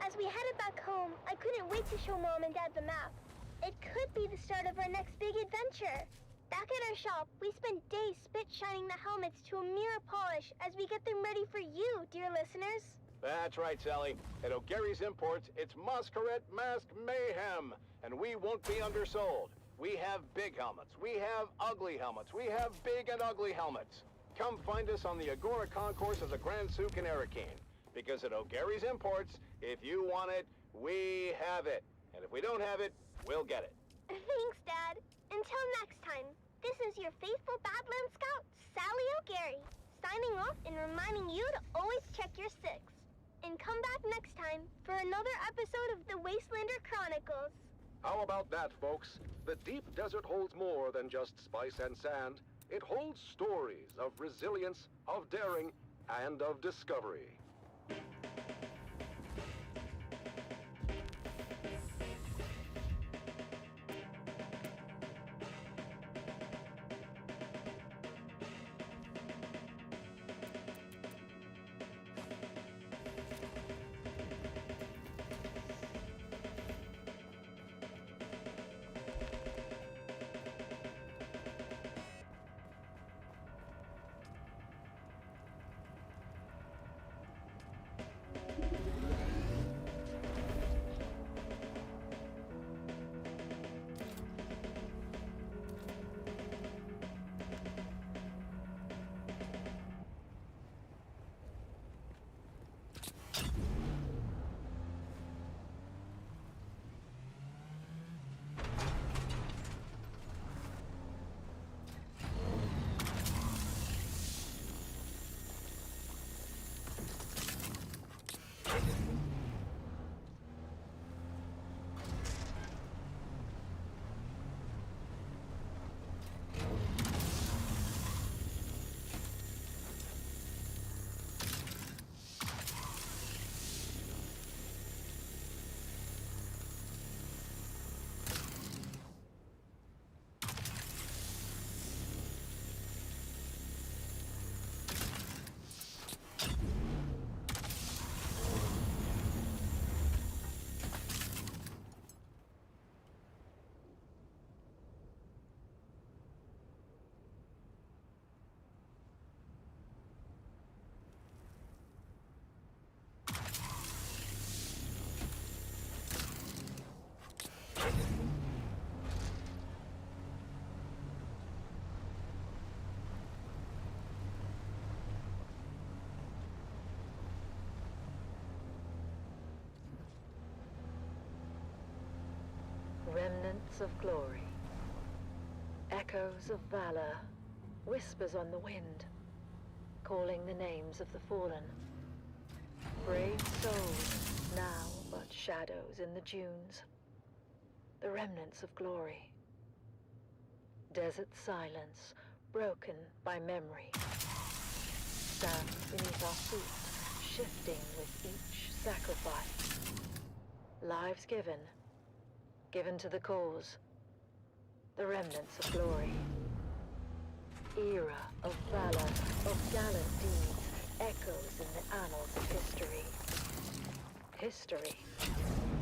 As we headed back home, I couldn't wait to show Mom and Dad the map. It could be the start of our next big adventure. Back at our shop, we spent days spit-shining the helmets to a mirror polish as we get them ready for you, dear listeners. That's right, Sally. At O'Gary's Imports, it's Masquerade Mask Mayhem, and we won't be undersold. We have big helmets, we have ugly helmets, we have big and ugly helmets. Come find us on the Agora Concourse of the Grand Souk in Arakeen. Because at O'Gary's Imports, if you want it, we have it. And if we don't have it, we'll get it. Thanks, Dad. Until next time, this is your faithful Badland Scout, Sally O'Gary, signing off and reminding you to always check your six. And come back next time for another episode of the Wastelander Chronicles. How about that, folks? The deep desert holds more than just spice and sand. It holds stories of resilience, of daring, and of discovery. Remnants of glory, echoes of valor, whispers on the wind, calling the names of the fallen. Brave souls, now but shadows in the dunes. The remnants of glory. Desert silence, broken by memory. Sand beneath our feet, shifting with each sacrifice. Lives given to the cause. The remnants of glory. Era of valor, of gallant deeds, echoes in the annals of history. History,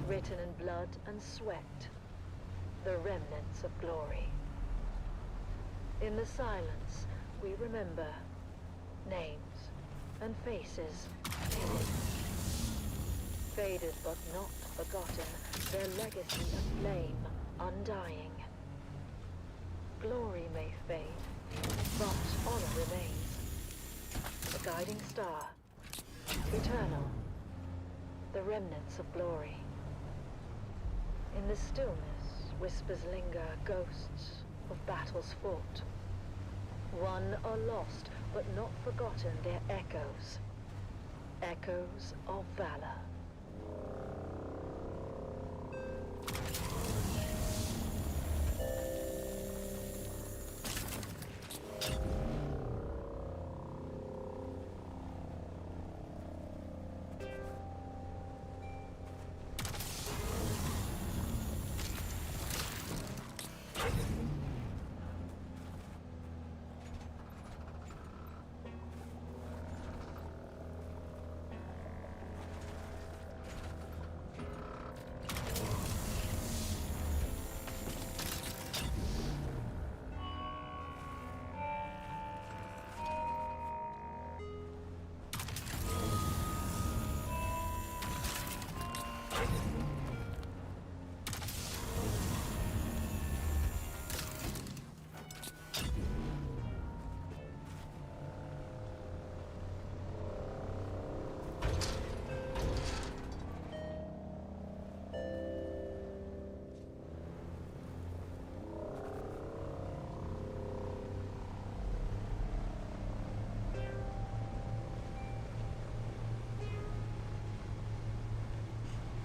written in blood and sweat. The remnants of glory. In the silence, we remember names and faces faded. Faded but not forgotten, their legacy a flame undying. Glory may fade, but honor remains. The guiding star, eternal, the remnants of glory. In the stillness, whispers linger, ghosts of battles fought. Won or lost, but not forgotten, their echoes. Echoes of valor.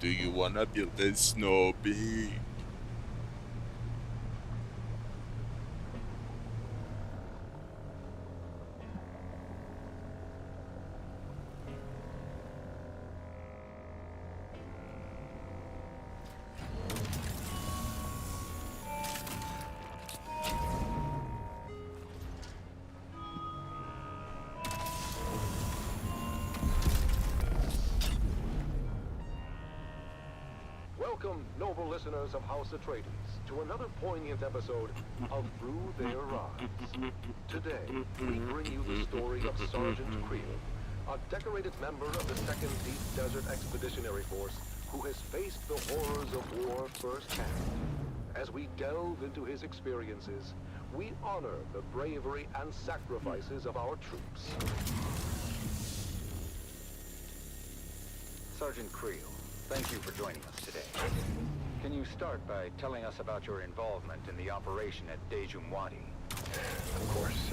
Do you wanna build a snow beach? Welcome, noble listeners of House Atreides, to another poignant episode of Through Their Eyes. Today, we bring you the story of Sergeant Creel, a decorated member of the 2nd Deep Desert Expeditionary Force who has faced the horrors of war firsthand. As we delve into his experiences, we honor the bravery and sacrifices of our troops. Sergeant Creel, thank you for joining us today. Can you start by telling us about your involvement in the operation at Dejum Wadi? Of course,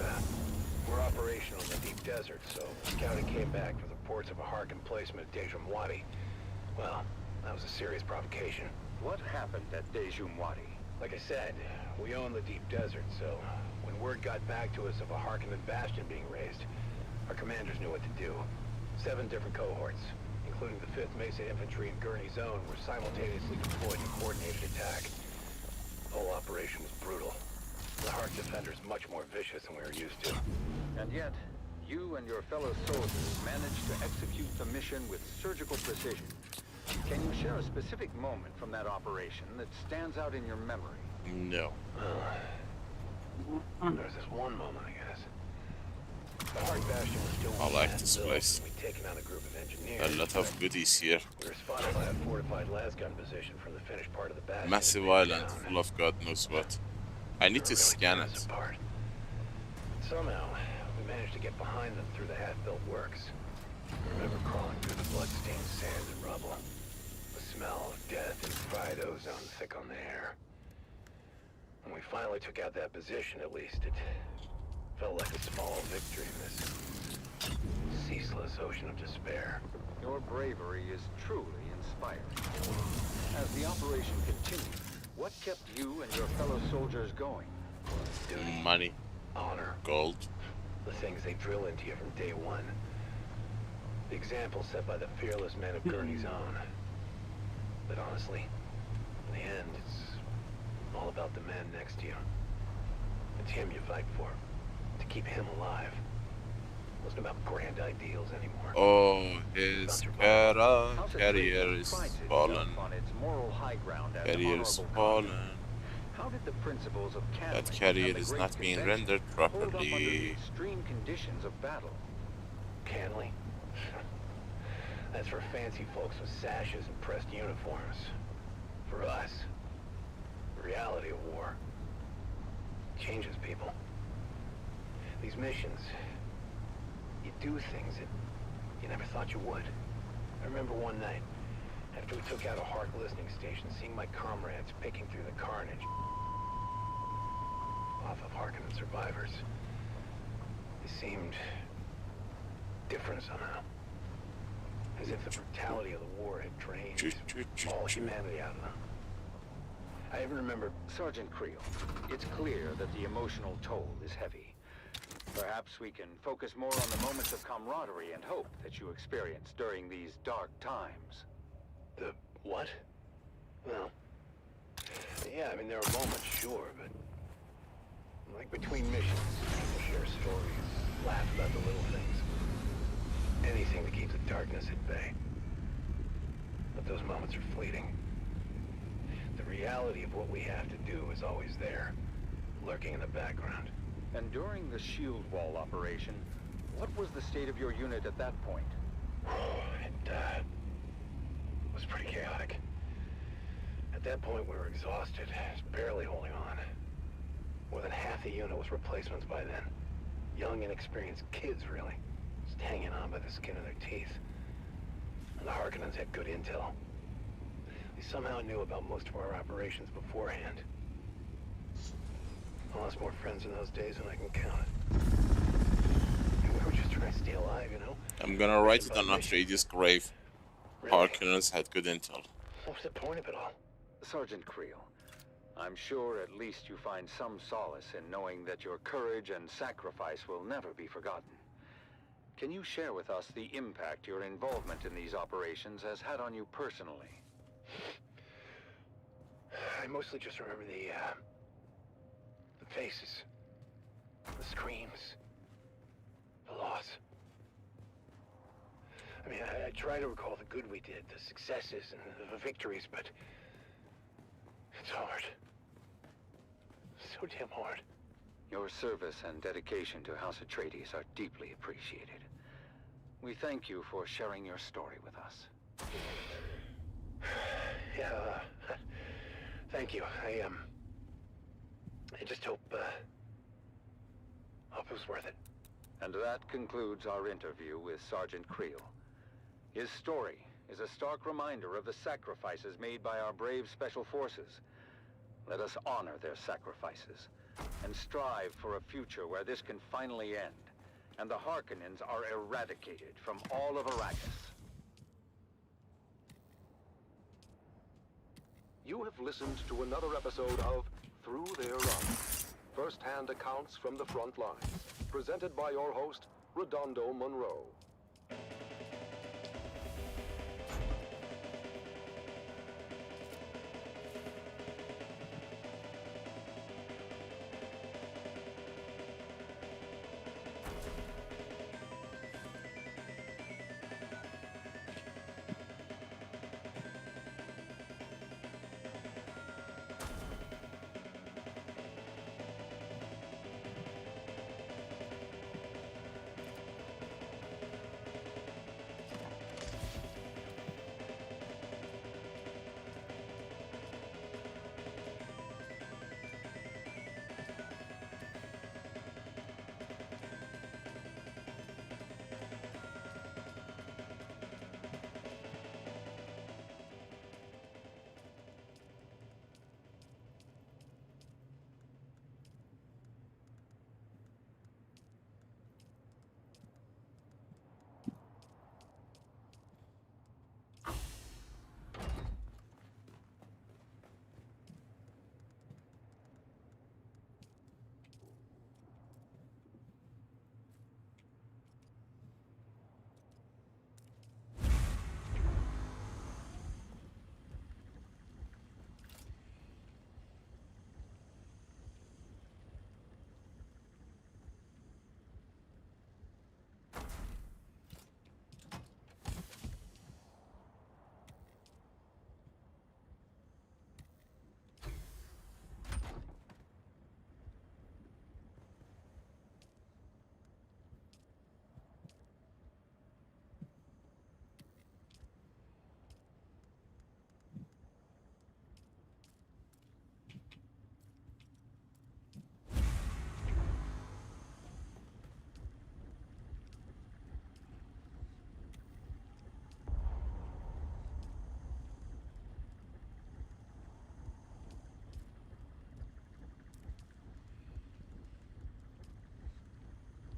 we're operational in the deep desert, so scouting came back with reports of a Hark emplacement at Dejum Wadi. Well, that was a serious provocation. What happened at Dejum Wadi? Like I said, we own the deep desert, so when word got back to us of a Harkonnen bastion being raised, our commanders knew what to do. 7 different cohorts, including the 5th Mesa Infantry and Gurney Zone, were simultaneously deployed in coordinated attack. The whole operation was brutal. The Hark defenders much more vicious than we were used to. And yet, you and your fellow soldiers managed to execute the mission with surgical precision. Can you share a specific moment from that operation that stands out in your memory? No. There's this one moment, I guess. The Hark bastion was still I like this place. We'd taken on a group of engineers. A lot of goodies here. We were spotted by a fortified lasgun position from the finished part of the bastion. Massive island full of God knows what. I need to scan it. Somehow, we managed to get behind them through the half-built works. I remember crawling through the blood-stained sand and rubble. The smell of death and fried ozone thick on the air. When we finally took out that position, at least, it felt like a small victory in this ceaseless ocean of despair. Your bravery is truly inspiring. As the operation continued, what kept you and your fellow soldiers going? Duty, money, honor, gold. The things they drill into you from day one. The example set by the fearless men of Gurney's own. But honestly, in the end, it's all about the man next to you. It's him you fight for. To keep him alive. It wasn't about grand ideals anymore. Oh, his career is fallen. Career is fallen. How did the principles of That career is not being rendered properly. Extreme conditions of battle. Canley? That's for fancy folks with sashes and pressed uniforms. For us, the reality of war changes people. These missions, you do things that you never thought you would. I remember one night, after we took out a Hark listening station, seeing my comrades picking through the carnage off of Harkonnen survivors. They seemed different somehow. As if the brutality of the war had drained all humanity out of them. I even remember... Sergeant Creel, it's clear that the emotional toll is heavy. Perhaps we can focus more on the moments of camaraderie and hope that you experienced during these dark times. The what? Well, yeah, I mean, there are moments, sure, but... like between missions, people share stories, laugh about the little things. Anything to keep the darkness at bay. But those moments are fleeting. The reality of what we have to do is always there, lurking in the background. And during the shield wall operation, what was the state of your unit at that point? It was pretty chaotic. At that point, we were exhausted, just barely holding on. More than half the unit was replacements by then. Young, inexperienced kids, really. Just hanging on by the skin of their teeth. And the Harkonnens had good intel. They somehow knew about most of our operations beforehand. I lost more friends in those days than I can count. And we were just trying to stay alive, you know? I'm gonna write it on Atreides' grave. Harkonnens had good intel. What's the point of it all? Sergeant Creel, I'm sure at least you find some solace in knowing that your courage and sacrifice will never be forgotten. Can you share with us the impact your involvement in these operations has had on you personally? I mostly just remember the faces, the screams, the loss. I mean, I try to recall the good we did, the successes and the victories, but It's hard. So damn hard. Your service and dedication to House Atreides are deeply appreciated. We thank you for sharing your story with us. Yeah, thank you. I just hope it was worth it. And that concludes our interview with Sergeant Creel. His story is a stark reminder of the sacrifices made by our brave special forces. Let us honor their sacrifices and strive for a future where this can finally end and the Harkonnens are eradicated from all of Arrakis. You have listened to another episode of Through Their Eyes, first-hand accounts from the front lines, presented by your host, Redondo Monroe.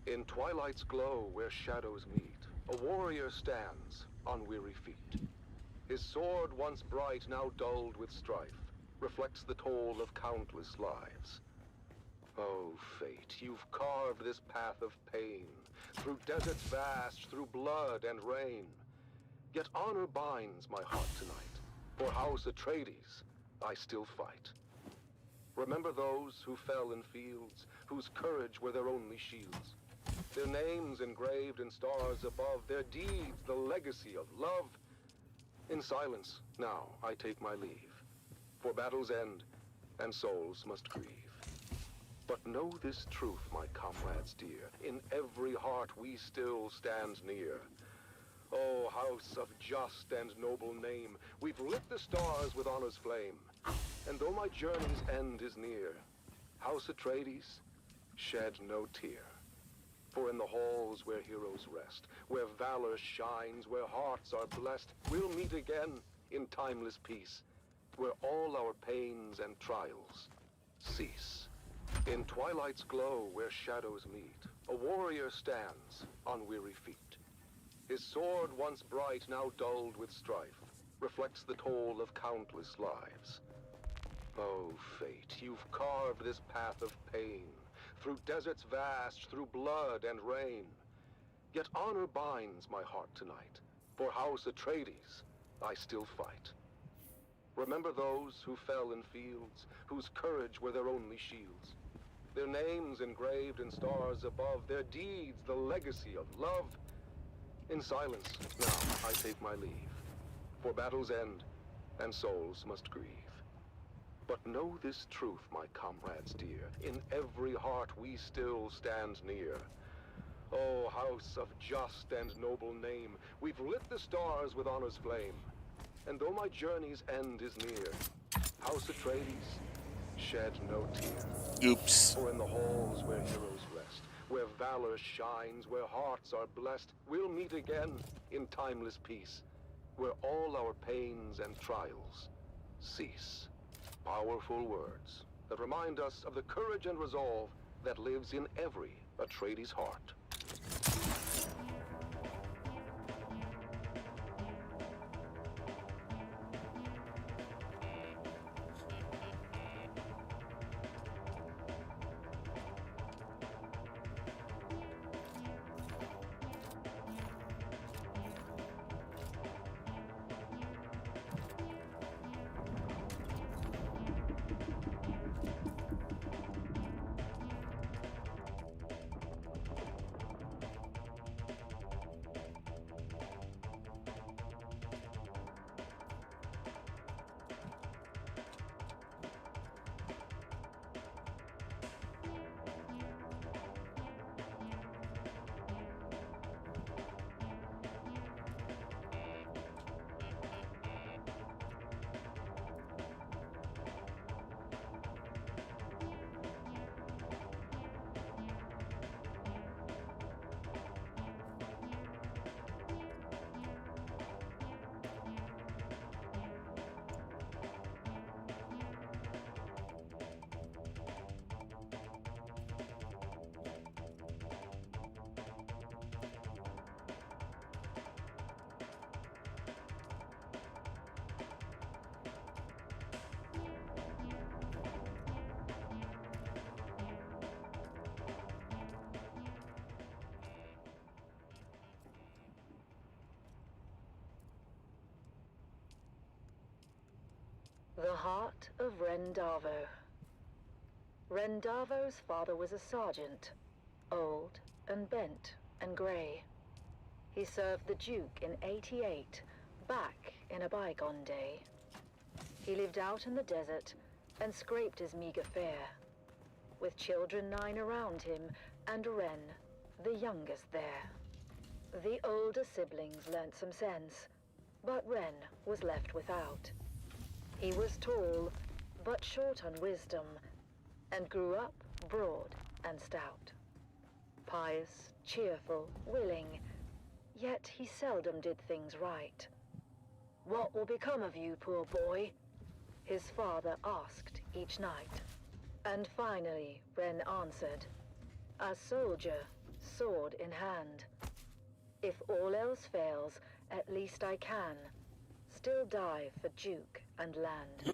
In twilight's glow where shadows meet, a warrior stands on weary feet. His sword, once bright, now dulled with strife, reflects the toll of countless lives. Oh, fate, you've carved this path of pain, through deserts vast, through blood and rain. Yet honor binds my heart tonight. For House Atreides, I still fight. Remember those who fell in fields, whose courage were their only shields. Their names engraved in stars above, their deeds the legacy of love. In silence, now, I take my leave. For battles end, and souls must grieve. But know this truth, my comrades dear, in every heart we still stand near. O house of just and noble name, we've lit the stars with honor's flame. And though my journey's end is near, House Atreides, shed no tear. For in the halls where heroes rest, where valor shines, where hearts are blessed, we'll meet again in timeless peace, where all our pains and trials cease. In twilight's glow where shadows meet, a warrior stands on weary feet. His sword, once bright, now dulled with strife, reflects the toll of countless lives. Oh, fate, you've carved this path of pain, through deserts vast, through blood and rain. Yet honor binds my heart tonight. For House Atreides, I still fight. Remember those who fell in fields, whose courage were their only shields. Their names engraved in stars above, their deeds the legacy of love. In silence, now, I take my leave. For battles end, and souls must grieve. But know this truth, my comrades dear, in every heart we still stand near. O house of just and noble name, we've lit the stars with honor's flame. And though my journey's end is near, House Atreides, shed no tear. Oops. For in the halls where heroes rest, where valor shines, where hearts are blessed, we'll meet again in timeless peace, where all our pains and trials cease. Powerful words that remind us of the courage and resolve that lives in every Atreides heart. The heart of Rendavo. Rendavo's father was a sergeant, old and bent and grey. He served the Duke in '88, back in a bygone day. He lived out in the desert and scraped his meager fare, with children 9 around him and Ren, the youngest there. The older siblings learnt some sense, but Ren was left without. He was tall, but short on wisdom, and grew up broad and stout. Pious, cheerful, willing, yet he seldom did things right. "What will become of you, poor boy?" his father asked each night. And finally, Ren answered, "A soldier, sword in hand. If all else fails, at least I can still die for Duke and land."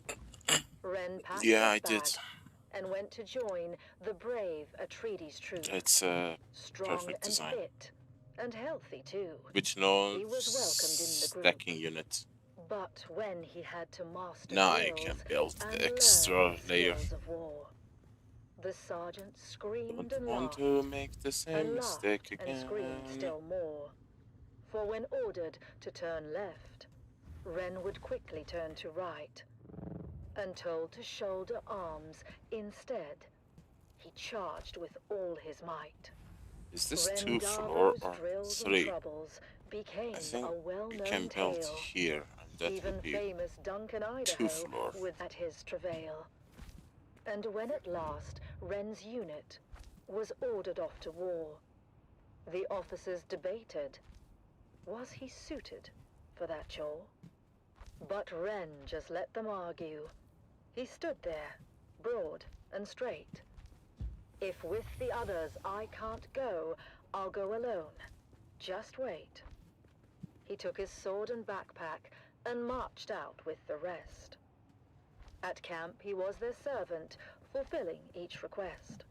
Ren packed Yeah, I his did. bag and went to join the brave Atreides troop. It's a Strong perfect and design. fit, and healthy too. With no He was welcomed in the group. stacking unit. But when he had to master Now I drills can build and the extra learn layer. skills of war, the sergeant screamed Don't and want laughed, to make the same and mistake laughed and screamed again. still more. For when ordered to turn left, Ren would quickly turn to right, and told to shoulder arms instead, he charged with all his might. Is this 2 floor Rendavo's or drills 3? and troubles became I think a we well-known can build tale. here, and that Even would be famous Duncan 2 Idaho floor. with at his travail. And when at last Ren's unit was ordered off to war, the officers debated, was he suited for that chore? But Ren just let them argue. He stood there, broad and straight. "If with the others I can't go, I'll go alone. Just wait." He took his sword and backpack and marched out with the rest. At camp he was their servant, fulfilling each request.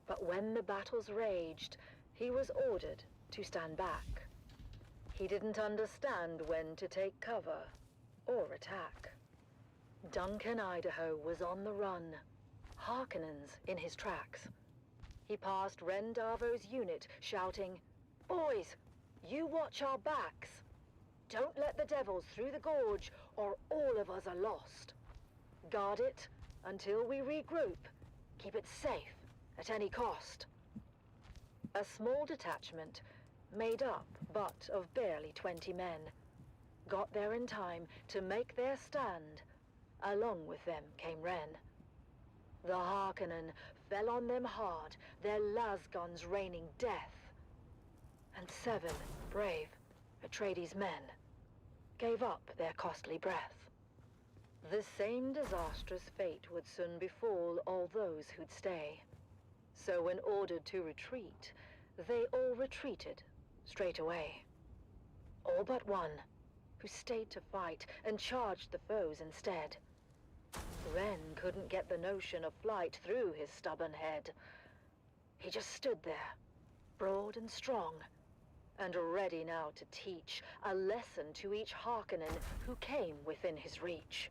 But when the battles raged, he was ordered to stand back. He didn't understand when to take cover or attack. Duncan Idaho was on the run, Harkonnens in his tracks. He passed Rendavo's unit, shouting, "Boys, you watch our backs. Don't let the devils through the gorge, or all of us are lost." Guard it until we regroup. Keep it safe at any cost. A small detachment, made up but of barely 20 men, got there in time to make their stand. Along with them came Ren. The Harkonnen fell on them hard, their lasguns raining death. And 7 brave Atreides men gave up their costly breath. The same disastrous fate would soon befall all those who'd stay. So when ordered to retreat, they all retreated straight away. All but one, who stayed to fight and charged the foes instead. Ren couldn't get the notion of flight through his stubborn head. He just stood there, broad and strong, and ready now to teach a lesson to each Harkonnen who came within his reach.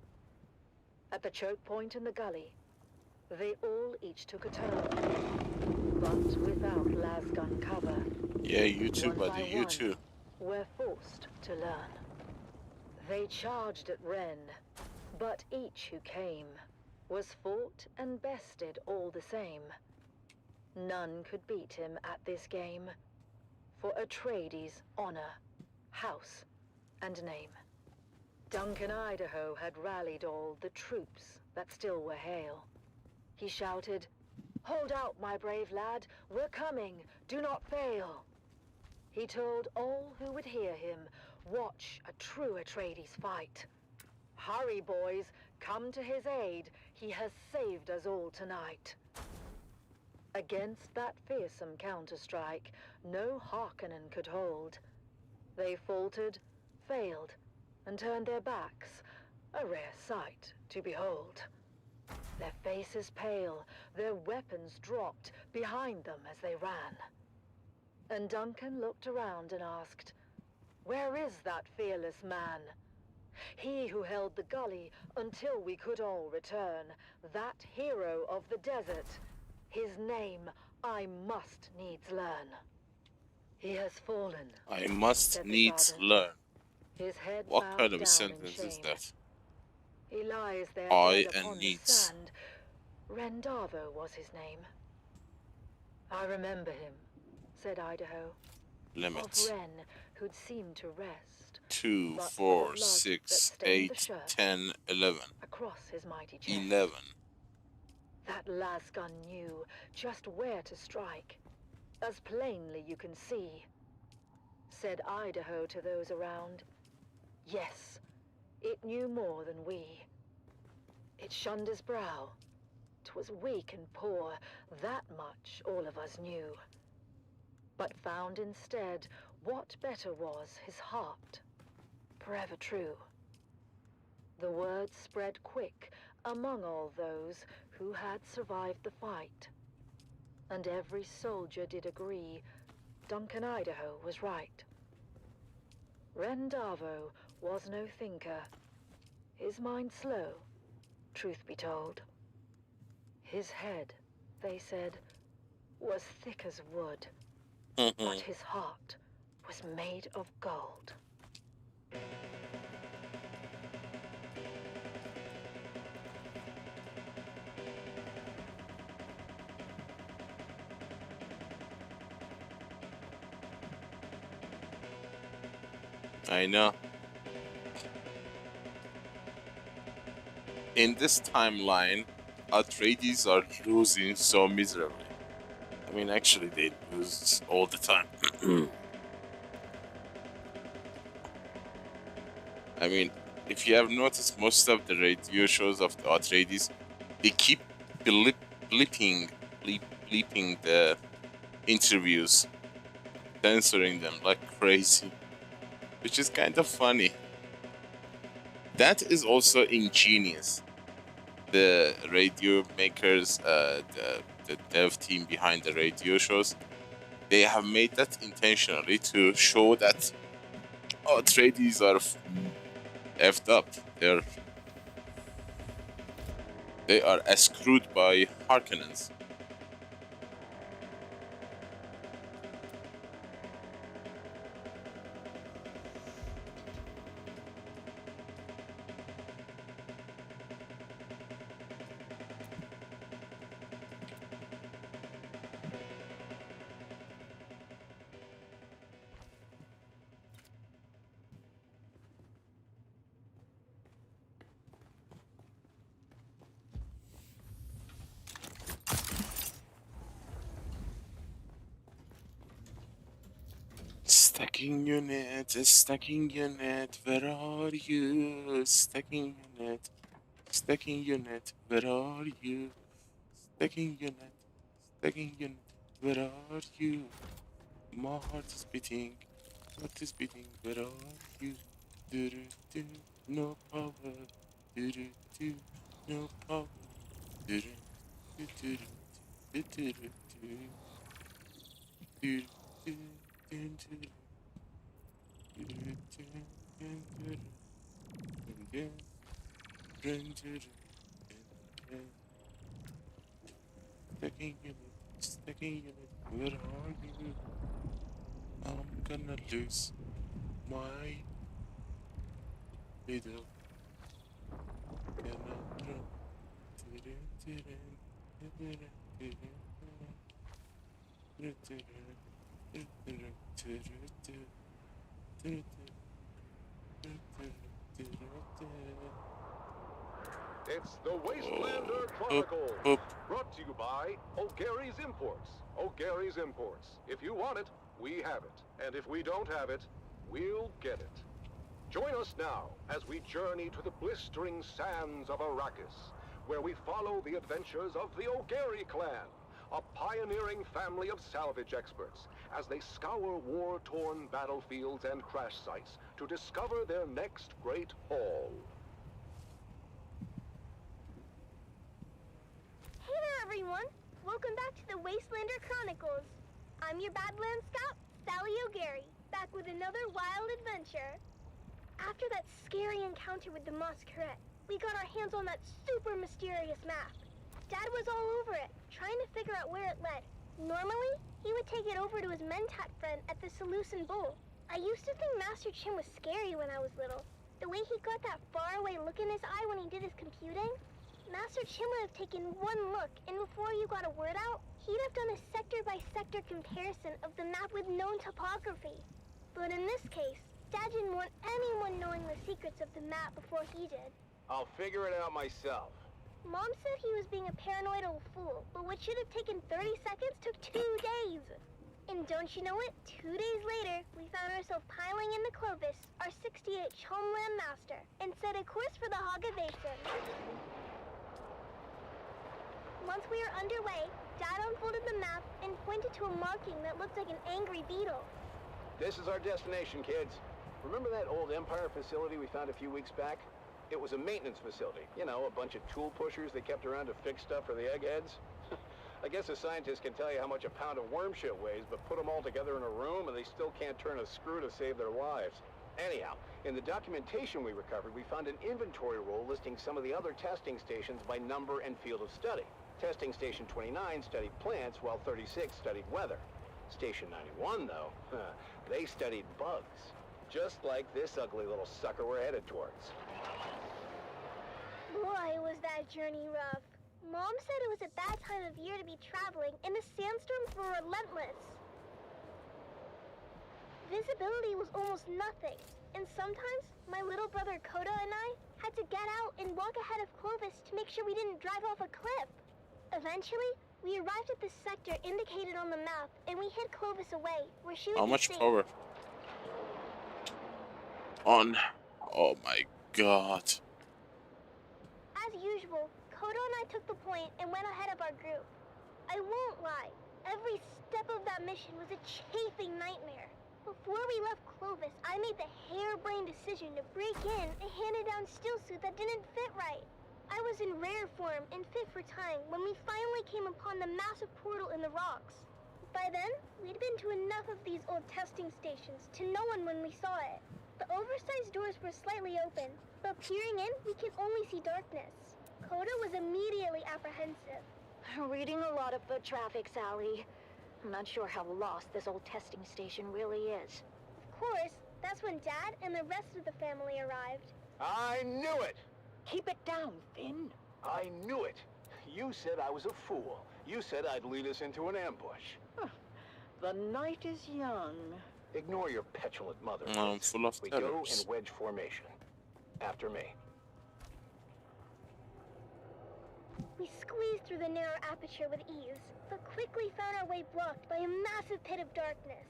At the choke point in the gully, they all each took a turn, but without lasgun cover. Yeah, you too, One buddy, by you one, too. were forced to learn. They charged at Ren, but each who came was fought and bested all the same. None could beat him at this game, for Atreides' honor, house, and name. Duncan Idaho had rallied all the troops that still were hale. He shouted, "Hold out, my brave lad, we're coming, do not fail." He told all who would hear him, watch a true Atreides fight. Hurry, boys, come to his aid, he has saved us all tonight. Against that fearsome counterstrike, no Harkonnen could hold. They faltered, failed, and turned their backs, a rare sight to behold. Their faces pale, their weapons dropped behind them as they ran. And Duncan looked around and asked, "Where is that fearless man? He who held the gully until we could all return, that hero of the desert. His name I must needs learn." "He has fallen," I must said the needs sergeant, learn. his head What bowed kind of a down in sentence is shame. that? He lies there I dead and upon the needs. sand. Rendavo was his name. "I remember him," said Idaho. Limit. Of Ren, who'd seemed to rest, 2, but for the 4, blood that 6, stained the 8, shirt 10, 11. across his mighty chest. 11. That lasgun knew just where to strike, as plainly you can see. Said Idaho to those around, yes, it knew more than we. It shunned his brow. 'Twas weak and poor, that much all of us knew. But found instead what better was his heart, forever true. The word spread quick among all those who had survived the fight. And every soldier did agree Duncan Idaho was right. Rendavo was no thinker, his mind slow, truth be told. His head, they said, was thick as wood, but his heart was made of gold. I know. In this timeline, Atreides are losing so miserably. I mean, actually, they lose all the time. I mean, if you have noticed, most of the radio shows of the Atreides, they keep bleeping the interviews, censoring them like crazy, which is kind of funny. That is also ingenious. The radio makers, the dev team behind the radio shows, they have made that intentionally to show that Atreides are effed up. They are screwed by Harkonnens. Stacking unit, where are you? Stacking unit, where are you? Stacking unit, where are you? My heart is beating, where are you? Do, no power, do, no power, do, do, do, do, do, do, do, do, Stacking unit, where are you? I'm gonna lose my middle conundrum. It's the Wastelander Chronicles, brought to you by O'Gary's Imports. O'Gary's Imports. If you want it, we have it. And if we don't have it, we'll get it. Join us now as we journey to the blistering sands of Arrakis, where we follow the adventures of the O'Gary clan, a pioneering family of salvage experts, as they scour war-torn battlefields and crash sites to discover their next great haul. Hey there, everyone! Welcome back to the Wastelander Chronicles. I'm your Badlands Scout, Sally O'Gary, back with another wild adventure. After that scary encounter with the Masquerade, we got our hands on that super mysterious map. Dad was all over it, trying to figure out where it led. Normally, he would take it over to his Mentat friend at the Seleucid Bowl. I used to think Master Chim was scary when I was little. The way he got that faraway look in his eye when he did his computing. Master Chim would have taken one look, and before you got a word out, he'd have done a sector-by-sector comparison of the map with known topography. But in this case, Dad didn't want anyone knowing the secrets of the map before he did. I'll figure it out myself. Mom said he was being a paranoid old fool, but what should have taken 30 seconds took 2 days. And don't you know it, 2 days later, we found ourselves piling into Clovis, our 68th homeland master, and set a course for the Haga Basin. Once we were underway, Dad unfolded the map and pointed to a marking that looked like an angry beetle. This is our destination, kids. Remember that old Empire facility we found a few weeks back? It was a maintenance facility. You know, a bunch of tool pushers they kept around to fix stuff for the eggheads. I guess a scientist can tell you how much a pound of worm shit weighs, but put them all together in a room and they still can't turn a screw to save their lives. Anyhow, in the documentation we recovered, we found an inventory roll listing some of the other testing stations by number and field of study. Testing Station 29 studied plants, while 36 studied weather. Station 91, though, they studied bugs. Just like this ugly little sucker we're headed towards. Boy, was that journey rough. Mom said it was a bad time of year to be traveling, and the sandstorms were relentless. Visibility was almost nothing, and sometimes my little brother Koda and I had to get out and walk ahead of Clovis to make sure we didn't drive off a cliff. Eventually, we arrived at the sector indicated on the map, and we hid Clovis away, where she would How be much safe. power? On. Oh my god. As usual, Kodo and I took the point and went ahead of our group. I won't lie, every step of that mission was a chafing nightmare. Before we left Clovis, I made the harebrained decision to break in a handed-down steel suit that didn't fit right. I was in rare form and fit for time when we finally came upon the massive portal in the rocks. By then, we'd been to enough of these old testing stations to know when we saw it. The oversized doors were slightly open, but peering in, we could only see darkness. Koda was immediately apprehensive. Reading a lot of foot traffic, Sally. I'm not sure how lost this old testing station really is. Of course, that's when Dad and the rest of the family arrived. I knew it! Keep it down, Finn. I knew it. You said I was a fool. You said I'd lead us into an ambush. The night is young. Ignore your petulant mother. I'm full of We go terrors. in wedge formation. After me. We squeezed through the narrow aperture with ease, but quickly found our way blocked by a massive pit of darkness.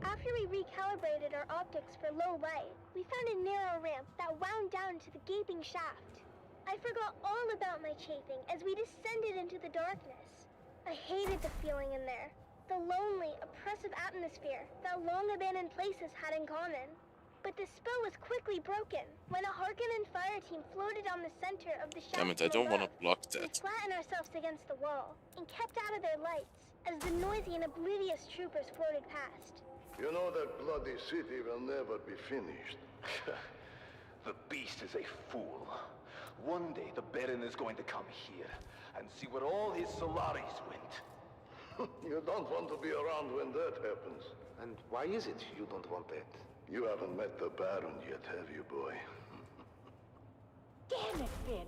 After we recalibrated our optics for low light, we found a narrow ramp that wound down to the gaping shaft. I forgot all about my chafing as we descended into the darkness. I hated the feeling in there, the lonely, oppressive atmosphere that long-abandoned places had in common. But the spell was quickly broken when a Harkonnen fire team floated on the center of the shaft. Damn it, I don't want to block that. We flattened ourselves against the wall and kept out of their lights as the noisy and oblivious troopers floated past. You know that bloody city will never be finished. The beast is a fool. One day the Baron is going to come here and see where all his Solaris went. You don't want to be around when that happens. And why is it you don't want that? You haven't met the Baron yet, have you, boy? Damn it, Finn!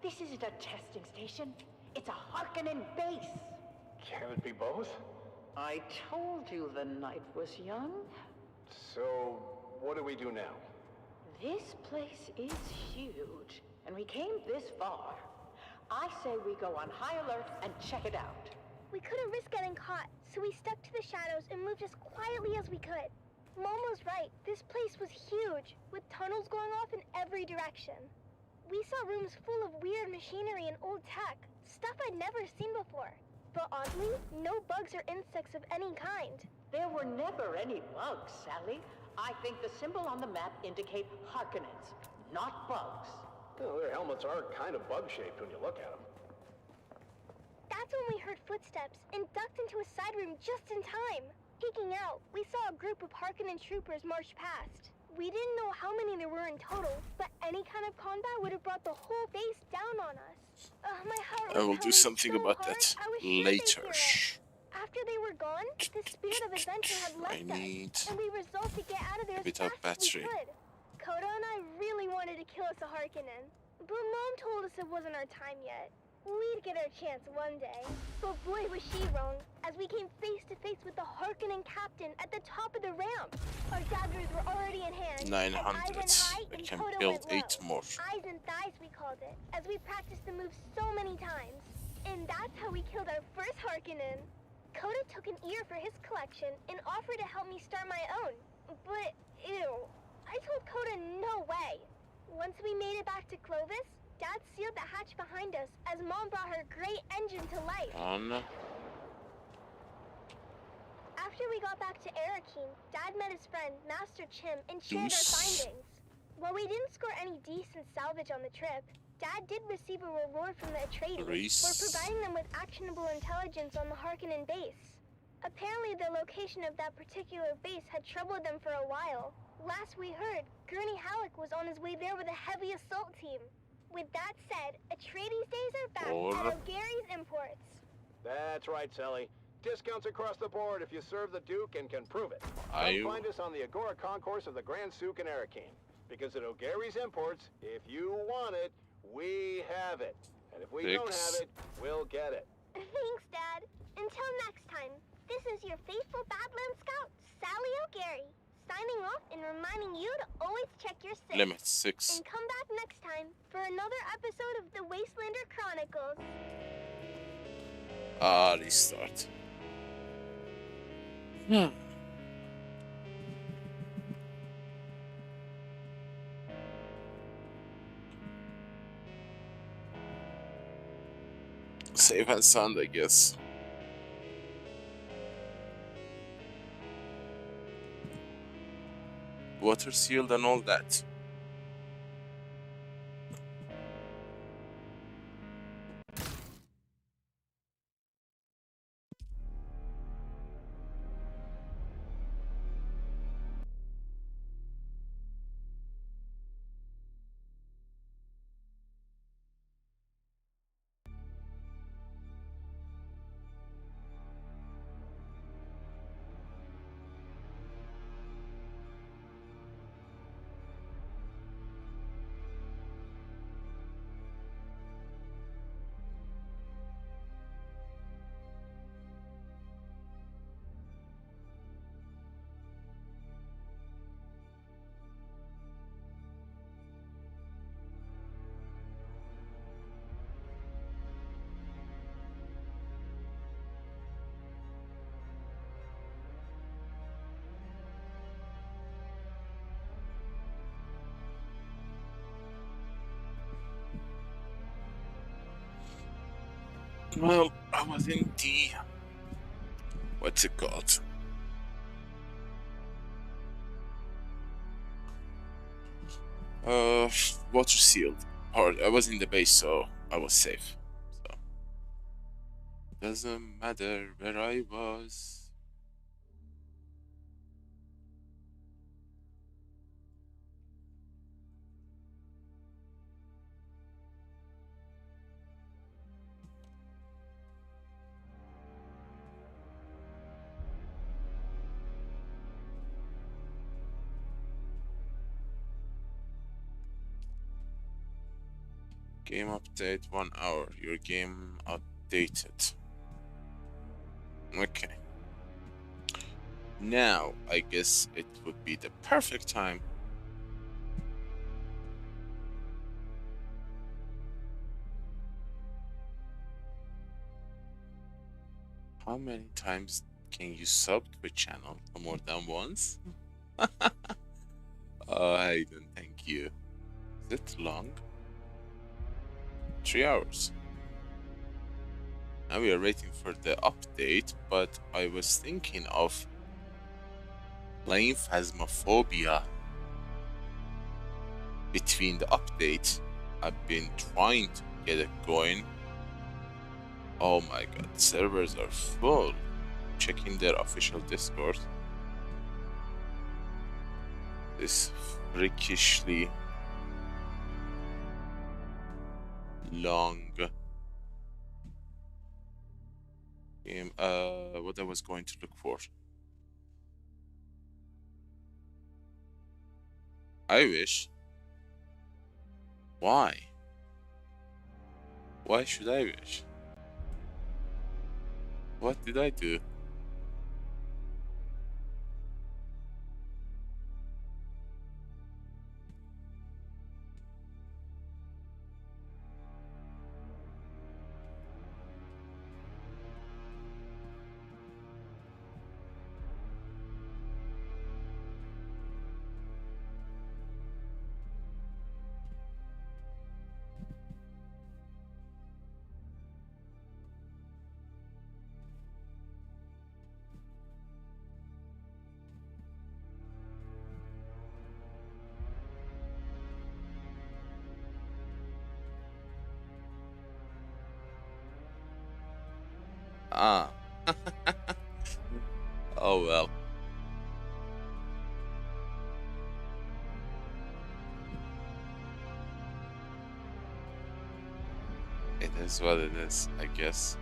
This isn't a testing station. It's a Harkonnen base. Can it be both? I told you the night was young. So, what do we do now? This place is huge, and we came this far. I say we go on high alert and check it out. We couldn't risk getting caught, so we stuck to the shadows and moved as quietly as we could. Mom was right. This place was huge, with tunnels going off in every direction. We saw rooms full of weird machinery and old tech, stuff I'd never seen before. But oddly, no bugs or insects of any kind. There were never any bugs, Sally. I think the symbol on the map indicate Harkonnens, not bugs. Well, their helmets are kind of bug-shaped when you look at them. That's when we heard footsteps and ducked into a side room just in time. Peeking out, we saw a group of Harkonnen troopers march past. We didn't know how many there were in total, but any kind of combat would have brought the whole base down on us. My heart was I will do something so about hard, that I was sure later. they'd hear it. After they were gone, the spirit of adventure had left us, and we resolved to get out of there a as bit of fast as we battery. could. Coda and I really wanted to kill us a Harkonnen, but Mom told us it wasn't our time yet. We'd get our chance one day. But boy was she wrong, as we came face to face with the Harkonnen captain at the top of the ramp. Our daggers were already in hand. 900. I went high I and can Coda build went 8 low. more. Eyes and thighs, we called it, as we practiced the move so many times. And that's how we killed our first Harkonnen. Coda took an ear for his collection and offered to help me start my own. But, ew, I told Coda no way. Once we made it back to Clovis, Dad sealed the hatch behind us as Mom brought her great engine to life. After we got back to Arakeen, Dad met his friend, Master Chim, and shared our findings. While we didn't score any decent salvage on the trip, Dad did receive a reward from the Atreides for providing them with actionable intelligence on the Harkonnen base. Apparently, the location of that particular base had troubled them for a while. Last we heard, Gurney Halleck was on his way there with a heavy assault team. With that said, Atreides days are back at O'Gary's Imports. That's right, Sally. Discounts across the board if you serve the Duke and can prove it. Come find us on the Agora Concourse of the Grand Souk in Arakeen. Because at O'Gary's Imports, if you want it, we have it. And if we don't have it, we'll get it. Thanks, Dad. Until next time, this is your faithful Badland Scout, Sally O'Gary, signing off and reminding you to always check your six. Limit 6. And come back next time for another episode of the Wastelander Chronicles. Restart. Save and sound, I guess. Water sealed and all that. Well, I was in the... what's it called? Water sealed. Or I was in the base, so I was safe. So doesn't matter where I was. Game update 1 hour. Your game outdated. Okay. Now, I guess it would be the perfect time how many times can you sub to a channel? More than once? I don't thank you. Is it long? 3 hours. Now we are waiting for the update, but I was thinking of playing Phasmophobia between the update. I've been trying to get it going. Oh my god, servers are full. Checking their official Discord. This freakishly long game. What I was going to look for. I wish. Why? Why should I wish? What did I do? Ah. Oh well. It is what it is, I guess.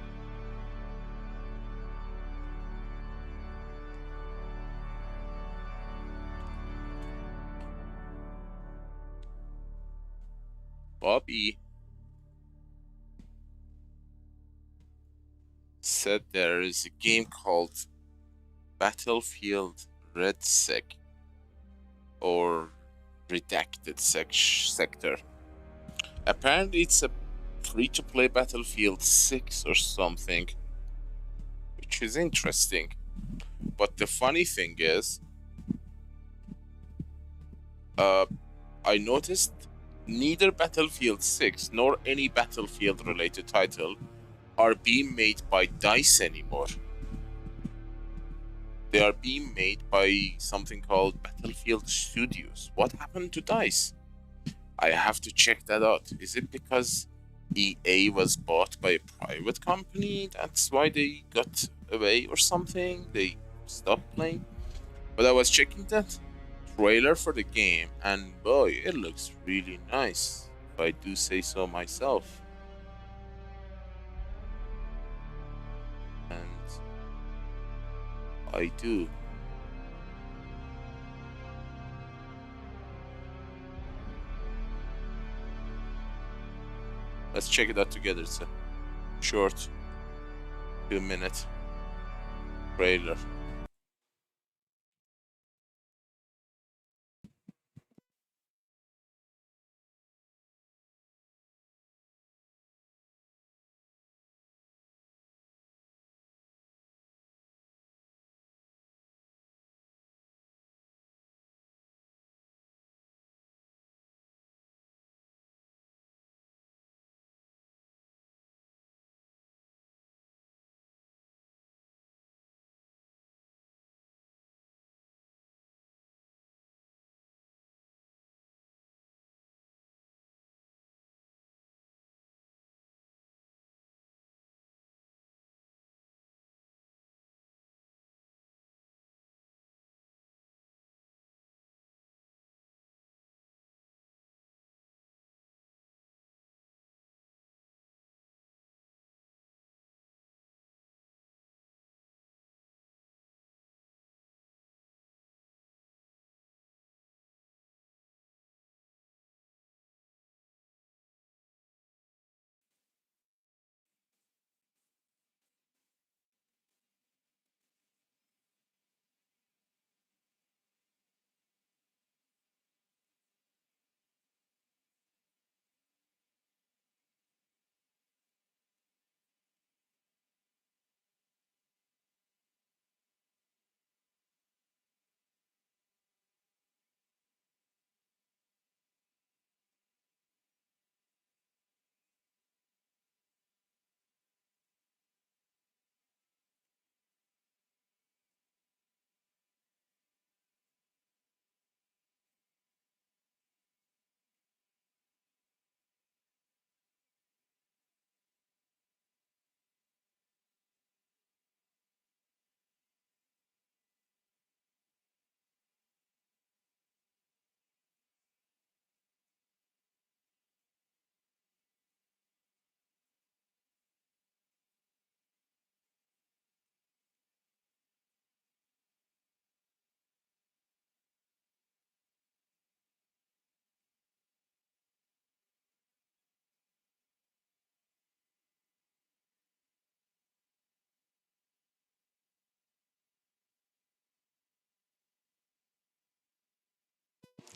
Bobby said there is a game called Battlefield Red Sec or Redacted Sector. Apparently, it's a free-to-play Battlefield 6 or something, which is interesting. But the funny thing is, I noticed neither Battlefield 6 nor any Battlefield-related title are being made by DICE anymore. They are being made by something called Battlefield Studios. What happened to DICE? I have to check that out. Is it because EA was bought by a private company? That's why they got away or something? They stopped playing? But I was checking that trailer for the game, and boy, it looks really nice, if I do say so myself. And I do. Let's check it out together. It's a short 2-minute trailer.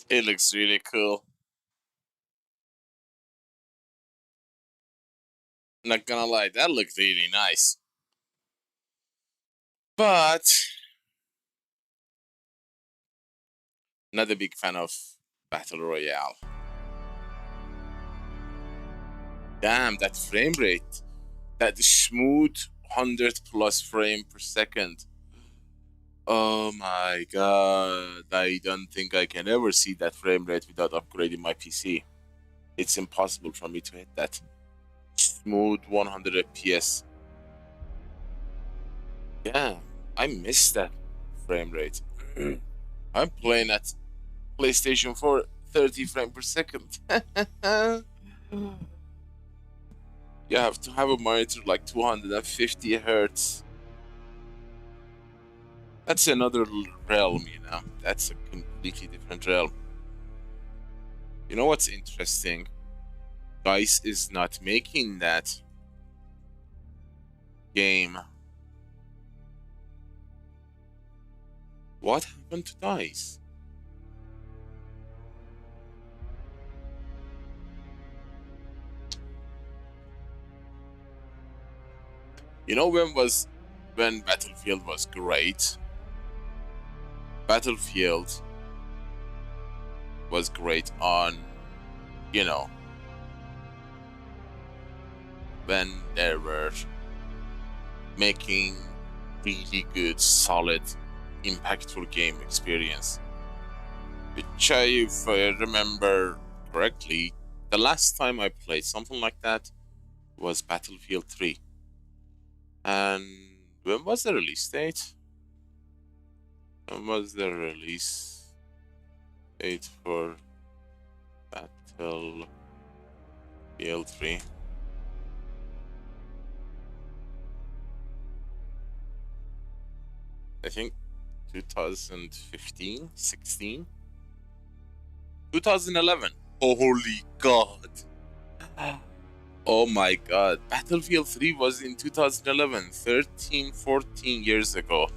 It looks really cool. Not gonna lie, that looks really nice. But not a big fan of Battle Royale. Damn, that frame rate. That smooth 100 plus frame per second. Oh my god. I don't think I can ever see that frame rate without upgrading my PC. It's impossible for me to hit that smooth 100 FPS. Yeah, I miss that frame rate. I'm playing at PlayStation 4 30 frames per second. You have to have a monitor like 250 hertz. That's another realm, you know. That's a completely different realm. You know what's interesting? DICE is not making that game. What happened to DICE? You know when Battlefield was great? Battlefield was great on, you know, when they were making really good, solid, impactful game experience. Which if I remember correctly, the last time I played something like that was Battlefield 3. And when was the release date? When was the release date for Battlefield 3? I think 2015, 16? 2011. Holy God. Oh my god. Battlefield 3 was in 2011, 13, 14 years ago.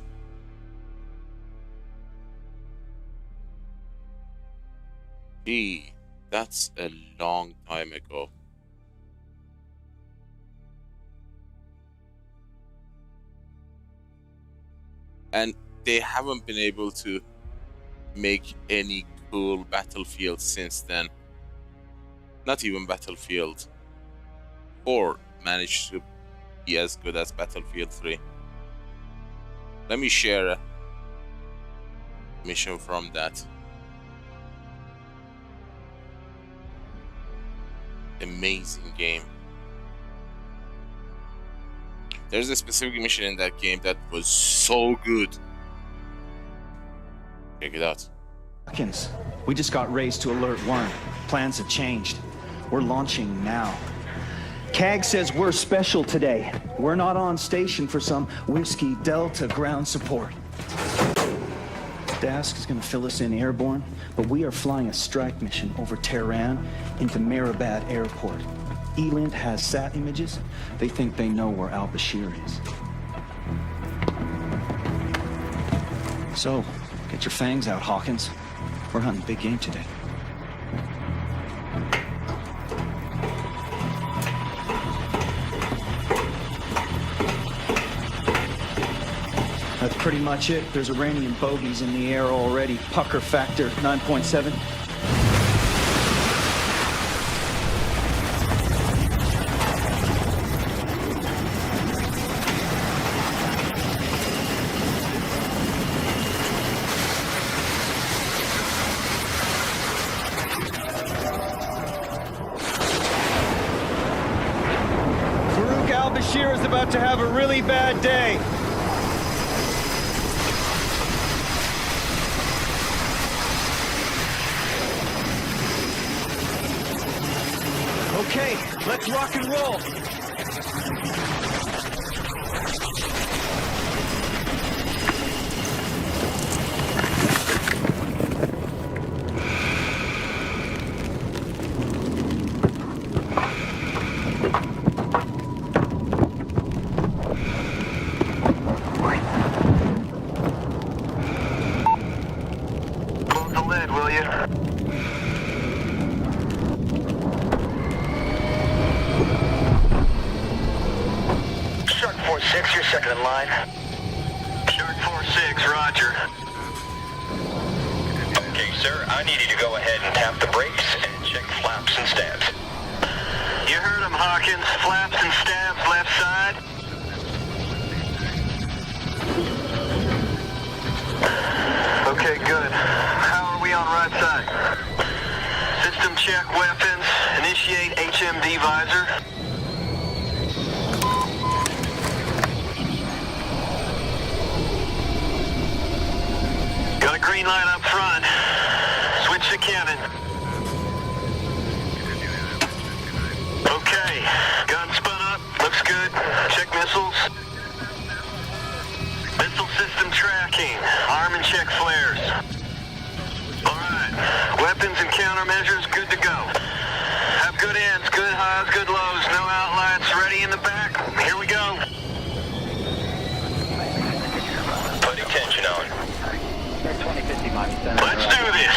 Gee, that's a long time ago. And they haven't been able to make any cool Battlefield since then. Not even Battlefield 4 managed to be as good as Battlefield 3. Let me share a mission from that. Amazing game. There's a specific mission in that game that was so good. Check it out. Hawkins, we just got raised to Alert 1. Plans have changed. We're launching now. CAG says we're special today. We're not on station for some Whiskey Delta ground support. Dask is going to fill us in airborne, but we are flying a strike mission over Tehran into Mehrabad Airport. Eland has sat images. They think they know where al-Bashir is. So, get your fangs out, Hawkins. We're hunting big game today. That's pretty much it. There's Iranian bogeys in the air already. Pucker factor 9.7. Farouk al-Bashir is about to have a really bad day. Okay, let's rock and roll. Move the lid, will you? line? Shark 4-6, roger. Okay, sir, I need you to go ahead and tap the brakes and check flaps and stabs. You heard him, Hawkins. Flaps and stabs left side. Okay, good. How are we on right side? System check weapons. Initiate HMD visor. Got a green light up front. Switch to cannon. Okay, gun spun up. Looks good. Check missiles. Missile system tracking. Arm and check flares. Alright. Weapons and countermeasures good to go. Have good ends, good highs, good lows. No outlets. Ready in the back. Here we go. Putting tension on. Let's do this.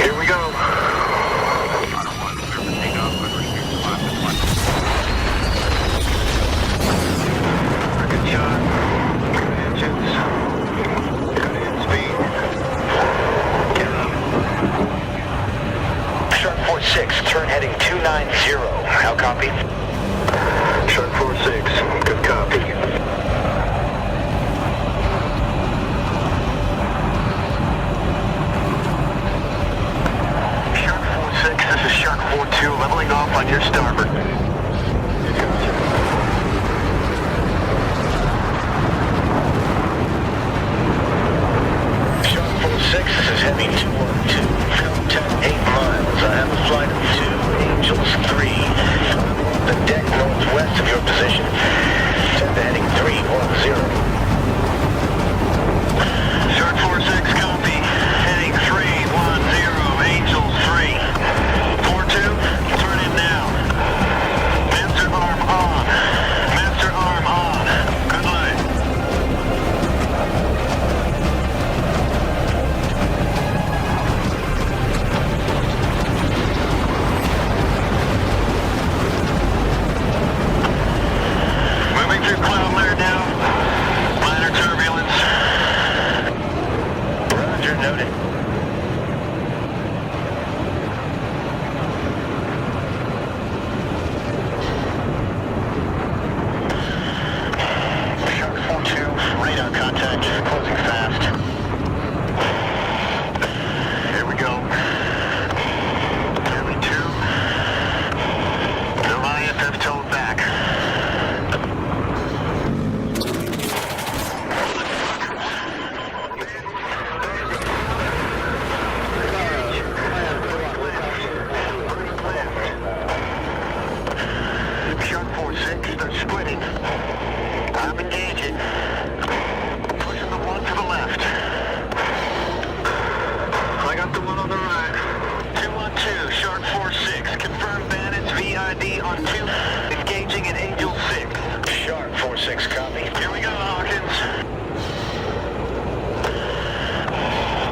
Here we go. Good shot. Good engines. Good end speed. Shark 4-6, turn heading 290. How copy? Shark 4-6, good copy. Shark 4-6, this is Shark 4-2, leveling off on your starboard. Shark 4-6, this is Heavy 212. Contact 8 miles. I have a flight of 2, Angels 3. The deck northwest of your position. Send to heading 310. Shark 4-6, copy. Heading 310, Angels 3. 4-2, turn in now. Master arm on. Master arm on. Good luck. Moving through cloud layer now. Minor turbulence. Roger, noted. Shark 4-2, radar contact, closing fast. Here we go. Heavy 2. No IFF towed back. Shark 4-6, they're splitting. I'm engaging. Pushing the one to the left. I got the one on the right. 212, Shark 4-6. Confirm bandits VID on 2. Engaging at Angel 6. Shark 4-6, copy. Here we go, Hawkins.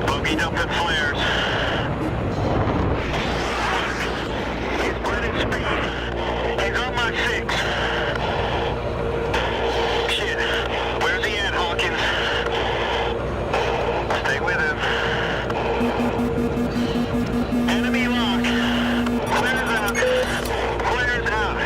Bogey dumping flares. He's splitting speed. He's on my 6. Shit. Where's he at, Hawkins? Stay with him. Enemy lock. Flares out. Flares out.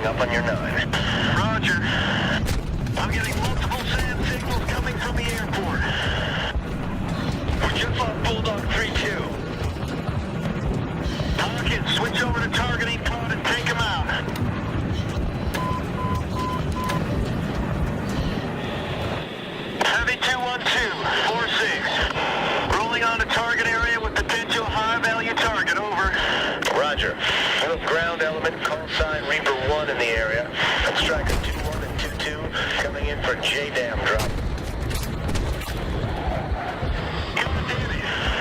up on your 9. Roger. I'm getting multiple SAM signals coming from the airport. We're just off Bulldog 3-2. Hawkins, switch over to targeting pod and take him out. Heavy 212, 4-6. Rolling on to target area with potential high-value target, over. Roger. No ground element, call sign Reaper 1 in the area. And Striker 2-1 and 2-2 coming in for J-Dam drop.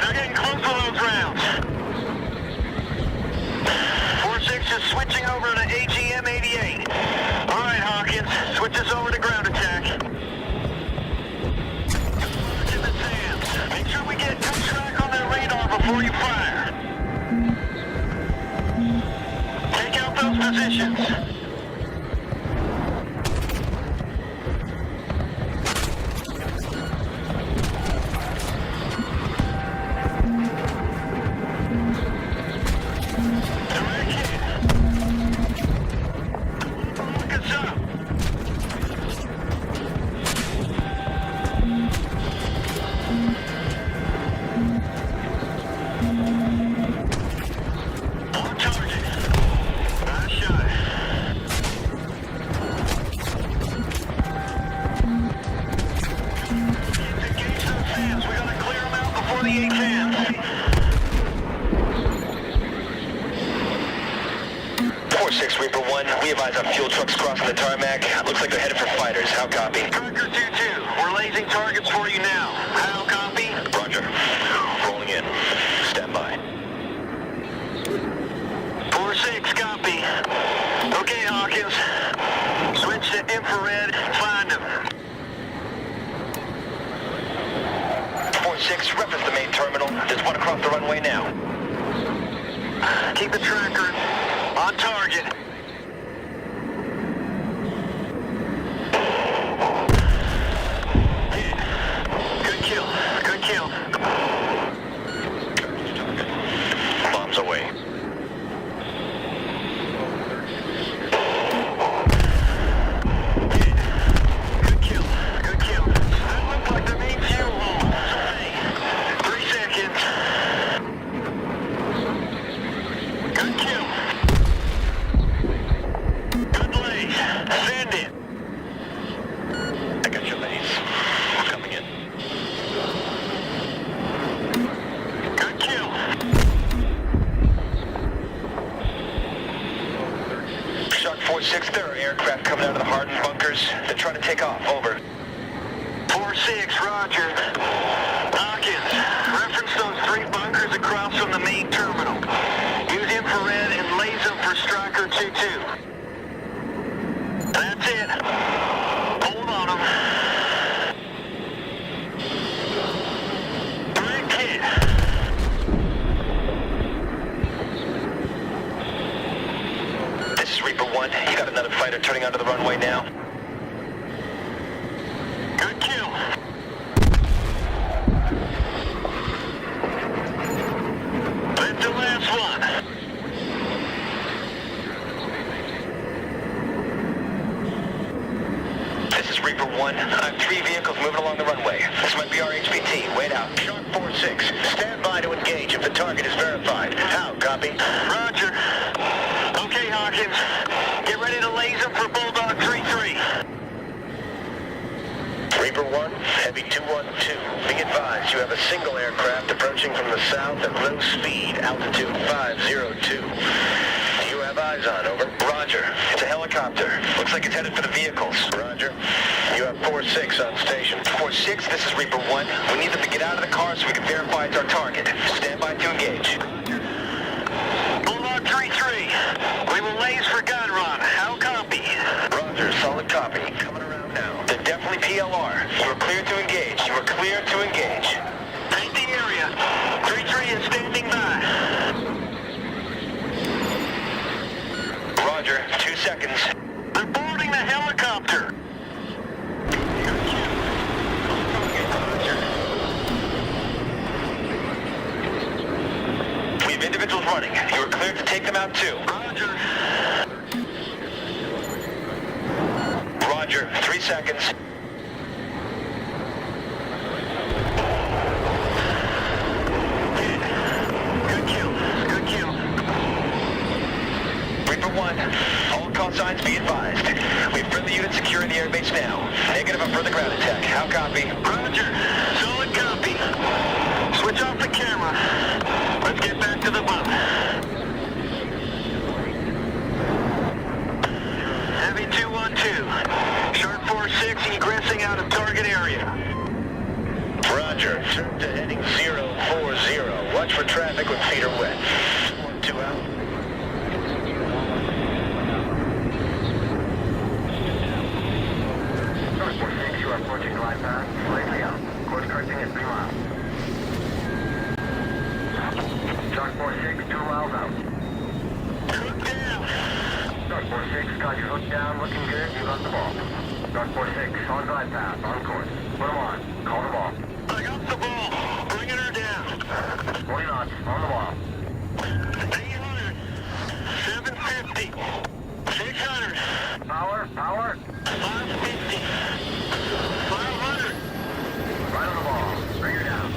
They're getting close to those rounds. 4-6 is switching over to AGM-88. All right, Hawkins, switch us over to ground attack. In the sands. Make sure we get good track on their radar before you fire. Take out those positions. We have eyes on fuel trucks crossing the tarmac. Looks like they're headed for fighters. How copy? Striker 2-2, we're lasing targets for you now. How copy? Roger. Rolling in. Stand by. 4-6, copy. Okay, Hawkins. Switch to infrared. Find him. 4-6, reference the main terminal. There's one across the runway now. Keep the tracker on target. Good kill. Bombs away. Good kill. That looked like the main fuel hole. 3 seconds. Good kill. Good blaze. Send it. I got your lays. Coming in. Good kill. Shark 4-6, there are aircraft coming out of the hardened bunkers. They're trying to take off. Over. 4-6, roger. Hawkins, reference those 3 bunkers across from the main terminal. Use infrared and laze them for Striker 2-2. That's it. Hold on them. Direct hit. This is Reaper 1. You got another fighter turning onto the runway now. Good kill. That's the last one. This is Reaper 1. I have 3 vehicles moving along the runway. This might be our HPT. Wait out. Shark 4-6. Stand by to engage if the target is verified. How? Copy? Roger. Okay, Hawkins. Get ready to laze them for Bulldog 3-3. Reaper 1, Heavy 212. Be advised, you have a single aircraft approaching from the south at low speed, altitude 502. Do you have eyes on? Over. Roger. It's a helicopter. Looks like it's headed for the vehicles. Roger. You have 4-6 on station. 4-6, this is Reaper 1. We need them to get out of the car so we can verify it's our target. Stand by to engage. Bulldog 3-3. We will laze for gun run. How copy? Roger, solid copy. Coming around now. They're definitely PLR. You are clear to engage. You are clear to engage. Take the area. 3-3 is standing by. Roger, 2 seconds. They're boarding the helicopter. We have individuals running. You are cleared to take them out too. Roger. Roger, 3 seconds. Good kill, good kill. Reaper 1, all call signs be advised. We have friendly units securing the airbase now. Negative on further ground attack. How copy? Roger, solid copy. Switch off the camera. Let's get back to the bump. Heavy 212. Sharp 46 egressing out of target area. Roger. Turn to heading 040. Watch for traffic when feet are wet. 2 out. Sharp 46, you are approaching glide path. Slightly out. Course correcting at 3 miles. Shark 46, 2 miles out. Hook down. Shark 46, got your hook down, looking good, you got the ball. Shark 46, on glide path, on course. Put them on, call the ball. I got the ball. Bringing her down. 40 knots, on the ball. 800. 750. 600. Power, power. 550. 500. Right on the ball, bring her down.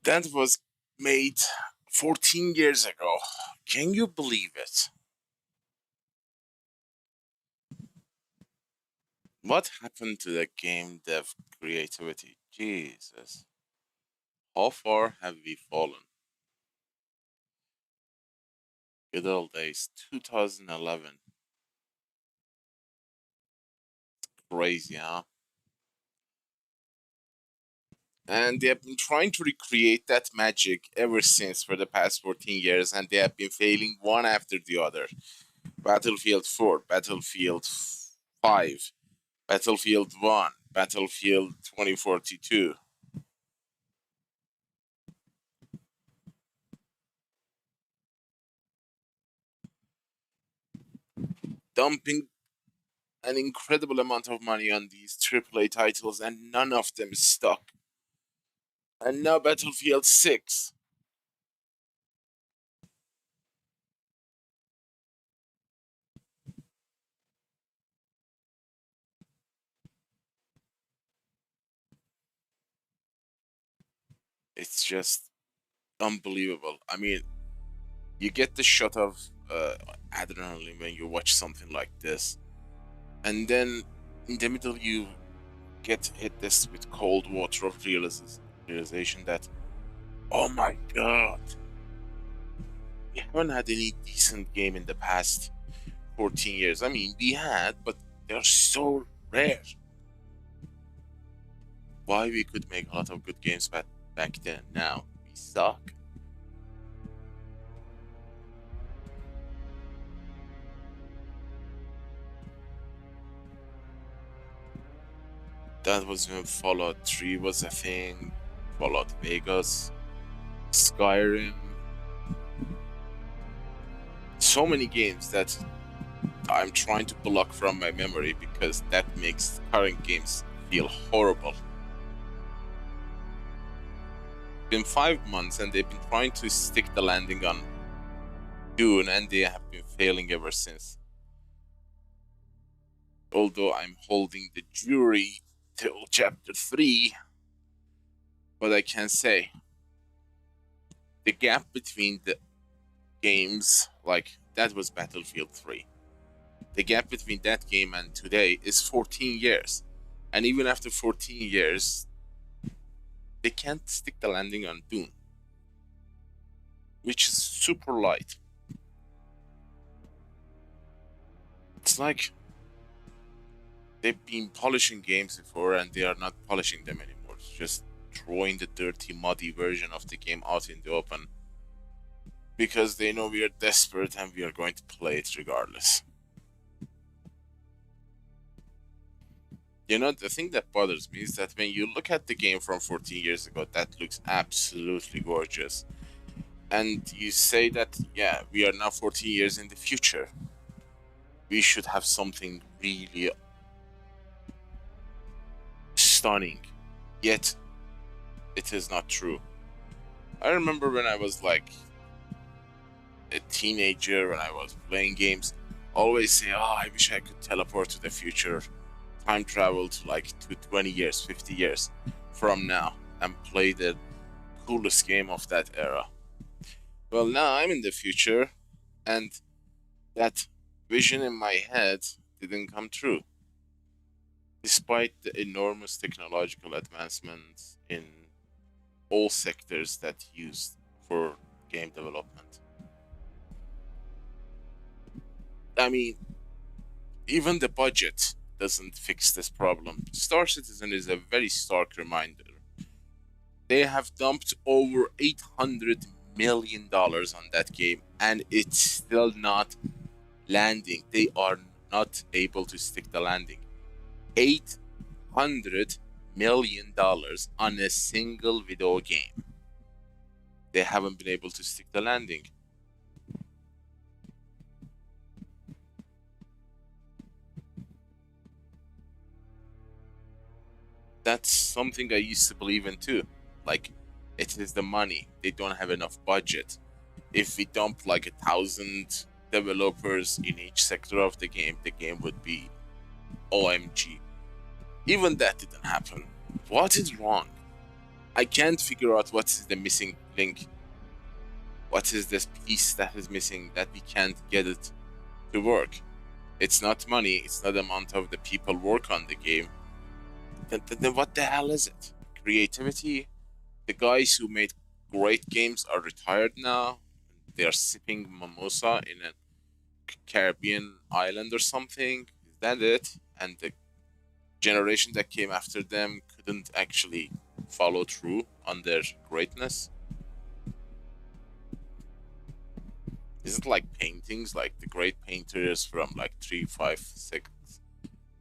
That was made 14 years ago. Can you believe it? What happened to the game dev creativity? Jesus. How far have we fallen? Good old days, 2011. Crazy, huh? And they have been trying to recreate that magic ever since for the past 14 years, and they have been failing one after the other. Battlefield 4, Battlefield 5, Battlefield 1, Battlefield 2042. Dumping an incredible amount of money on these AAA titles, and none of them stuck. And now Battlefield 6. It's just unbelievable. I mean, you get the shot of adrenaline when you watch something like this, and then in the middle you get hit this with cold water of realization that, oh my god, we haven't had any decent game in the past 14 years. I mean, we had, but they're so rare. Why we could make a lot of good games back then, now we suck. That was when Fallout 3 was a thing, Fallout Vegas, Skyrim. So many games that I'm trying to block from my memory because that makes current games feel horrible. It's been 5 months and they've been trying to stick the landing on Dune, and they have been failing ever since. Although I'm holding the jury till chapter 3, but I can say the gap between the games, like that was Battlefield 3. The gap between that game and today is 14 years. And even after 14 years, they can't stick the landing on Dune, which is super light. It's like they've been polishing games before and they are not polishing them anymore. It's just throwing the dirty, muddy version of the game out in the open because they know we are desperate and we are going to play it regardless. You know, the thing that bothers me is that when you look at the game from 14 years ago, that looks absolutely gorgeous. And you say that, yeah, we are now 14 years in the future. We should have something really stunning yet it is not true. I remember when I was like a teenager, when I was playing games, always say, oh, I wish I could teleport to the future, time travel to like 20 years, 50 years from now, and play the coolest game of that era. Well, now I'm in the future, and that vision in my head didn't come true. Despite the enormous technological advancements in all sectors that used for game development. I mean, even the budget doesn't fix this problem. Star Citizen is a very stark reminder. They have dumped over $800 million on that game, and it's still not landing. They are not able to stick the landing. $800 million on a single video game. They haven't been able to stick the landing. That's something I used to believe in too. Like, it is the money. They don't have enough budget. If we dump like 1,000 developers in each sector of the game would be OMG. Even that didn't happen. What is wrong? I can't figure out what is the missing link. What is this piece that is missing that we can't get it to work? It's not money. It's not the amount of the people work on the game. Then what the hell is it? Creativity? The guys who made great games are retired now. They are sipping mimosa in a Caribbean island or something. Is that it? And the generation that came after them couldn't actually follow through on their greatness? Is it like paintings, like the great painters from like 3, 5, 6,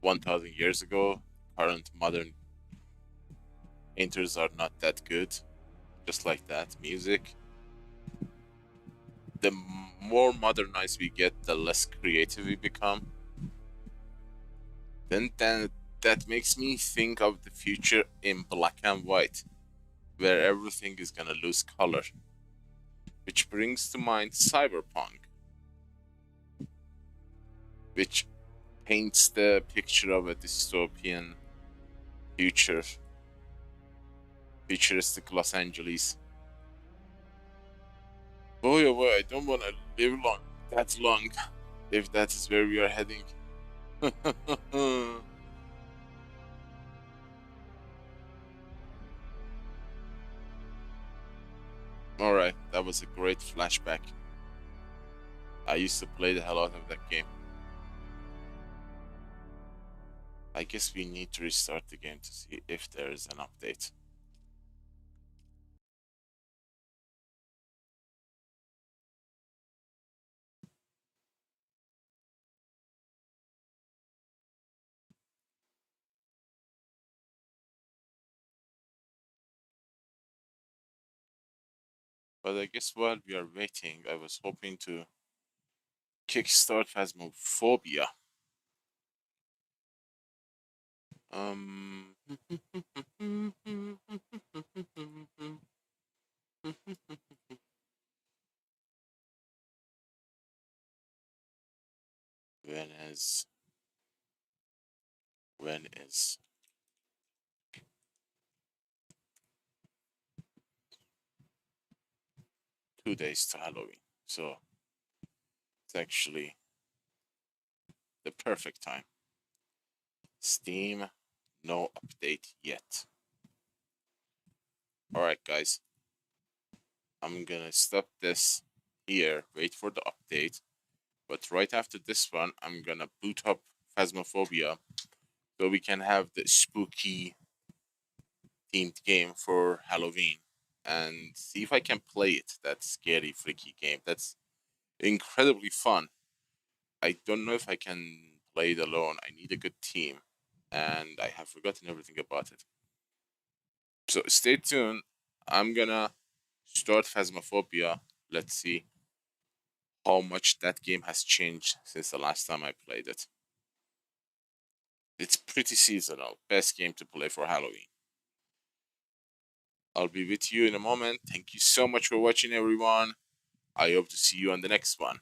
1,000 years ago? Current modern painters are not that good. Just like that. Music. The more modernized we get, the less creative we become. Then that makes me think of the future in black and white, where everything is gonna lose color. Which brings to mind Cyberpunk, which paints the picture of a dystopian future, futuristic Los Angeles. Boy, oh boy, I don't want to live that long, if that is where we are heading. Alright, that was a great flashback. I used to play the hell out of that game. I guess we need to restart the game to see if there is an update. But I guess while we are waiting, I was hoping to kickstart Phasmophobia. When is 2 days to Halloween, so it's actually the perfect time. Steam, no update yet. Alright guys, I'm gonna stop this here, wait for the update, but right after this one, I'm gonna boot up Phasmophobia so we can have the spooky themed game for Halloween and see if I can play it, that scary, freaky game. That's incredibly fun. I don't know if I can play it alone. I need a good team, and I have forgotten everything about it. So stay tuned. I'm gonna start Phasmophobia. Let's see how much that game has changed since the last time I played it. It's pretty seasonal. Best game to play for Halloween. I'll be with you in a moment. Thank you so much for watching, everyone. I hope to see you on the next one.